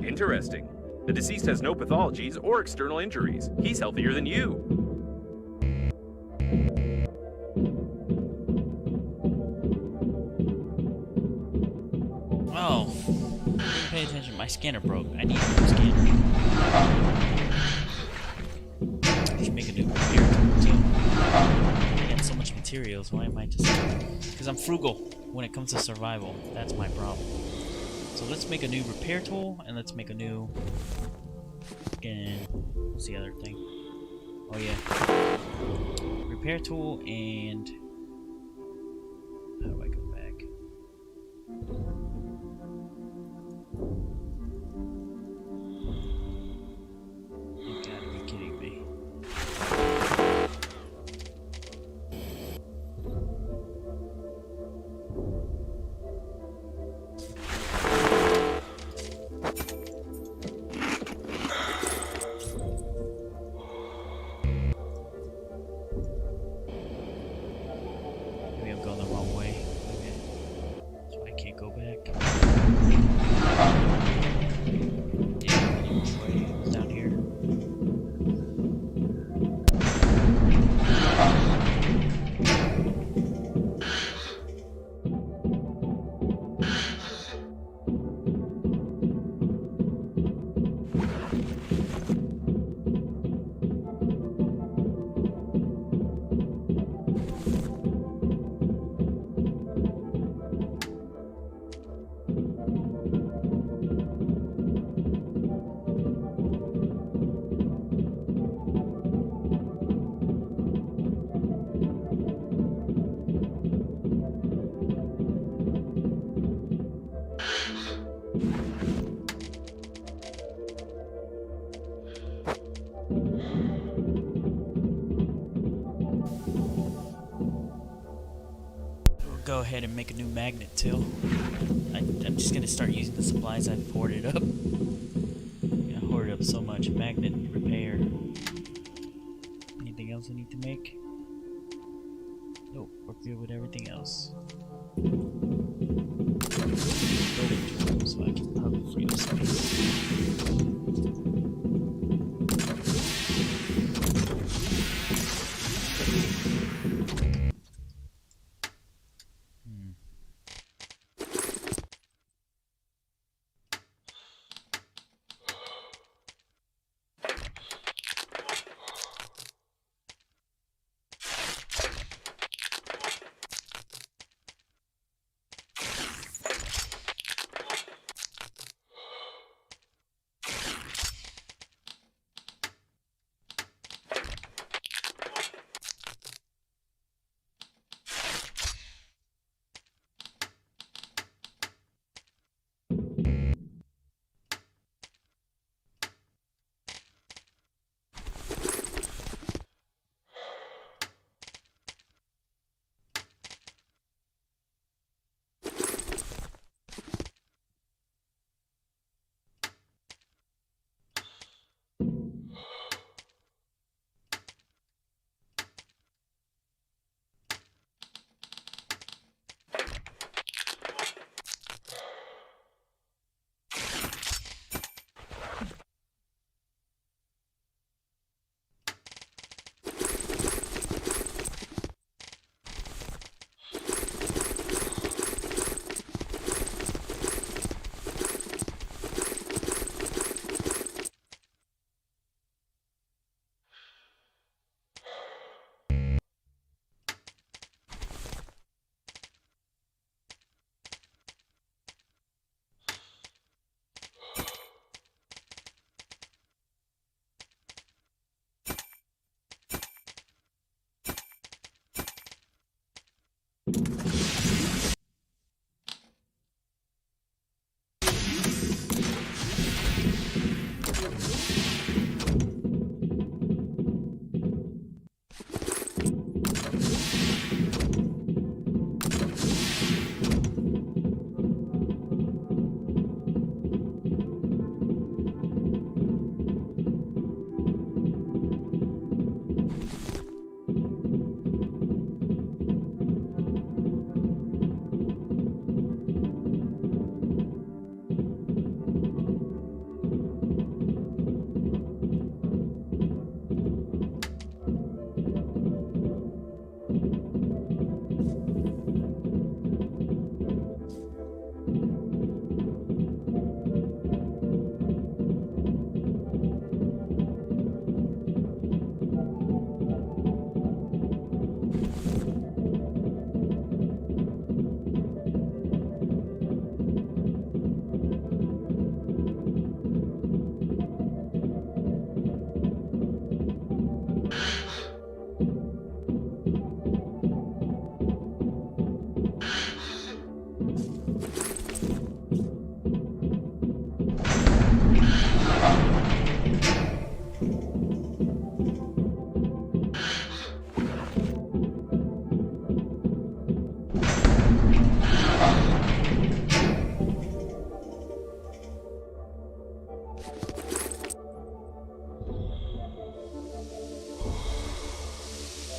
Interesting. The deceased has no pathologies or external injuries. He's healthier than you. Oh, didn't pay attention. My scanner broke. I need a new scanner. I should make a new repair tool too. I got so much materials. Why am I just? Because I'm frugal when it comes to survival. That's my problem. So let's make a new repair tool, and let's make a new. And what's the other thing? Oh yeah, repair tool and. How do I go back? You gotta be kidding me. Maybe I'm going the wrong way. Okay. So I can't go back. Yeah, I'm going the wrong way. It's down here. Go ahead and make a new magnet too. I'm just gonna start using the supplies I've hoarded up. I hoarded up so much. Magnet repair. Anything else I need to make? Nope, we're good with everything else. Building tools, so I can probably free up space.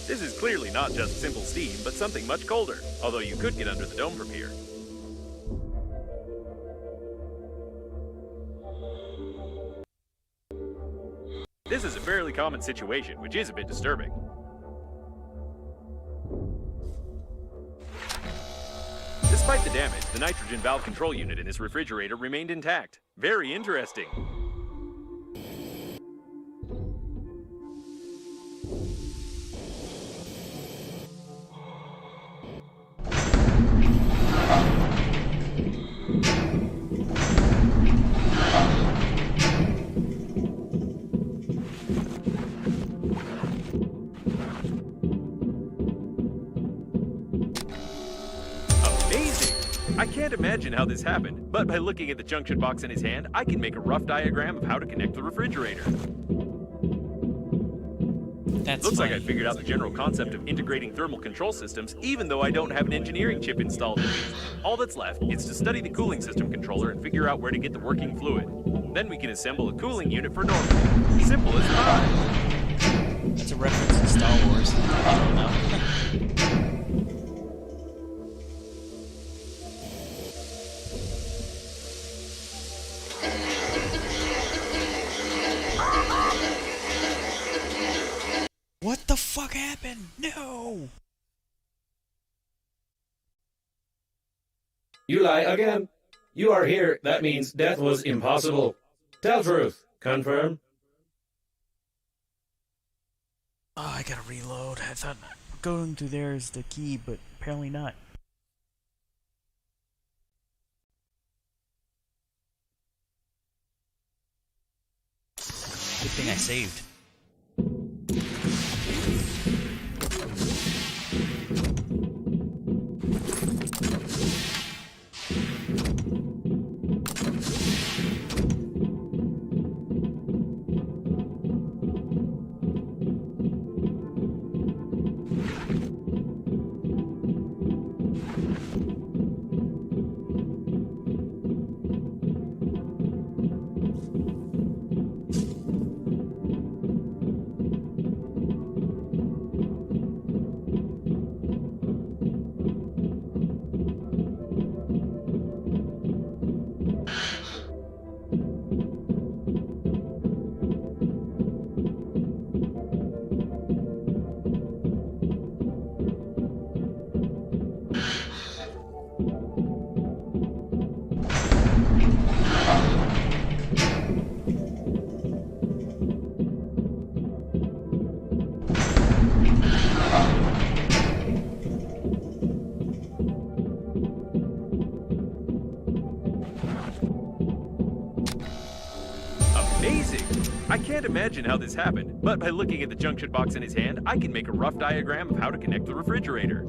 This is clearly not just simple steam, but something much colder, although you could get under the dome from here. This is a fairly common situation, which is a bit disturbing. Despite the damage, the nitrogen valve control unit in this refrigerator remained intact. Very interesting. I can't imagine how this happened, but by looking at the junction box in his hand, I can make a rough diagram of how to connect the refrigerator. Looks like I figured out the general concept of integrating thermal control systems, even though I don't have an engineering chip installed in these. All that's left is to study the cooling system controller and figure out where to get the working fluid. Then we can assemble a cooling unit for Normandy. Simple as pie. That's a reference to Star Wars. I don't know. What the fuck happened? No! You lie again. You are here. That means death was impossible. Tell truth. Confirm. Oh, I gotta reload. I thought going through there is the key, but apparently not. Good thing I saved. I can't imagine how this happened, but by looking at the junction box in his hand, I can make a rough diagram of how to connect the refrigerator.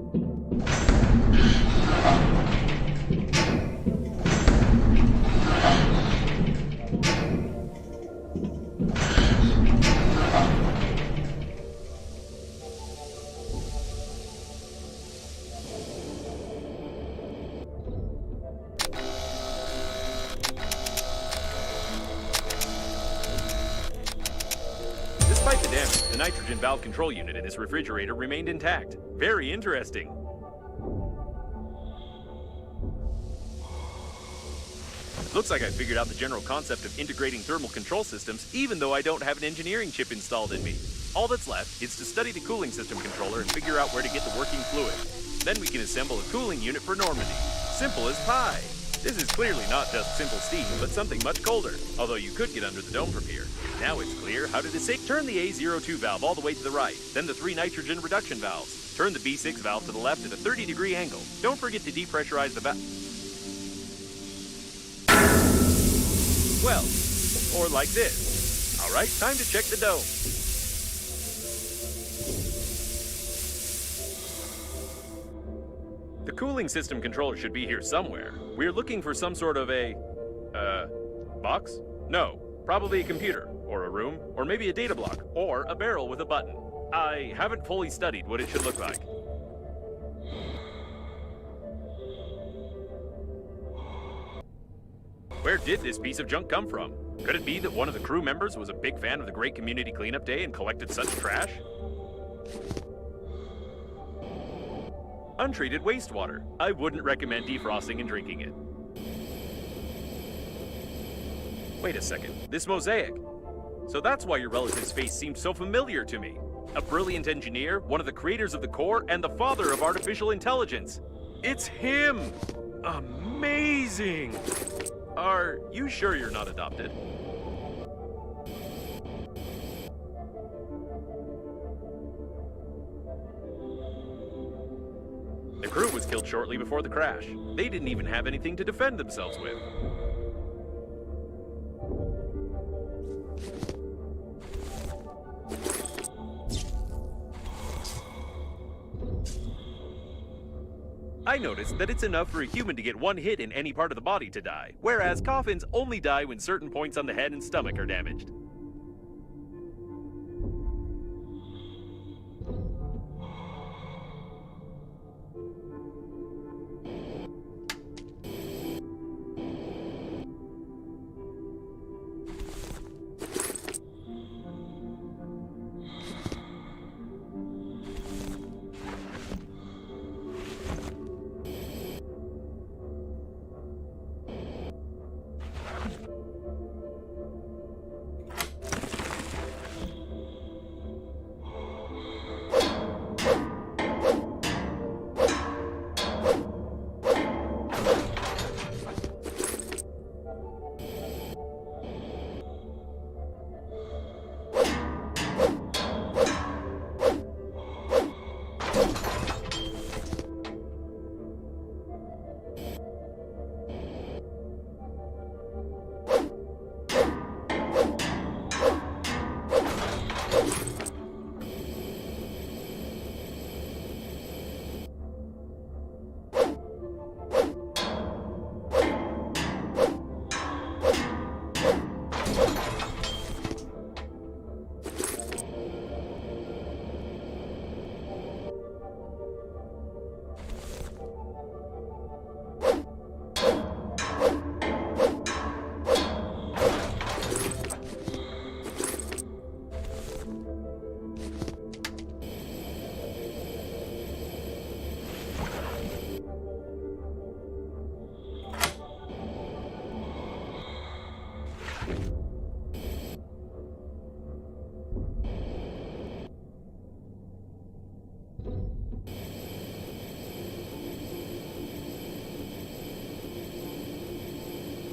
Despite the damage, the nitrogen valve control unit in this refrigerator remained intact. Very interesting. Looks like I figured out the general concept of integrating thermal control systems, even though I don't have an engineering chip installed in me. All that's left is to study the cooling system controller and figure out where to get the working fluid. Then we can assemble a cooling unit for Normandy. Simple as pie. This is clearly not just simple steam, but something much colder, although you could get under the dome from here. Now it's clear how to disable. Turn the A02 valve all the way to the right, then the 3 nitrogen reduction valves. Turn the B6 valve to the left at a 30-degree angle. Don't forget to depressurize the valve. Well, or like this. All right, time to check the dome. The cooling system controller should be here somewhere. We're looking for some sort of a, box? No, probably a computer, or a room, or maybe a data block, or a barrel with a button. I haven't fully studied what it should look like. Where did this piece of junk come from? Could it be that one of the crew members was a big fan of the Great Community Cleanup Day and collected such trash? Untreated wastewater. I wouldn't recommend defrosting and drinking it. Wait a second, this mosaic. So that's why your relative's face seemed so familiar to me. A brilliant engineer, one of the creators of the core, and the father of artificial intelligence. It's him! Amazing! Are you sure you're not adopted? The crew was killed shortly before the crash. They didn't even have anything to defend themselves with. I noticed that it's enough for a human to get one hit in any part of the body to die, whereas coffins only die when certain points on the head and stomach are damaged.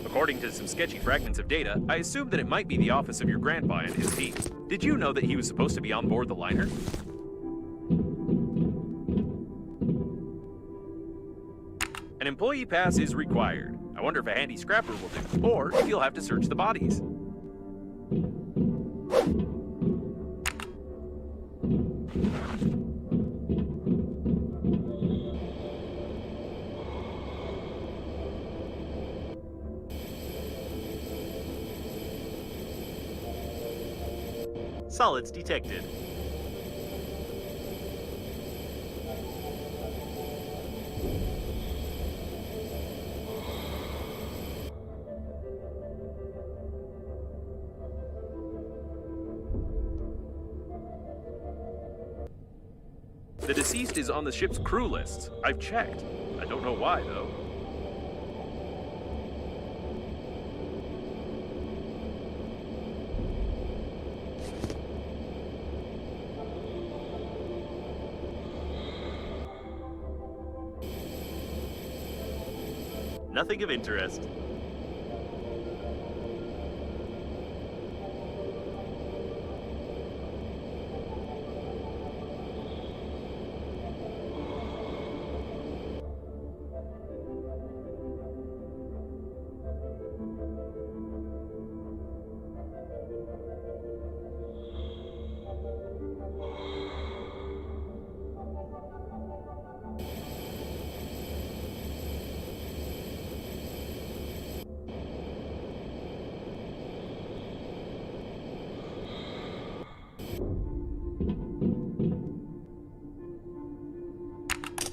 According to some sketchy fragments of data, I assume that it might be the office of your grandpa and his team. Did you know that he was supposed to be on board the liner? An employee pass is required. I wonder if a handy scrapper will do, or if you'll have to search the bodies. Solids detected. The deceased is on the ship's crew list. I've checked. I don't know why, though. Nothing of interest.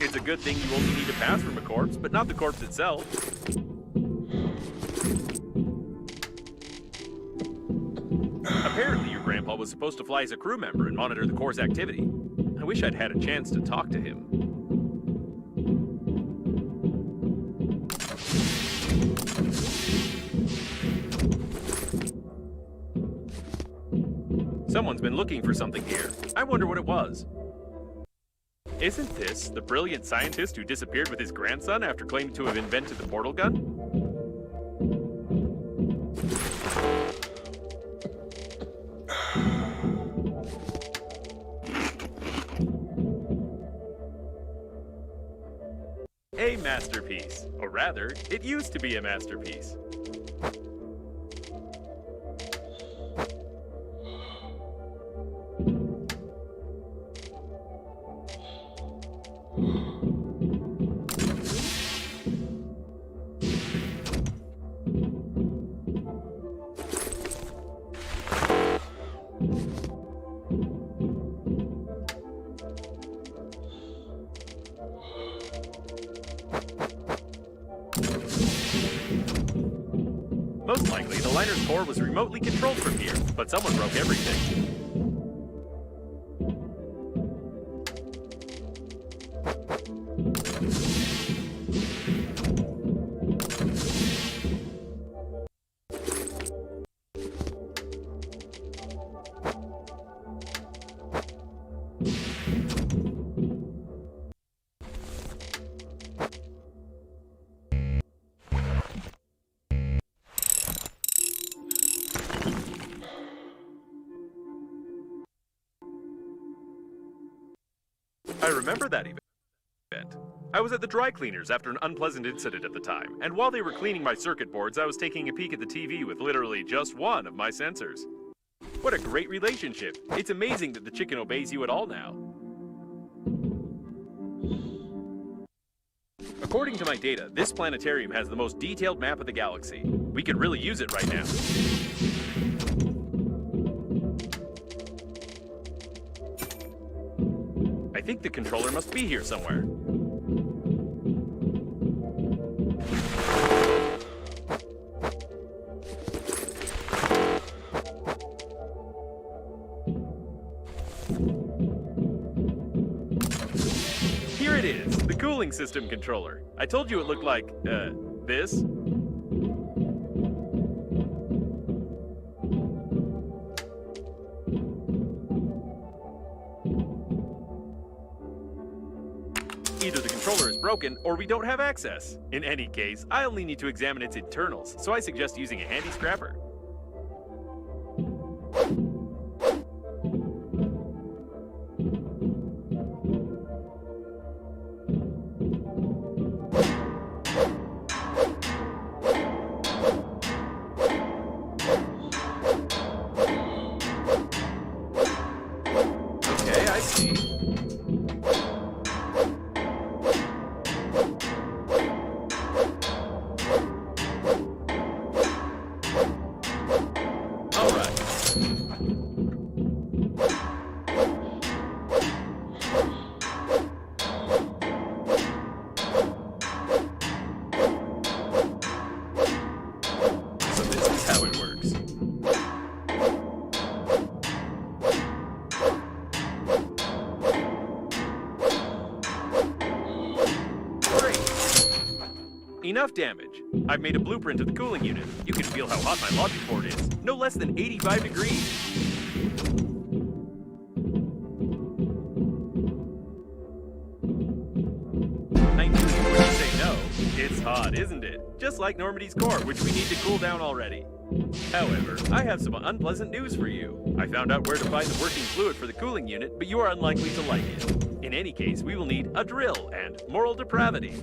It's a good thing you only need a pass from a corpse, but not the corpse itself. Apparently your grandpa was supposed to fly as a crew member and monitor the core's activity. I wish I'd had a chance to talk to him. Someone's been looking for something here. I wonder what it was. Isn't this the brilliant scientist who disappeared with his grandson after claiming to have invented the portal gun? A masterpiece. Or rather, it used to be a masterpiece. Most likely, the liner's core was remotely controlled from here, but someone broke everything. I remember that event. I was at the dry cleaners after an unpleasant incident at the time, and while they were cleaning my circuit boards, I was taking a peek at the TV with literally just one of my sensors. What a great relationship. It's amazing that the chicken obeys you at all now. According to my data, this planetarium has the most detailed map of the galaxy. We could really use it right now. I think the controller must be here somewhere. Here it is, the cooling system controller. I told you it looked like, this. Either the controller is broken, or we don't have access. In any case, I only need to examine its internals, so I suggest using a handy scrapper. Okay, I see. Enough damage. I've made a blueprint of the cooling unit. You can feel how hot my logic board is. No less than 85 degrees. I knew you wouldn't say no. It's hot, isn't it? Just like Normandy's core, which we need to cool down already. However, I have some unpleasant news for you. I found out where to find the working fluid for the cooling unit, but you are unlikely to like it. In any case, we will need a drill and moral depravity.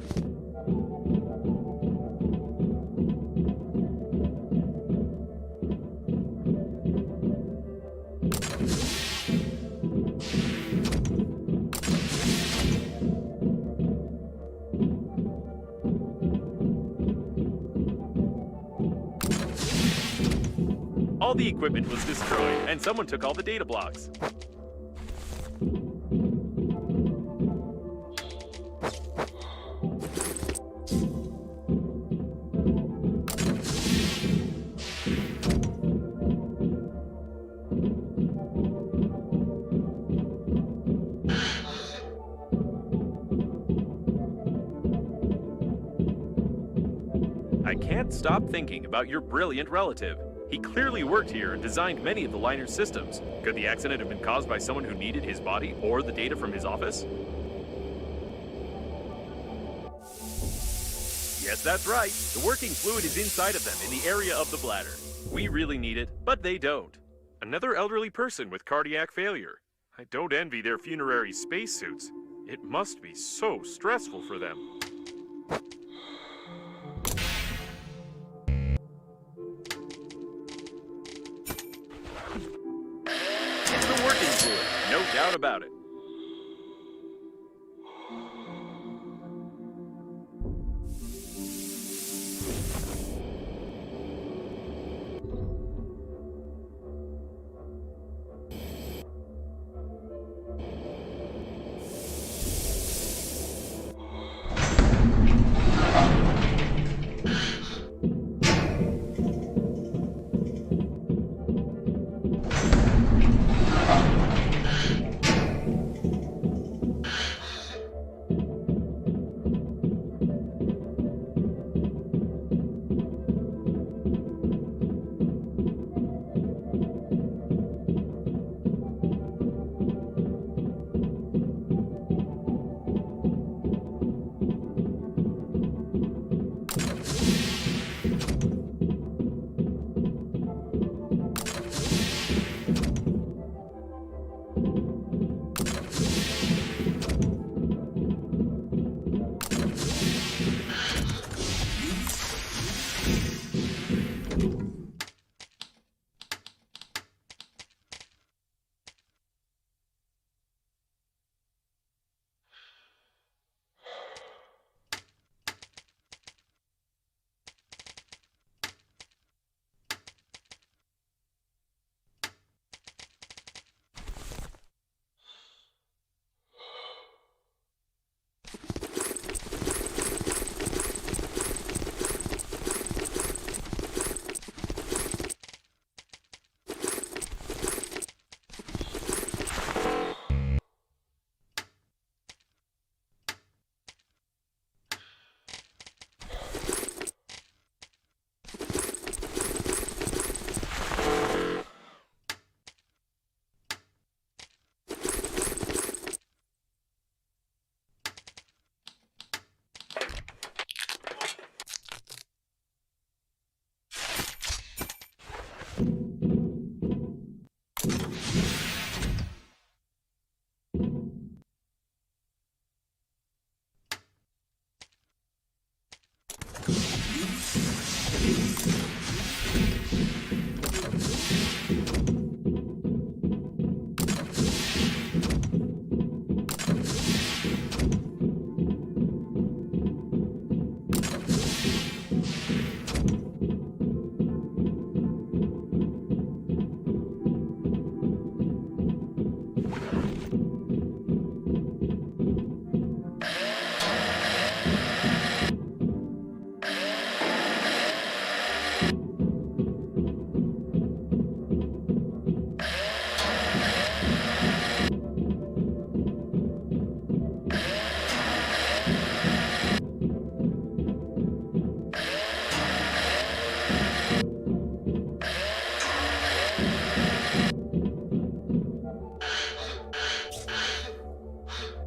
All the equipment was destroyed, and someone took all the data blocks. I can't stop thinking about your brilliant relative. He clearly worked here and designed many of the liner's systems. Could the accident have been caused by someone who needed his body or the data from his office? Yes, that's right. The working fluid is inside of them in the area of the bladder. We really need it, but they don't. Another elderly person with cardiac failure. I don't envy their funerary spacesuits. It must be so stressful for them. It's the working fluid, no doubt about it.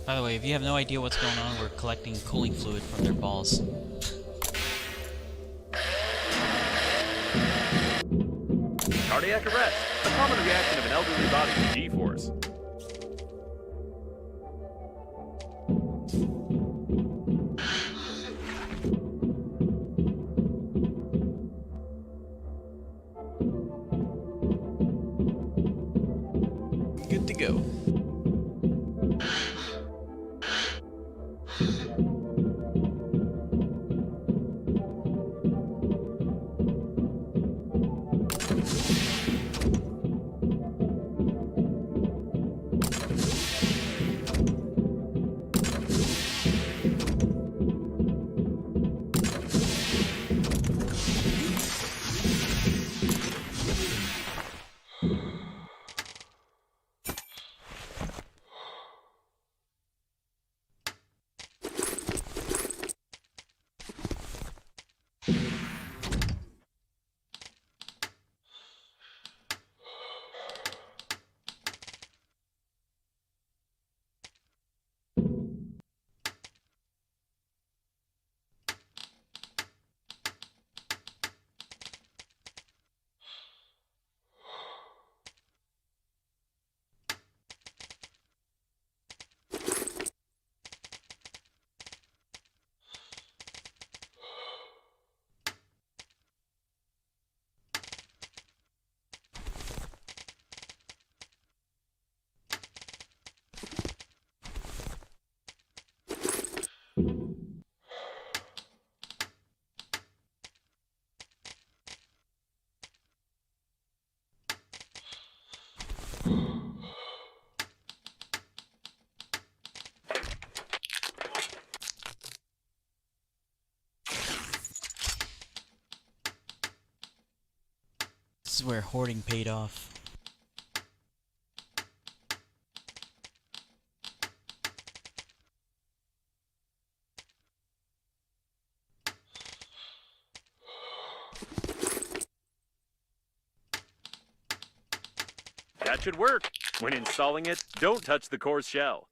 By the way, if you have no idea what's going on, we're collecting cooling fluid from their balls. Cardiac arrest, a common reaction of an elderly body to G-force. Good to go. This is where hoarding paid off. That should work. When installing it, don't touch the core's shell.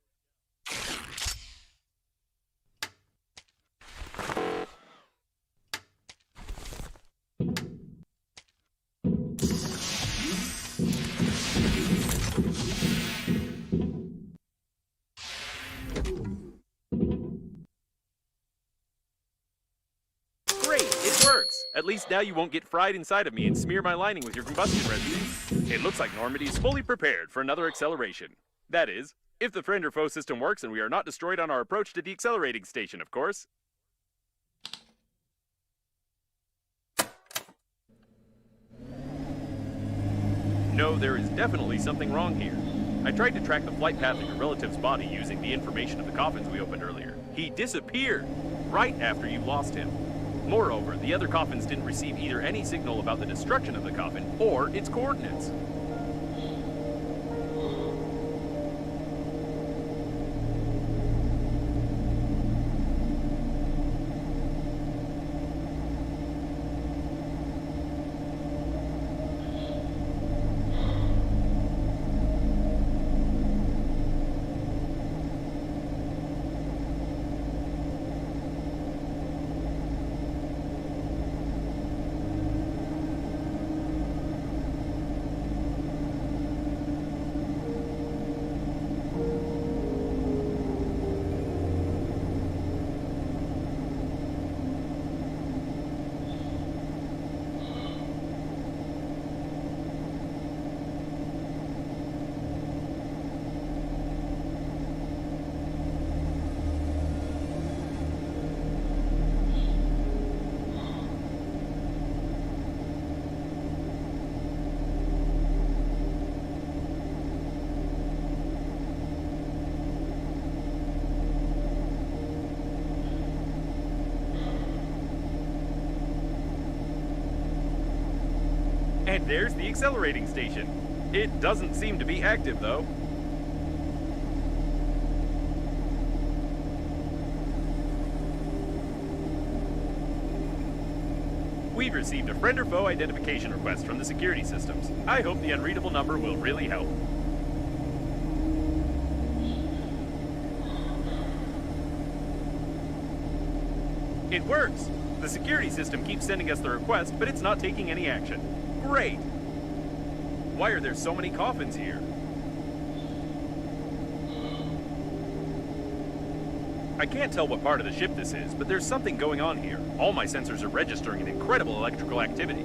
Great, it works! At least now you won't get fried inside of me and smear my lining with your combustion residue. It looks like Normandy is fully prepared for another acceleration. That is, if the friend or foe system works and we are not destroyed on our approach to the accelerating station, of course. No, there is definitely something wrong here. I tried to track the flight path of your relative's body using the information of the coffins we opened earlier. He disappeared right after you lost him. Moreover, the other coffins didn't receive either any signal about the destruction of the coffin or its coordinates. And there's the accelerating station. It doesn't seem to be active, though. We've received a friend or foe identification request from the security systems. I hope the unreadable number will really help. It works! The security system keeps sending us the request, but it's not taking any action. Great! Why are there so many coffins here? I can't tell what part of the ship this is, but there's something going on here. All my sensors are registering an incredible electrical activity.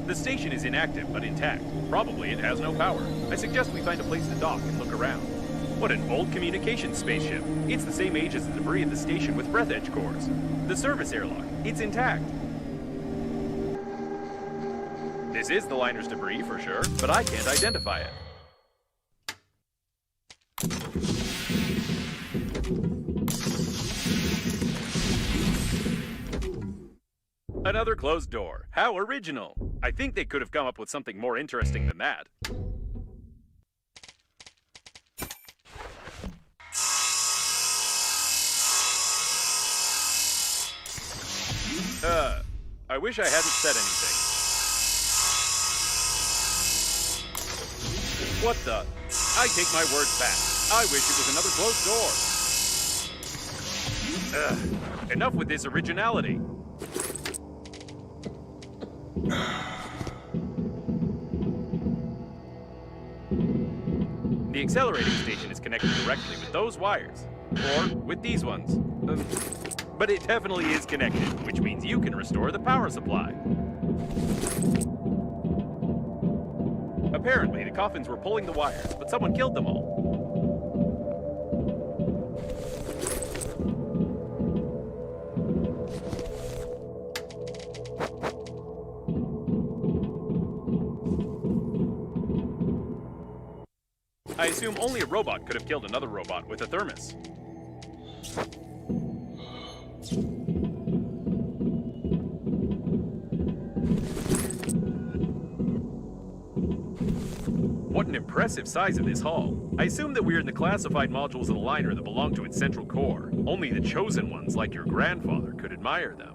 The station is inactive, but intact. Probably it has no power. I suggest we find a place to dock and look around. What an old communications spaceship. It's the same age as the debris at the station with Breathedge cores. The service airlock, it's intact. This is the liner's debris for sure, but I can't identify it. Another closed door. How original. I think they could have come up with something more interesting than that. I wish I hadn't said anything. What the? I take my words back. I wish it was another closed door. Enough with this originality. The accelerating station is connected directly with those wires, or with these ones. But it definitely is connected, which means you can restore the power supply. Apparently, the coffins were pulling the wires, but someone killed them all. I assume only a robot could have killed another robot with a thermos. What an impressive size of this hall. I assume that we're in the classified modules of the liner that belong to its central core. Only the chosen ones, like your grandfather, could admire them.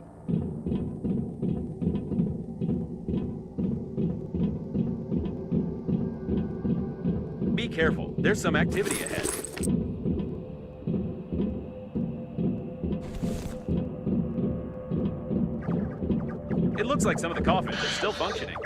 Be careful, there's some activity ahead. It looks like some of the coffins are still functioning.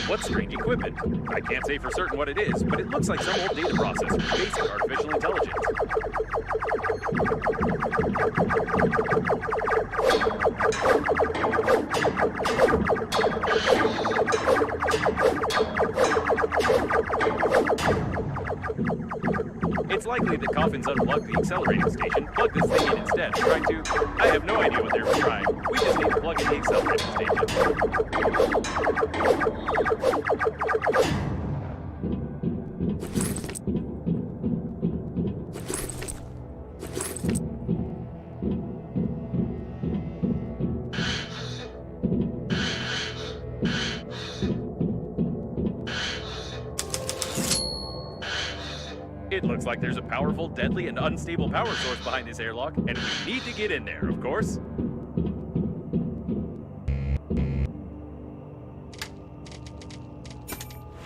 What strange equipment? I can't say for certain what it is, but it looks like some old data processor with basic artificial intelligence. It's likely that coffins unplugged the accelerating station, plugged this thing in instead, and tried to... I have no idea what they were trying. We just need to plug in the accelerating station. It looks like there's a powerful, deadly, and unstable power source behind this airlock, and we need to get in there, of course.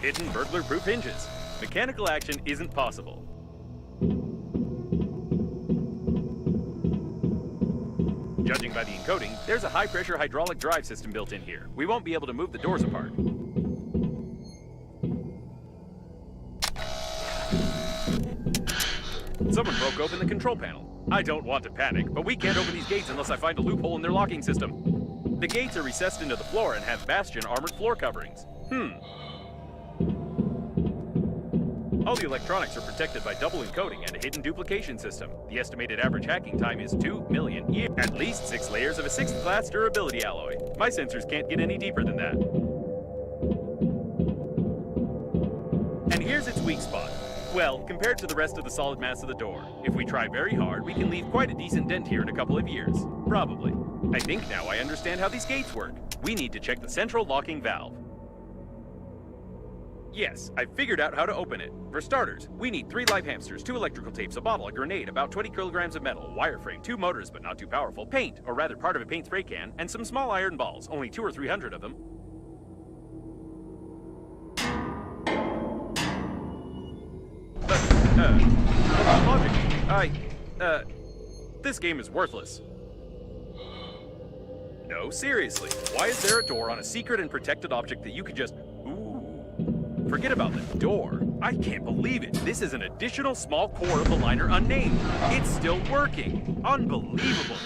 Hidden burglar-proof hinges. Mechanical action isn't possible. Judging by the encoding, there's a high-pressure hydraulic drive system built in here. We won't be able to move the doors apart. Someone broke open the control panel. I don't want to panic, but we can't open these gates unless I find a loophole in their locking system. The gates are recessed into the floor and have bastion armored floor coverings. All the electronics are protected by double encoding and a hidden duplication system. The estimated average hacking time is 2 million years. At least 6 layers of a 6th class durability alloy. My sensors can't get any deeper than that. And here's its weak spot. Well, compared to the rest of the solid mass of the door, if we try very hard, we can leave quite a decent dent here in a couple of years. Probably. I think now I understand how these gates work. We need to check the central locking valve. Yes, I figured out how to open it. For starters, we need 3 live hamsters, 2 electrical tapes, a bottle, a grenade, about 20 kilograms of metal, a wireframe, 2 motors but not too powerful, paint, or rather part of a paint spray can, and some small iron balls, only 200 or 300 of them. Logic. This game is worthless. No, seriously. Why is there a door on a secret and protected object that you could just... Ooh. Forget about the door. I can't believe it. This is an additional small core of the liner unnamed. It's still working. Unbelievable.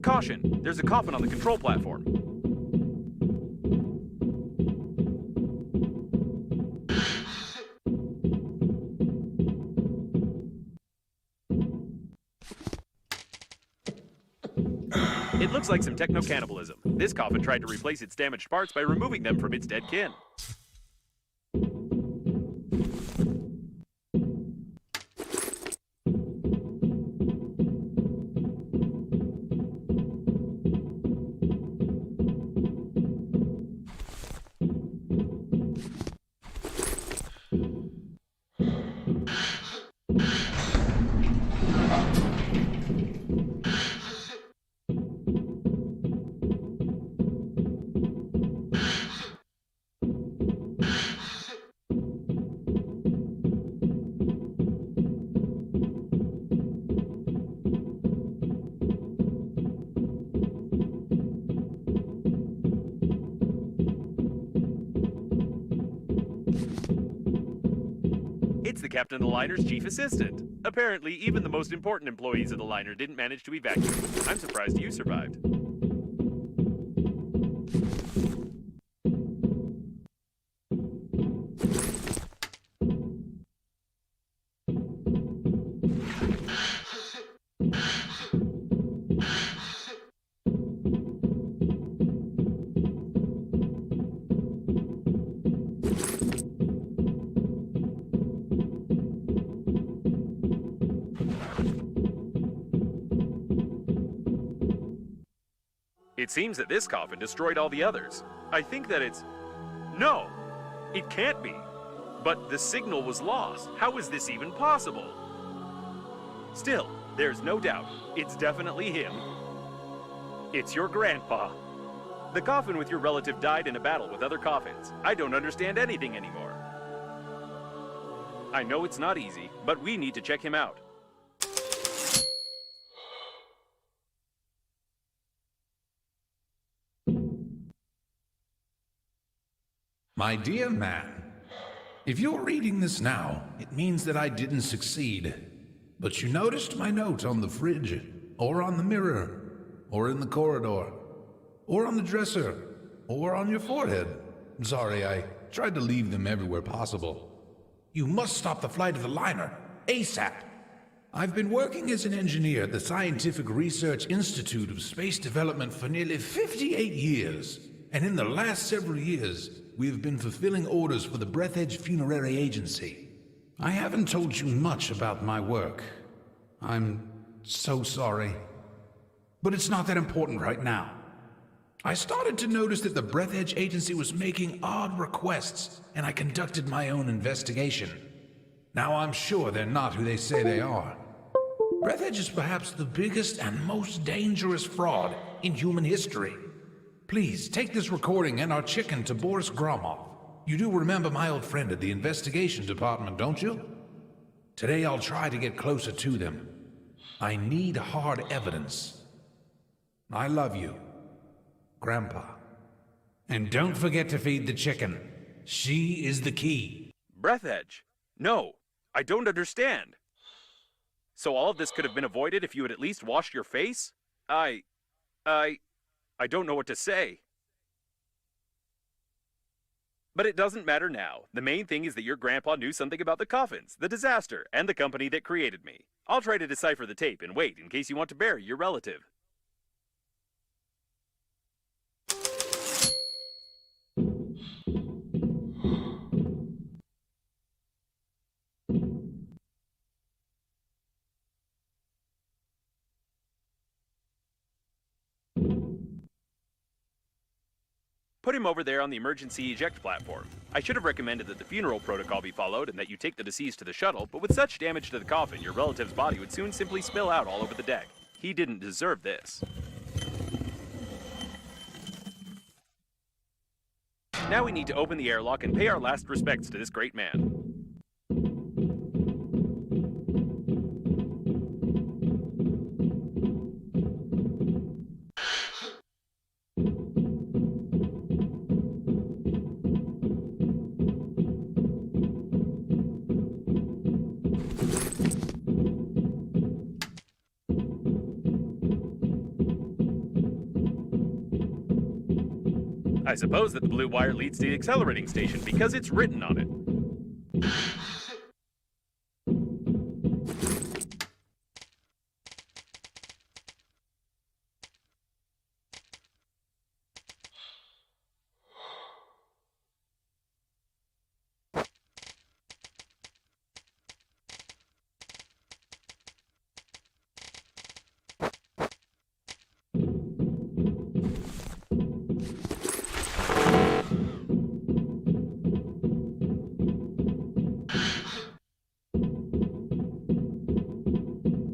Caution! There's a coffin on the control platform. It looks like some techno-cannibalism. This coffin tried to replace its damaged parts by removing them from its dead kin. It's the captain of the liner's chief assistant. Apparently, even the most important employees of the liner didn't manage to evacuate. I'm surprised you survived. It seems that this coffin destroyed all the others. I think that it's... No! It can't be! But the signal was lost. How is this even possible? Still, there's no doubt. It's definitely him. It's your grandpa. The coffin with your relative died in a battle with other coffins. I don't understand anything anymore. I know it's not easy, but we need to check him out. My dear man, if you're reading this now, it means that I didn't succeed. But you noticed my note on the fridge, or on the mirror, or in the corridor, or on the dresser, or on your forehead. Sorry, I tried to leave them everywhere possible. You must stop the flight of the liner, ASAP. I've been working as an engineer at the Scientific Research Institute of Space Development for nearly 58 years. And in the last several years, we have been fulfilling orders for the Breathedge Funerary Agency. I haven't told you much about my work. I'm so sorry. But it's not that important right now. I started to notice that the Breathedge Agency was making odd requests, and I conducted my own investigation. Now I'm sure they're not who they say they are. Breathedge is perhaps the biggest and most dangerous fraud in human history. Please, take this recording and our chicken to Boris Gromov. You do remember my old friend at the investigation department, don't you? Today I'll try to get closer to them. I need hard evidence. I love you, Grandpa. And don't forget to feed the chicken. She is the key. Breathedge? No, I don't understand. So all of this could have been avoided if you had at least washed your face? I don't know what to say. But it doesn't matter now. The main thing is that your grandpa knew something about the coffins, the disaster, and the company that created me. I'll try to decipher the tape and wait in case you want to bury your relative. Put him over there on the emergency eject platform. I should have recommended that the funeral protocol be followed and that you take the deceased to the shuttle, but with such damage to the coffin, your relative's body would soon simply spill out all over the deck. He didn't deserve this. Now we need to open the airlock and pay our last respects to this great man. I suppose that the blue wire leads to the accelerating station because it's written on it.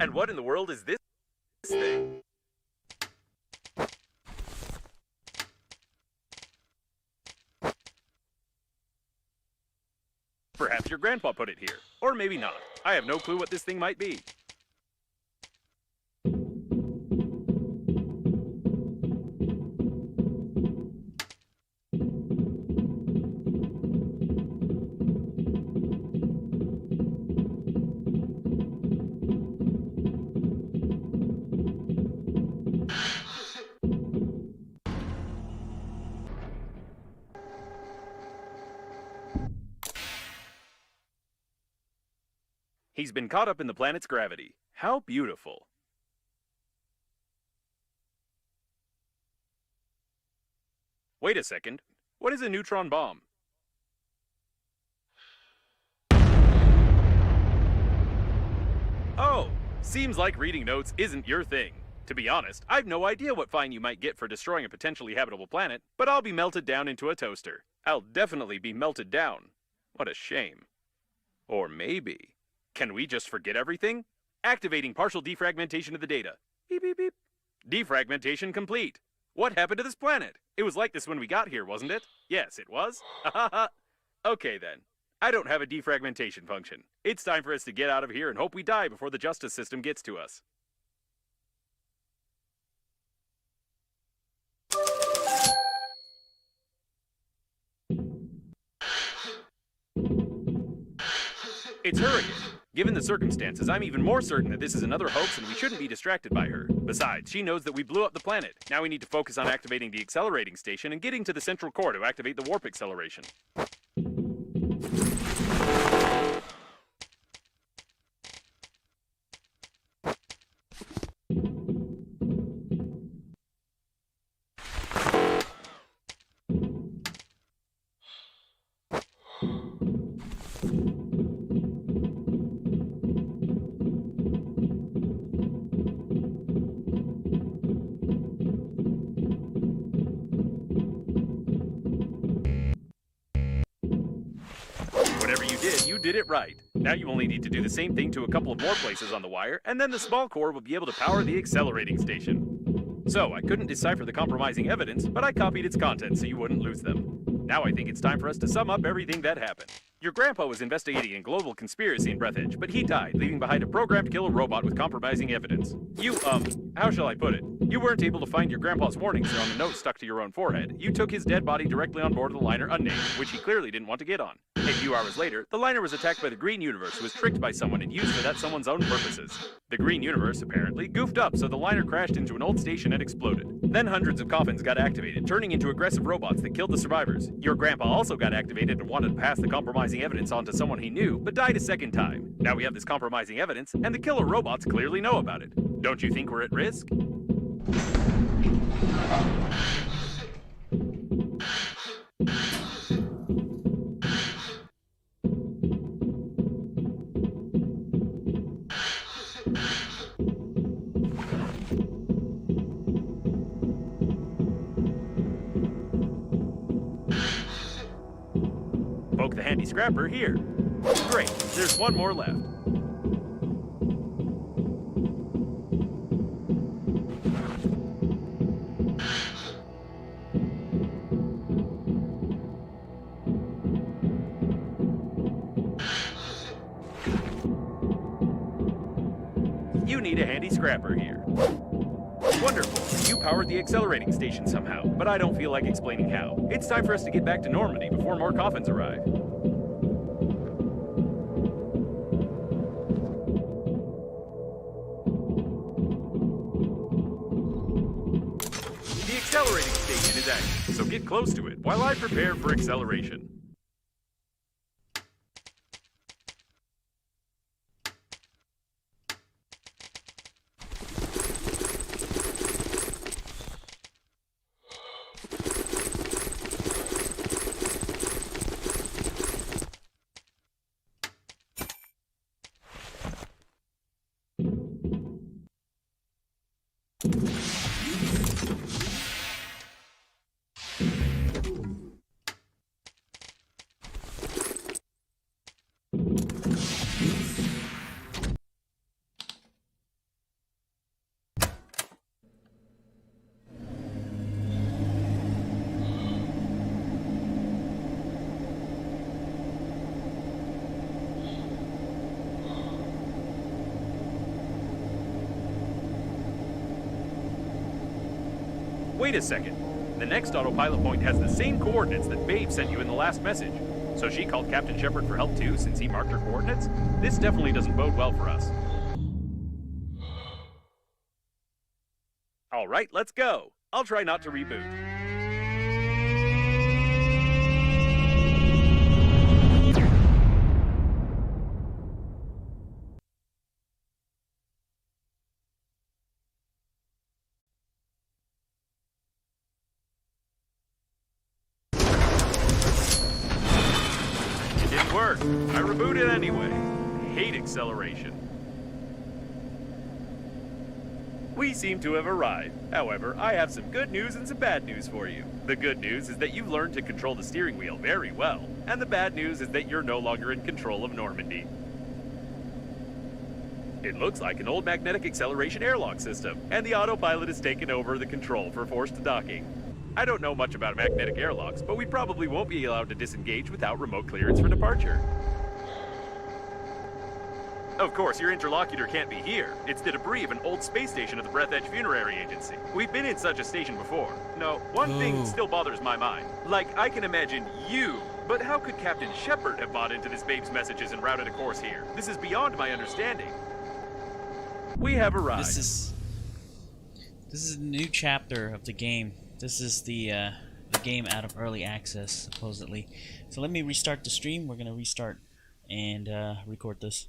And what in the world is this thing? Perhaps your grandpa put it here. Or maybe not. I have no clue what this thing might be. He's been caught up in the planet's gravity. How beautiful. Wait a second. What is a neutron bomb? Oh, seems like reading notes isn't your thing. To be honest, I've no idea what fine you might get for destroying a potentially habitable planet, but I'll be melted down into a toaster. I'll definitely be melted down. What a shame. Or maybe... Can we just forget everything? Activating partial defragmentation of the data. Beep, beep, beep. Defragmentation complete. What happened to this planet? It was like this when we got here, wasn't it? Yes, it was. Okay then. I don't have a defragmentation function. It's time for us to get out of here and hope we die before the justice system gets to us. It's her again. Given the circumstances, I'm even more certain that this is another hoax and we shouldn't be distracted by her. Besides, she knows that we blew up the planet. Now we need to focus on activating the accelerating station and getting to the central core to activate the warp acceleration. You did it right. Now you only need to do the same thing to a couple of more places on the wire, and then the small core will be able to power the accelerating station. So, I couldn't decipher the compromising evidence, but I copied its contents so you wouldn't lose them. Now I think it's time for us to sum up everything that happened. Your grandpa was investigating a global conspiracy in Breathedge, but he died, leaving behind a programmed killer robot with compromising evidence. You, how shall I put it? You weren't able to find your grandpa's warnings on the note stuck to your own forehead. You took his dead body directly on board of the liner unnamed, which he clearly didn't want to get on. A few hours later, the liner was attacked by the Green Universe, who was tricked by someone and used for that someone's own purposes. The Green Universe, apparently, goofed up, so the liner crashed into an old station and exploded. Then hundreds of coffins got activated, turning into aggressive robots that killed the survivors. Your grandpa also got activated and wanted to pass the compromising evidence on to someone he knew, but died a second time. Now we have this compromising evidence, and the killer robots clearly know about it. Don't you think we're at risk? handy scrapper here. Great, there's one more left. You need a handy scrapper here. Wonderful. You powered the accelerating station somehow, but I don't feel like explaining how. It's time for us to get back to Normandy before more coffins arrive. The accelerating station is active, so get close to it while I prepare for acceleration. Wait a second. The next autopilot point has the same coordinates that Babe sent you in the last message. So she called Captain Shepard for help too, since he marked her coordinates? This definitely doesn't bode well for us. Alright, let's go. I'll try not to reboot. Work. I rebooted anyway. I hate acceleration. We seem to have arrived. However, I have some good news and some bad news for you. The good news is that you've learned to control the steering wheel very well. And the bad news is that you're no longer in control of Normandy. It looks like an old magnetic acceleration airlock system, and the autopilot has taken over the control for forced docking. I don't know much about magnetic airlocks, but we probably won't be allowed to disengage without remote clearance for departure. Of course, your interlocutor can't be here. It's the debris of an old space station of the Breathedge Funerary Agency. We've been in such a station before. No, one thing still bothers my mind. Like, I can imagine you, but how could Captain Shepard have bought into this Babe's messages and routed a course here? This is beyond my understanding. We have arrived. This is a new chapter of the game. This is the game out of early access, supposedly. So let me restart the stream. We're gonna restart and record this.